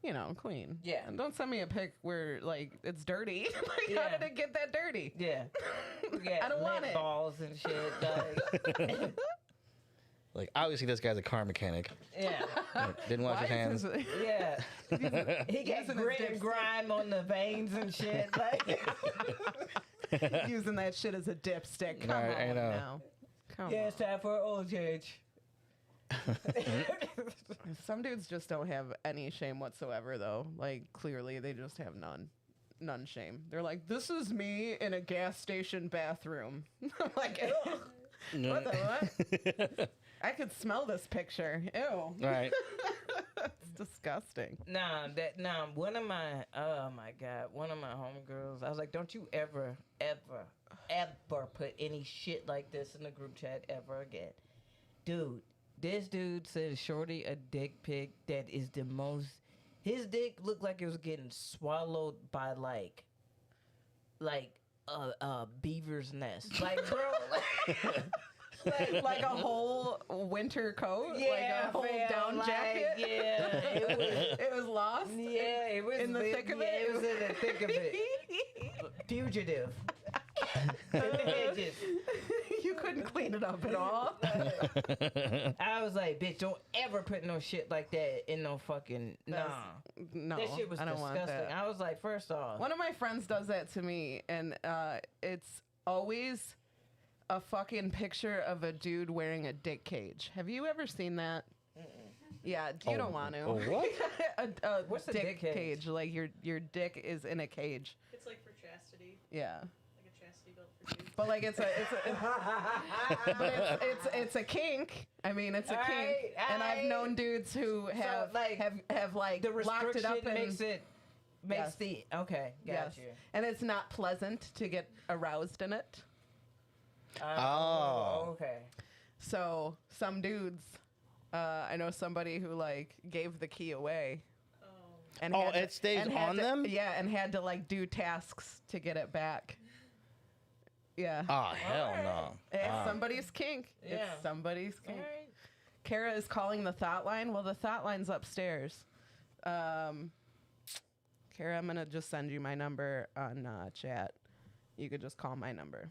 you know, clean. Yeah. And don't send me a pic where like it's dirty. Like how Yeah. did it get that dirty? Yeah. Yeah. I don't want lip it. balls and shit. Like, Like, obviously, this guy's a car mechanic. yeah. Like, didn't wash Why his hands. is this- Yeah. He got Using his grit and dipstick. grime on the veins and shit. Like, using that shit as a dipstick. Come Right, I on know. now. Come yeah, on. it's time for an oil change. Some dudes just don't have any shame whatsoever, though. Like, clearly, they just have none shame. They're like, this is me in a gas station bathroom. I'm like, ugh. What the what? I could smell this picture. Ew. Right. It's disgusting. One of my homegirls, I was like, don't you ever put any shit like this in the group chat ever again. Dude, this dude sent Shorty a dick pic that is the most, his dick looked like it was getting swallowed by like a beaver's nest. Like, bro, Like a whole winter coat, yeah, like a whole fam, down like, jacket. Yeah, It was lost. yeah, it was in the thick of it. It was in the thick of it. Fugitive. In the hedges. You couldn't clean it up at all. I was like, bitch, don't ever put no shit like that in no fucking nah. No, That shit was I don't disgusting. want that. I was like, first off, One of my friends does that to me, and it's always a fucking picture of a dude wearing a dick cage. Have you ever seen that? Yeah, you don't want to. Oh, what? a What's a dick dick cage? Like your dick is in a cage. It's like for chastity, Yeah. like a chastity belt for dudes. But like it's a kink. I mean, it's a kink, and I've known dudes who have have like the locked it restriction up and makes Yes. the okay. Got yes, you. and it's not pleasant to get aroused in it. Oh. Okay. So some dudes, I know somebody who like gave the key away. And Oh, had to- it stays and had on to- them? Yeah, and had to like do tasks to get it back. Yeah. Oh, hell no. It's Ah. somebody's kink. Yeah. It's somebody's All kink. right. Kara is calling the thought line. Well, the thought line's upstairs. Kara, I'm going to just send you my number on chat. You could just call my number.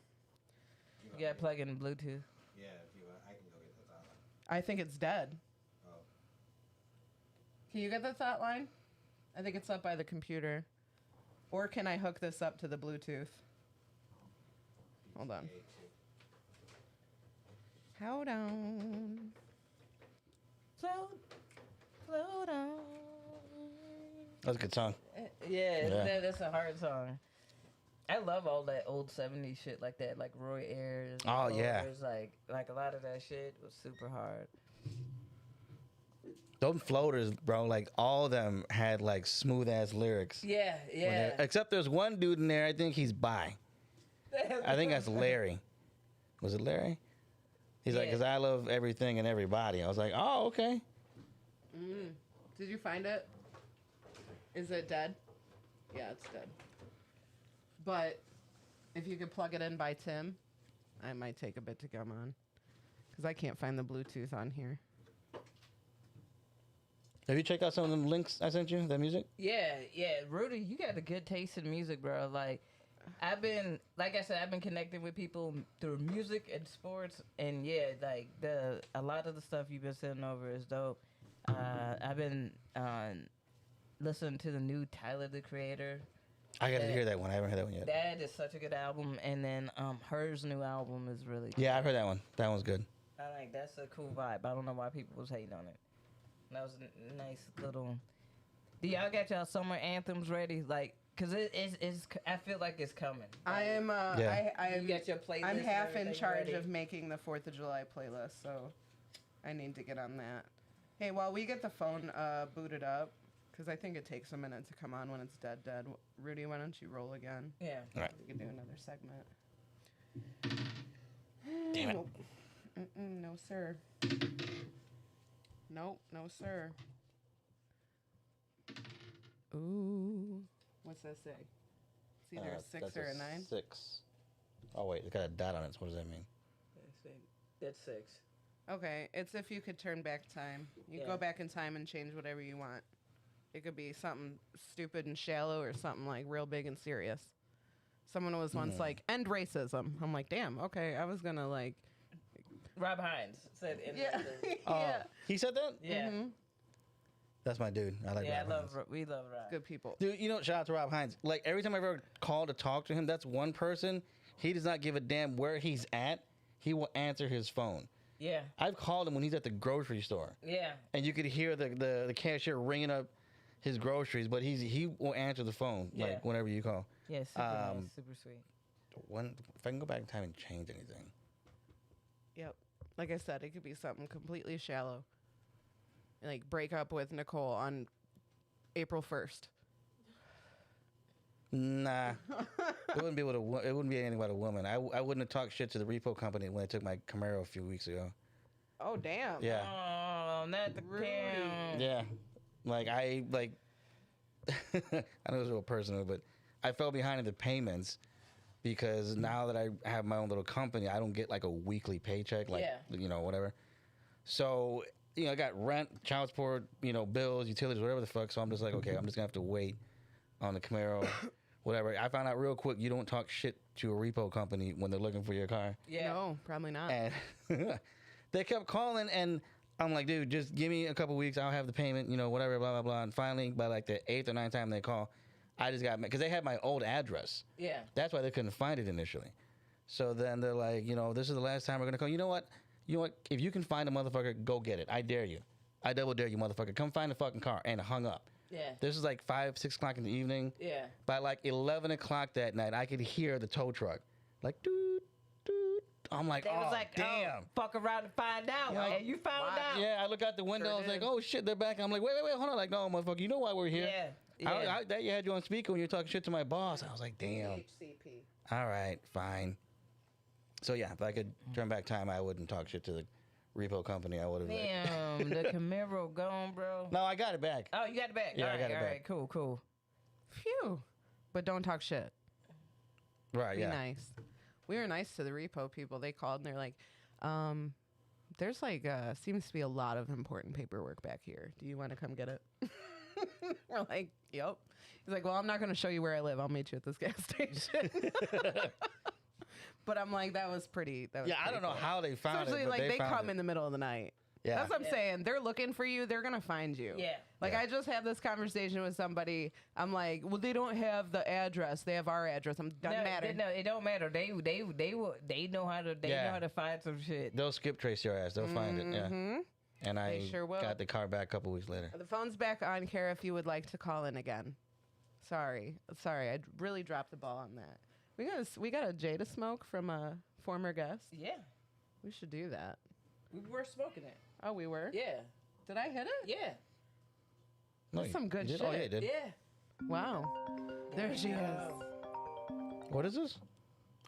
You gotta plug in Bluetooth. Yeah, if you want, I can go get the thought line. I think it's dead. Oh. Can you get the thought line? I think it's up by the computer. Or can I hook this up to the Bluetooth? Hold on. Hold on. Float on. That's a good song. Yeah, that's a hard song. I love all that old 70s shit like that, like Roy Ayers. Oh, yeah. It was like a lot of that shit was super hard. Those floaters, bro, like all of them had like smooth ass lyrics. Yeah, When yeah. they're- Except there's one dude in there, I think he's bi. I think that's Larry. Was it Larry? He's like, Yeah. because I love everything and everybody. I was like, oh, okay. Did you find it? Is it dead? Yeah, it's dead. But if you could plug it in by Tim, I might take a bit to come on. Because I can't find the Bluetooth on here. Have you checked out some of them links I sent you, that music? Yeah, Rudy, you got a good taste in music, bro. Like, I've been connecting with people through music and sports, and yeah, like a lot of the stuff you've been sending over is dope. I've been listening to the new Tyler the Creator. I got to hear that one. I haven't heard that one yet. That is such a good album, and then Her's new album is really good. Yeah, I've heard that one. That one's good. I like that's a cool vibe. I don't know why people was hating on it. That was a nice little. Do y'all got y'all summer anthems ready? Like, cause it's I feel like it's coming. I am. Yeah. I'm. You got your playlist I'm and half in everything charge ready? of making the 4th of July playlist, so I need to get on that. Hey, while we get the phone booted up, because I think it takes a minute to come on when it's dead. Rudy, why don't you roll again? Yeah. All right. We can do another segment. Damn it. Nope. No, sir. Nope, no, sir. Ooh. What's that say? It's either a 6 That's or a 9. 6. Oh, wait. It's got a dot on it. So what does that mean? That's 6. Okay, it's if you could turn back time. You go Yeah. back in time and change whatever you want. It could be something stupid and shallow or something like real big and serious. Someone was once like, end racism. I'm like, damn, okay. I was going to like, Rob Hines said in yeah. the Yeah. He said that? yeah. Mhm. That's my dude. I like Yeah, Rob Hines. we love Rob. Good people. Dude, you know, shout out to Rob Hines. Like, every time I've ever called to talk to him, that's one person. He does not give a damn where he's at. He will answer his phone. Yeah. I've called him when he's at the grocery store. Yeah. And you could hear the cashier ringing up his groceries, but he will answer the phone, Yeah. like, whenever you call. Yeah, super nice, super sweet. If I can go back in time and change anything. Yep. Like I said, it could be something completely shallow. Like break up with Nicole on April 1st. Nah, it wouldn't be with a. It wouldn't be anything but a woman. I wouldn't have talked shit to the repo company when I took my Camaro a few weeks ago. Oh damn. Yeah, Oh, not the Cam. yeah. Like I like. I know it's real personal, but I fell behind in the payments because now that I have my own little company, I don't get like a weekly paycheck, like whatever. So I got rent, child support, bills, utilities, whatever the fuck. So I'm just like, okay, I'm just gonna have to wait on the Camaro. Whatever. I found out real quick you don't talk shit to a repo company when they're looking for your car. Yeah. No, probably not. And they kept calling, and I'm like, dude, just give me a couple weeks. I'll have the payment, whatever, blah, blah, blah. And finally, by like the 8th or 9th time they call, I just got, because they had my old address. Yeah. That's why they couldn't find it initially. So then they're like, this is the last time we're going to call. You know what? If you can find a motherfucker, go get it. I dare you. I double dare you, motherfucker. Come find the fucking car. And hung up. Yeah. This is like 5, 6 o'clock in the evening. Yeah. By like 11 o'clock that night, I could hear the tow truck. Like, doot, doot. I'm like, They was oh, like, damn. oh, fuck around and find out. Yeah. And you found out. Yeah, I look out the window. Sure I was like, did. oh, shit, they're back. I'm like, wait, hold on. Like, no, motherfucker, you know why we're here. Yeah. Yeah. That you had you on speaker when you were talking shit to my boss. I was like, damn. HCP. All right, fine. So, yeah, if I could turn back time, I wouldn't talk shit to the repo company. I would have. Damn, the Camaro gone, bro. No, I got it back. Oh, you got it back. Yeah, I all right, got it all back. right, cool. Phew. But don't talk shit. Right, Be yeah. nice. We were nice to the repo people. They called and they're like, there's like seems to be a lot of important paperwork back here. Do you want to come get it? We're like, yep. He's like, well, I'm not going to show you where I live. I'll meet you at this gas station. But I'm like, that was pretty. Yeah, I don't know how they found Especially it. But like they found come it. in the middle of the night. Yeah. That's what I'm saying. They're looking for you. They're gonna find you. Yeah. Like Yeah. I just had this conversation with somebody. I'm like, well, they don't have the address. They have our address. Doesn't matter. No, it don't matter. They know how to know how to find some shit. They'll skip trace your ass. They'll find it. Yeah. Mhm. And I They sure will. got the car back a couple weeks later. The phone's back on, Kara, if you would like to call in again. Sorry, I really dropped the ball on that. We got a Jada smoke from a former guest. Yeah, We should do that. we were smoking it. Oh, we were. Yeah, Did I hit it? yeah, No, That's you- some good you did? Oh, yeah, shit. you did. yeah. Wow. There she is. What is this?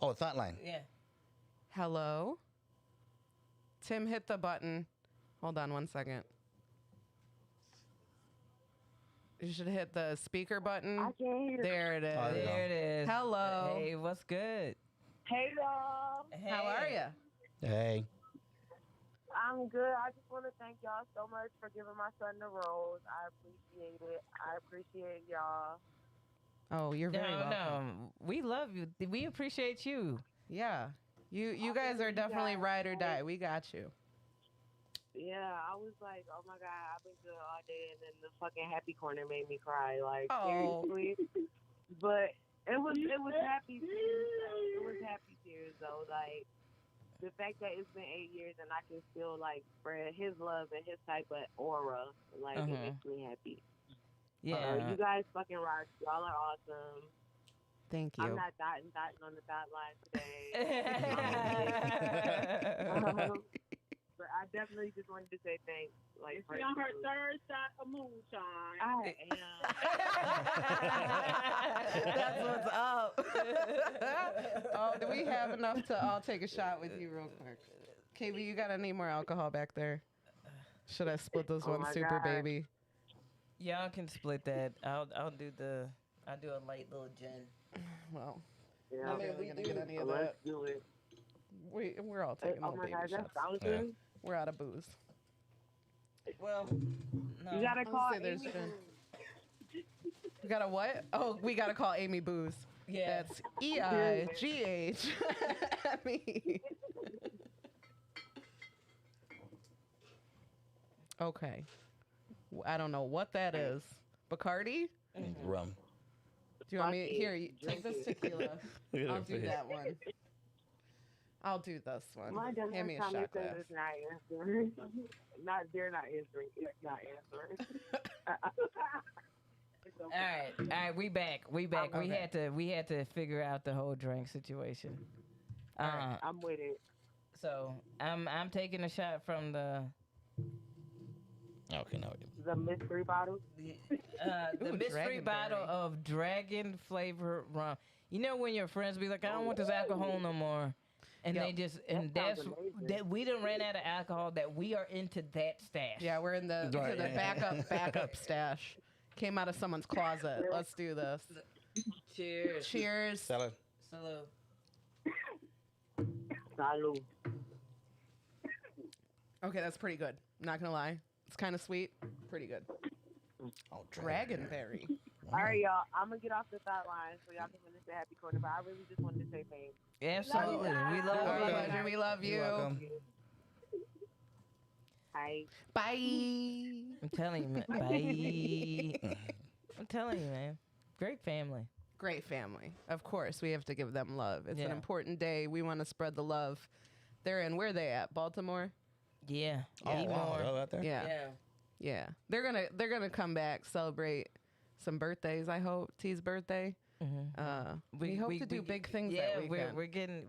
Oh, thought line. Yeah. Hello. Tim hit the button. Hold on 1 second. You should hit the speaker button. I can't hear. There it is. Oh, there you go. There it is. Hello. Hey, what's good? Hey y'all, How are Hey. you? Hey. I'm good. I just want to thank y'all so much for giving my son the rose. I appreciate it. I appreciate y'all. Oh, you're very welcome. No, we love you. We appreciate you. Yeah. You guys are definitely ride or die. We got you. Yeah, I was like, oh my god, I've been good all day, and then the fucking happy corner made me cry. Like Oh. seriously, but it was happy tears. Though. It was happy tears though. Like the fact that it's been 8 years and I can still like spread his love and his type of aura, like it makes me happy. Yeah. You guys fucking rock. Y'all are awesome. Thank you. I'm not dotting on the dot line today. But I definitely just wanted to say thanks. Like, She on her third shot of moonshine. I am. That's what's up. Oh, do we have enough to all take a shot with you real quick? KB, you got any more alcohol back there? Should I split this Oh one, my super God. baby? Y'all can split that. I'll do a light little gin. Well, Yeah. not really gonna get any of Let's that. do it. We're all taking Oh little my baby God, that shots. sounds Yeah. good. We're out of booze. Well, no. You gotta call say there's Aimee. been- We got a what? Oh, we gotta call Aimee Booze. Yeah. That's EIGH. me. Okay. I don't know what that is. Bacardi? Rum. Do you want me Fuck it. here? Take this tequila. Look at I'll her do face. that one. I'll do this one. My Hand me a Tommy shot says glass. it's not answering. They're not answering. It's not answering. It's All okay. right, we back. We back. Okay. We had to figure out the whole drink situation. All right, I'm with it. So I'm taking a shot from the Okay, no. The mystery bottle. the Ooh, mystery bottle Dragonberry. of dragon flavor rum. You know when your friends be like, I don't want this alcohol no more. And Yep. they just That and that's sounds amazing. that we done ran out of alcohol that we are into that stash. Yeah, we're in the Right. the backup stash. Came out of someone's closet. Let's do this. Cheers. Cheers. Salad. Salute. Salud. Okay, that's pretty good. Not gonna lie, it's kind of sweet. Pretty good. Oh, Dragonberry. All right, y'all. I'm gonna get off the thought line so y'all can finish the happy corner. But I really just wanted to say thanks. Absolutely. We love Our you. pleasure. We love you. You're welcome. Hi. Bye. I'm telling you, man. Bye. I'm telling you, man. Great family. Great family. Of course, we have to give them love. It's an Yeah. important day. We want to spread the love. They're in. Where are they at? Baltimore. Yeah. Oh, Eat wow. more. They're all out there? Yeah. Yeah. They're gonna come back, celebrate some birthdays. I hope T's birthday. We hope to do big things. Yeah, that weekend.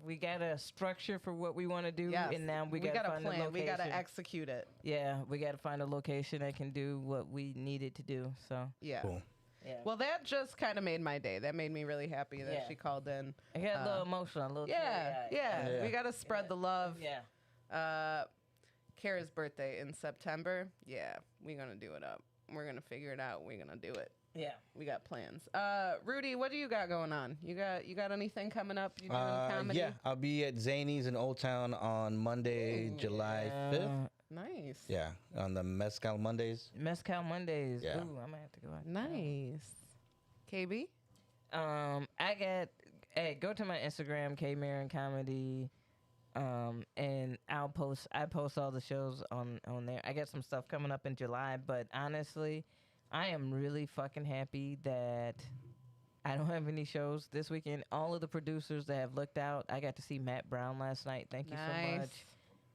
we got a structure for what we want to do, Yes. and now we got gotta a find plan. a location. We gotta execute it. Yeah, we gotta find a location that can do what we needed to do. So Yeah. Cool. yeah, Well, that just kind of made my day. That made me really happy that Yeah. she called in. I got a little emotional, a little Yeah, teary-eyed. yeah. We gotta spread the love. yeah. Kara's birthday in September. Yeah, we're gonna do it up. We're gonna figure it out. We're gonna do it. Yeah. We got plans. Rudy, what do you got going on? You got anything coming up? You doing comedy? Yeah, I'll be at Zany's in Old Town on Monday, July 5th. Nice. Yeah, on the Mezcal Mondays. Mezcal Mondays. Yeah. Ooh, I might have to go out. Nice. KB? I got. Hey, go to my Instagram, K Marin Comedy, and I post all the shows on there. I got some stuff coming up in July, but honestly, I am really fucking happy that I don't have any shows this weekend. All of the producers that have looked out, I got to see Matt Brown last night. Thank you so much.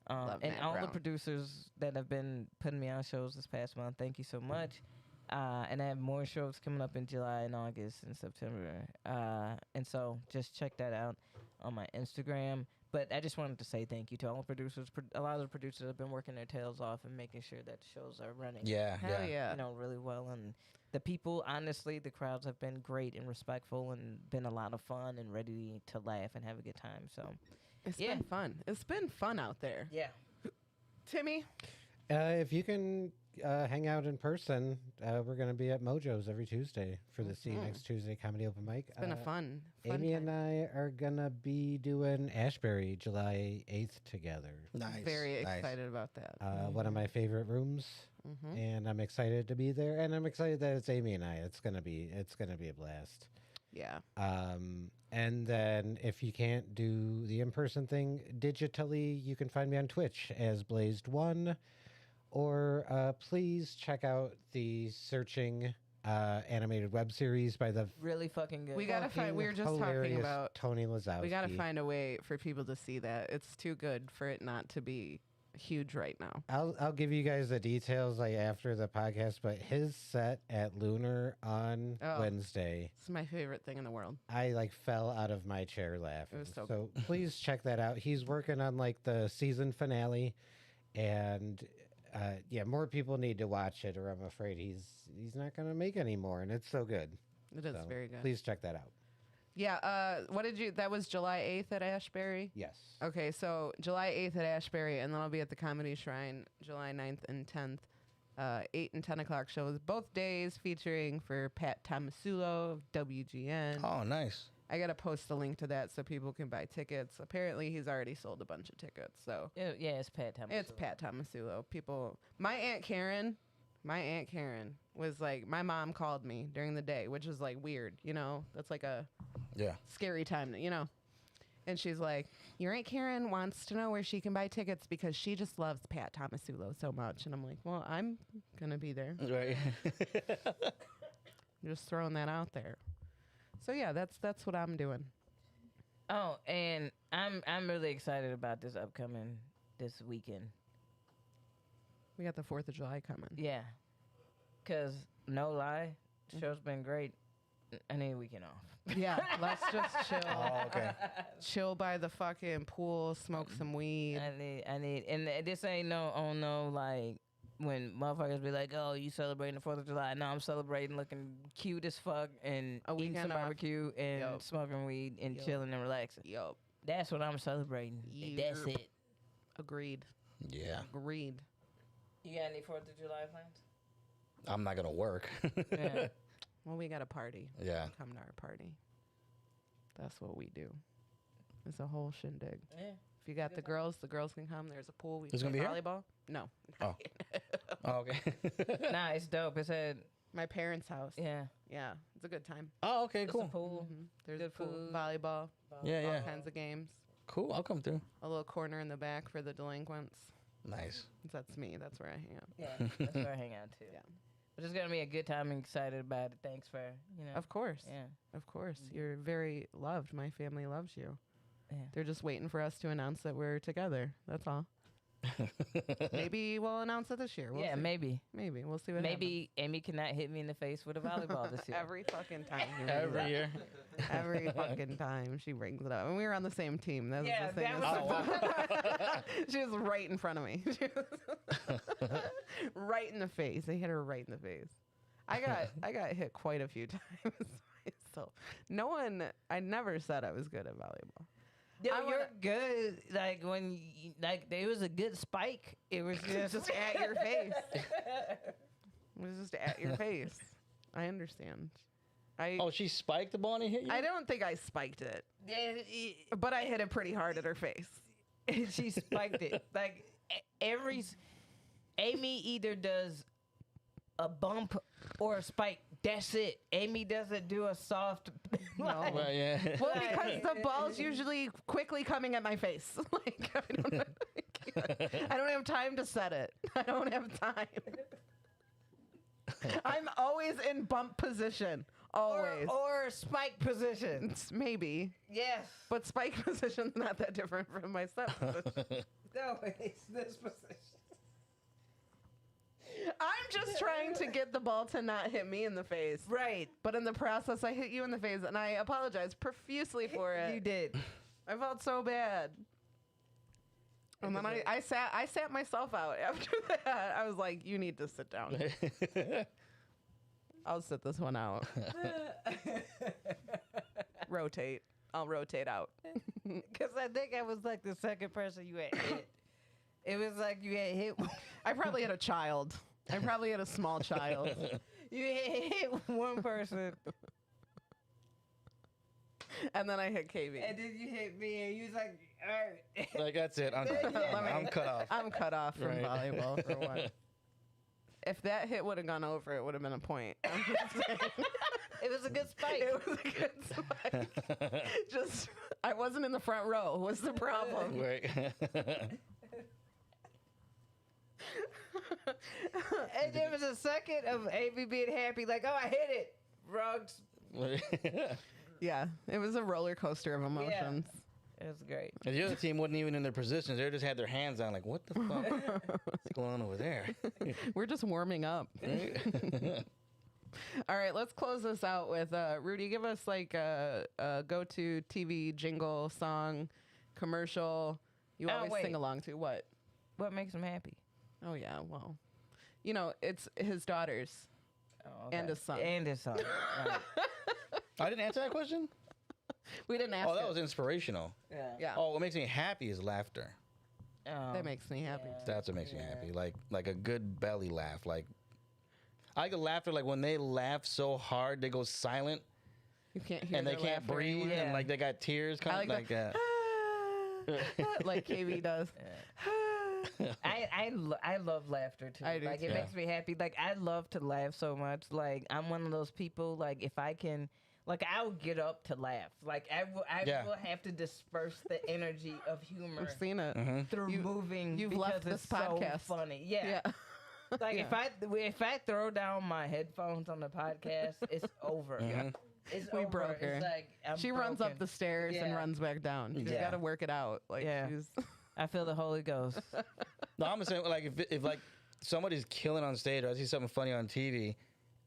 Love And Matt all the Brown. producers that have been putting me on shows this past month, thank you so much. And I have more shows coming up in July and August and September. And so just check that out on my Instagram. But I just wanted to say thank you to all the producers. A lot of the producers have been working their tails off and making sure that the shows are running. Yeah, Hell yeah. You know, really well. And the people, honestly, the crowds have been great and respectful and been a lot of fun and ready to laugh and have a good time. So, It's Yeah. been fun. It's been fun out there. yeah. Timmy? If you can hang out in person, we're going to be at Mojo's every Tuesday for the See You Next Tuesday comedy open mic. It's been a fun Aimee time. and I are going to be doing Ashbury July 8th together. Nice. Very nice. excited about that. One of my favorite rooms, and I'm excited to be there. And I'm excited that it's Aimee and I. It's gonna be a blast. Yeah. And then if you can't do the in-person thing digitally, you can find me on Twitch as Blazed1, or please check out the Searching animated web series by the Really fucking good. We gotta find. We were just talking hilarious about. Tony Lazowski. We gotta find a way for people to see that. It's too good for it not to be huge right now. I'll give you guys the details like after the podcast, but his set at Lunar on Oh. Wednesday, It's my favorite thing in the world. I like fell out of my chair laughing. was so So please check that out. He's working on like the season finale, and yeah, more people need to watch it, or I'm afraid he's not gonna make any more. And it's so good. It is So very good. Please check that out. Yeah. What did you? That was July 8th at Ashbury. Yes. Okay, so July 8th at Ashbury, and then I'll be at the Comedy Shrine July 9th and 10th. 8 and 10 o'clock shows, both days featuring for Pat Tomasulo of WGN. Oh, nice. I got to post a link to that so people can buy tickets. Apparently, he's already sold a bunch of tickets. So Yeah, it's Pat Thomas. it's Pat Tomasulo. People, my Aunt Karen was like, my mom called me during the day, which is like weird, you know? That's like a Yeah. scary time, you know? And she's like, your Aunt Karen wants to know where she can buy tickets because she just loves Pat Tomasulo so much. And I'm like, well, I'm going to be there. Right. Just throwing that out there. So yeah, that's what I'm doing. Oh, and I'm really excited about this weekend. We got the 4th of July coming. Yeah, cause no lie, the show's been great. I need a weekend off. Yeah, let's just chill. Oh, okay. Chill by the fucking pool, smoke some weed. I need, and this ain't no, like, when motherfuckers be like, oh, you celebrating the 4th of July. No, I'm celebrating looking cute as fuck and A eating some weekend off. barbecue and Yup. smoking weed and Yup. chilling and relaxing. Yup. That's what I'm celebrating. That's Yerp. it. Agreed. Yeah. Agreed. You got any 4th of July plans? I'm not gonna work. Yeah. Well, we got a party. Yeah. Come to our party. That's what we do. It's a whole shindig. Yeah. If you got the girls can come. There's a pool. We Who's play gonna be here? volleyball. No. Oh. Oh, okay. Nah, it's dope. It's at, My parents' house. yeah. Yeah. It's a good time. Oh, okay, It's a cool. pool. There's Good a pool, food. volleyball, Yeah, all yeah. kinds of games. Cool. I'll come through. A little corner in the back for the delinquents. Nice. That's me. That's where I hang out. Yeah, that's where I hang out too. Yeah. But it's gonna be a good time. I'm excited about it. Thanks for Of course. Yeah. Of course. You're very loved. My family loves you. Yeah. They're just waiting for us to announce that we're together. That's all. Maybe we'll announce it this year. We'll yeah, see. maybe. Maybe. We'll see what Maybe Amy cannot hit me in the face with a volleyball this happens. year. Every fucking time. she brings it Every up. year. Every fucking time she brings it up. And we were on the same team. That was Yeah, the thing. that was She was right in front of me. She was right in the face. I hit her right in the face. I got hit quite a few times myself. I never said I was good at volleyball. Yo, I you're wanna- good. Like when, there was a good spike. It was Just at your face. It was just at your face. I understand. Oh, she spiked the ball and it hit you? I don't think I spiked it, but I hit it pretty hard at her face. She spiked it. Like Aimee either does a bump or a spike. That's it. Aimee doesn't do a soft. No. Right, yeah. Well, because the ball's usually quickly coming at my face. Like I don't have time to set it. I don't have time. I'm always in bump position. Always. or spike position. Maybe. Yes. But spike position's not that different from my step position. No, it's this position. I'm just trying to get the ball to not hit me in the face. Right. But in the process, I hit you in the face, and I apologize profusely for it. You did. I felt so bad. And then I sat myself out after that. I was like, you need to sit down. I'll sit this one out. Rotate. I'll rotate out. Because I think I was like the second person you had hit. It was like you had hit. I probably had a child. I probably had a small child. You had hit one person, And then I hit KB. and then you hit me, and you was like, all right. Like, that's it. I'm cut off. I'm cut off from Right. volleyball for one. If that hit would have gone over, it would have been a point. I'm just saying. It was a good spike. It was a good spike. Just, I wasn't in the front row. Was the problem? Right. And there was a second of Aimee being happy, like, oh, I hit it. Rugs. Yeah, it was a roller coaster of emotions. It was great. And the other team wasn't even in their positions. They just had their hands on, like, what the fuck? What's going on over there? We're just warming up. All right, let's close this out with Rudy. Give us like a go-to TV jingle, song, commercial. You Oh, always wait. sing along to what? What makes him happy? Oh yeah, well, you know it's his daughters. Oh, And his son. And his son. Right. I didn't answer that question? We didn't ask. Oh, that it. was inspirational. Yeah. Yeah, Oh, what makes me happy is laughter. that makes me happy. yeah. That's what makes me happy. Like a good belly laugh. Like, I get laughter like when they laugh so hard they go silent You can't hear and they their can't laughter breathe anymore. Yeah. and like they got tears coming like that. like KB does. I love laughter too. I do Like too. it Yeah. makes me happy. Like I love to laugh so much. Like I'm one of those people. Like if I can, like I'll get up to laugh. Like I Yeah. will have to disperse the energy of humor I've seen it. through moving. you've because left this it's so podcast. funny. Yeah. Yeah. Like Yeah. if I throw down my headphones on the podcast, it's over. It's We over. broke her. It's like I'm She runs up broken. the stairs and Yeah. runs back down. She's Yeah. got to work it out. Like Yeah. she's I feel the Holy Ghost. No, I'm saying like if like somebody's killing on stage or I see something funny on TV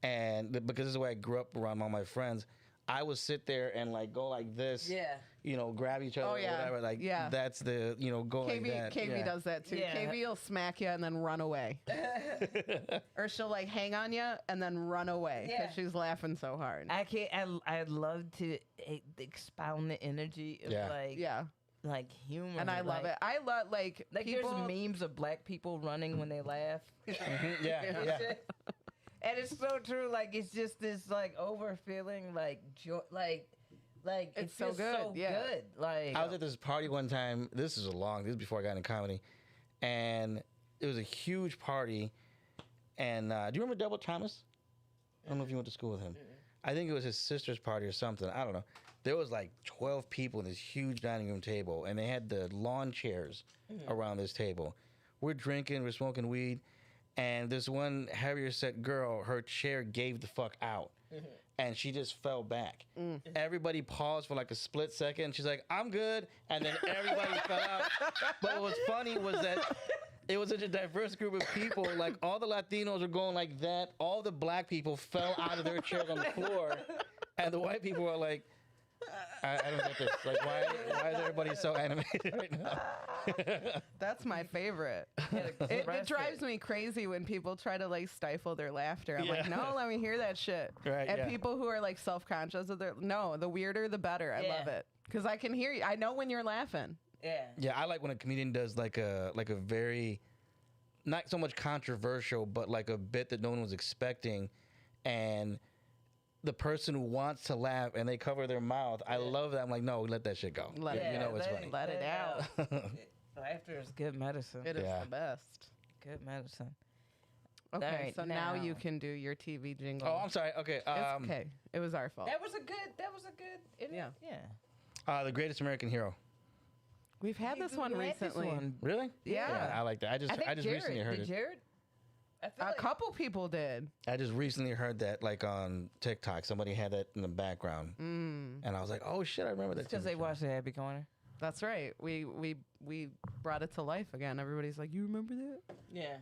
and because this is the way I grew up around all my friends, I would sit there and like go like this. Yeah. You know, grab each other Oh, or yeah. whatever. Like Yeah. that's the go like that. KB Yeah. does that too. Yeah. KB will smack you and then run away. Or she'll like hang on you and then run away because Yeah. she's laughing so hard. I can't. I'd love to expound the energy of Yeah. Yeah. like humor. And I love it. I love like people. there's memes of black people running when they laugh. Mhm. Yeah, yeah. And it's so true. Like it's just this like over feeling like joy, like it It's so feels good, so yeah. good. Like I was at this party one time. This is before I got into comedy, and it was a huge party. And do you remember Double Thomas? I don't know if you went to school with him. I think it was his sister's party or something. I don't know. There was like 12 people in this huge dining room table, and they had the lawn chairs around this table. We're drinking, we're smoking weed, and this one heavier set girl, her chair gave the fuck out. And she just fell back. Everybody paused for like a split second. She's like, I'm good. And then everybody fell out. But what was funny was that it was such a diverse group of people. Like all the Latinos were going like that. All the black people fell out of their chairs on the floor. And the white people were like, I don't get this. Like, why is everybody so animated right now? That's my favorite. It drives me crazy when people try to like stifle their laughter. I'm like, Yeah. no, let me hear that shit. Right, And yeah. people who are like self-conscious of their the weirder the better. I love Yeah. it because I can hear you. I know when you're laughing. yeah. Yeah, I like when a comedian does like a very, not so much controversial, but like a bit that no one was expecting, and the person who wants to laugh and they cover their mouth. I love that. I'm like, no, let that shit go. Let it- you know it's funny. Let it out. Laughter is good medicine. It is Yeah. the best. Good medicine. Okay, Alright, so now you now- can do your TV jingle. Oh, I'm sorry. Okay. It's okay. It was our fault. That was a good. Yeah. Yeah. The Greatest American Hero. We've had this one We had this recently. one. Really? Yeah. I like that. I just think recently heard did it. Jared? I feel A like couple people did. I just recently heard that like on TikTok. Somebody had that in the background, and I was like, oh shit, I remember that. because TV they show. watched the Happy Corner. That's right. We brought it to life again. Everybody's like, you remember that? Yeah.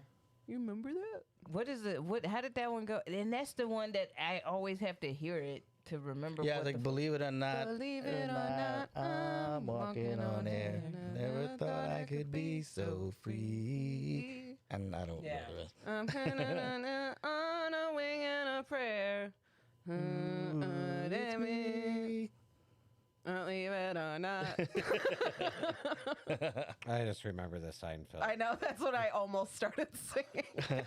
You remember that? What is it? What? How did that one go? And that's the one that I always have to hear it to remember. Yeah, what like the believe it or not, Believe it or not, I'm walking on air. Never thought I could be so free. And I don't Yeah. know the rest. I'm kinda on a wing and a prayer. Damn it. Believe it or not. I just remember the Seinfeld. I know that's what I almost started singing.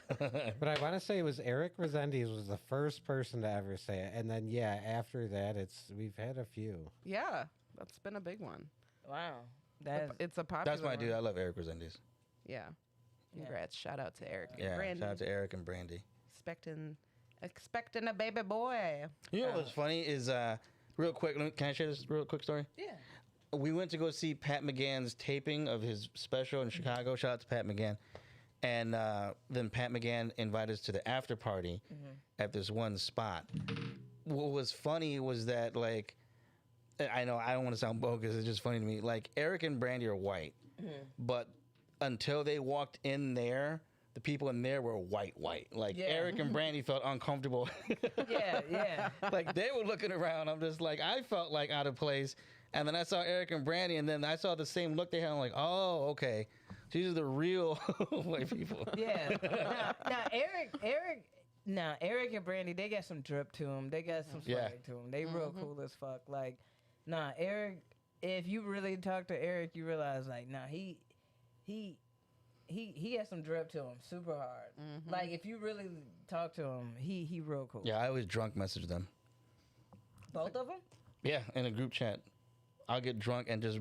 But I want to say it was Eric Resendiz was the first person to ever say it, and then after that, we've had a few. Yeah, that's been a big one. Wow. That's It's a popular. That's my dude. I one. love Eric Resendiz. Yeah. Congrats. Shout out to Eric. and Yeah, Brandy. shout out to Eric and Brandy. Expecting a baby boy. You know what's funny is, real quick, can I share this real quick story? yeah. We went to go see Pat McGann's taping of his special in Chicago. Shout out to Pat McGann. And then Pat McGann invited us to the after party at this one spot. What was funny was that, like, I know I don't want to sound bogus. It's just funny to me. Like, Eric and Brandy are white, but until they walked in there, the people in there were white. Like, Yeah. Eric and Brandy felt uncomfortable. Yeah. Like, they were looking around. I'm just like, I felt like out of place. And then I saw Eric and Brandy, and then I saw the same look they had. I'm like, oh, okay. These are the real white people. Yeah. Now Eric and Brandy, they got some drip to them. They got some swag Yeah. to them. They real cool as fuck. Like, Eric. If you really talk to Eric, you realize like, he has some drip to him, super hard. Like, if you really talk to him, he real cool. Yeah, I always drunk message them. Both of them. Yeah, in a group chat. I'll get drunk and just,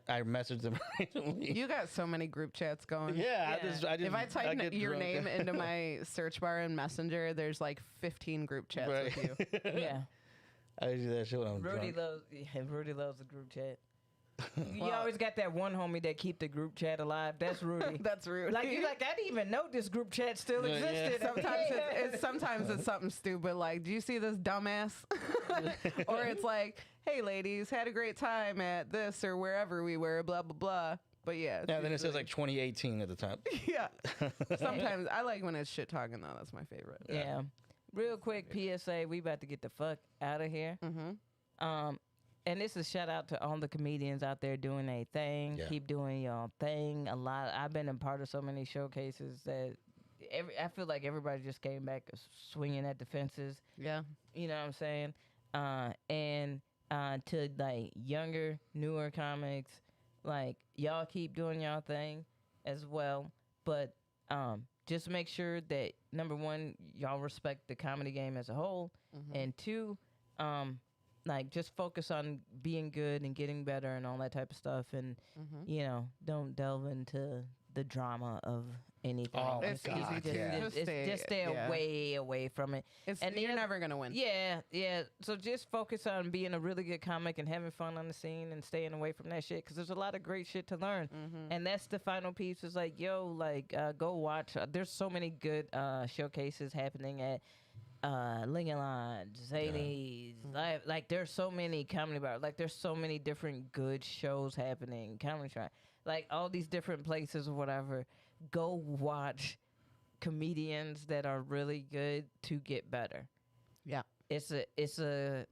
I message them randomly. You got so many group chats going. Yeah, Yeah. I just If I type get your drunk. name into my search bar in Messenger, there's like 15 group chats Right. with you. Yeah. I do that shit when I'm Rudy drunk. loves the group chat. You always got that one homie that keep the group chat alive. That's Rudy. That's rude. Like, you like, I didn't even know this group chat still Yeah, yeah. existed. Sometimes it's something stupid like, do you see this dumbass? Or it's like, hey ladies, had a great time at this or wherever we were, blah blah blah. But yeah. it's Yeah, then it says usually- like 2018 at the top. yeah. Sometimes I like when it's shit talking though. That's my favorite. Yeah. real quick PSA. We about to get the fuck out of here. And this is shout out to all the comedians out there doing a thing. Yeah. Keep doing your thing. I've been a part of so many showcases that I feel like everybody just came back swinging at the fences. Yeah. You know what I'm saying? And to like younger, newer comics, like y'all keep doing y'all thing as well. But just make sure that number one, y'all respect the comedy game as a whole, and two, like just focus on being good and getting better and all that type of stuff, and you know, don't delve into the drama of anything. Oh, my It's God, easy to yeah. Just stay away from it. And you're never gonna win. Yeah. So just focus on being a really good comic and having fun on the scene and staying away from that shit, because there's a lot of great shit to learn. And that's the final piece. Is like, yo, like go watch. There's so many good showcases happening at Lincoln Lodge, Zanies. Like there's so many comedy bars. Like there's so many different good shows happening. Comedy Shrine, like all these different places or whatever. Go watch comedians that are really good to get better. Yeah. It's a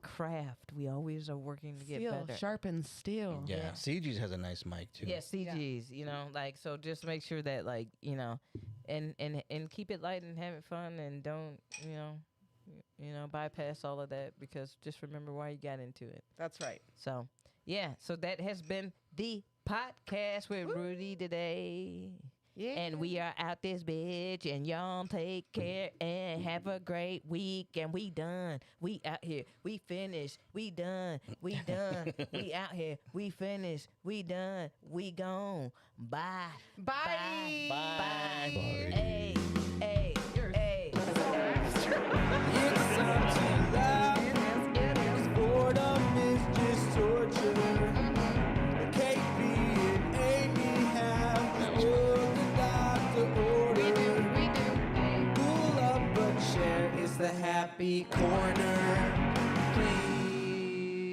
craft. We always are working to get Steel better. sharpens steel. Yeah. CG's has a nice mic too. Yeah, CGs, you know, like, so just make sure that, like, you know, and keep it light and have it fun, and don't, you know, bypass all of that, because just remember why you got into it. That's right. So, yeah, so that has been the podcast with Rudy today. Yeah. And we are out this bitch, and y'all take care and have a great week. And we done. We out here. We finished. We done. We done. We out here. We finished. We done. We gone. Bye. Bye. Bye. Bye. Hey. Hey. Hey. It's something loud. Boredom is just torture. KP and Aimee have what the doctor ordered. Pull up, but share is the happy corner.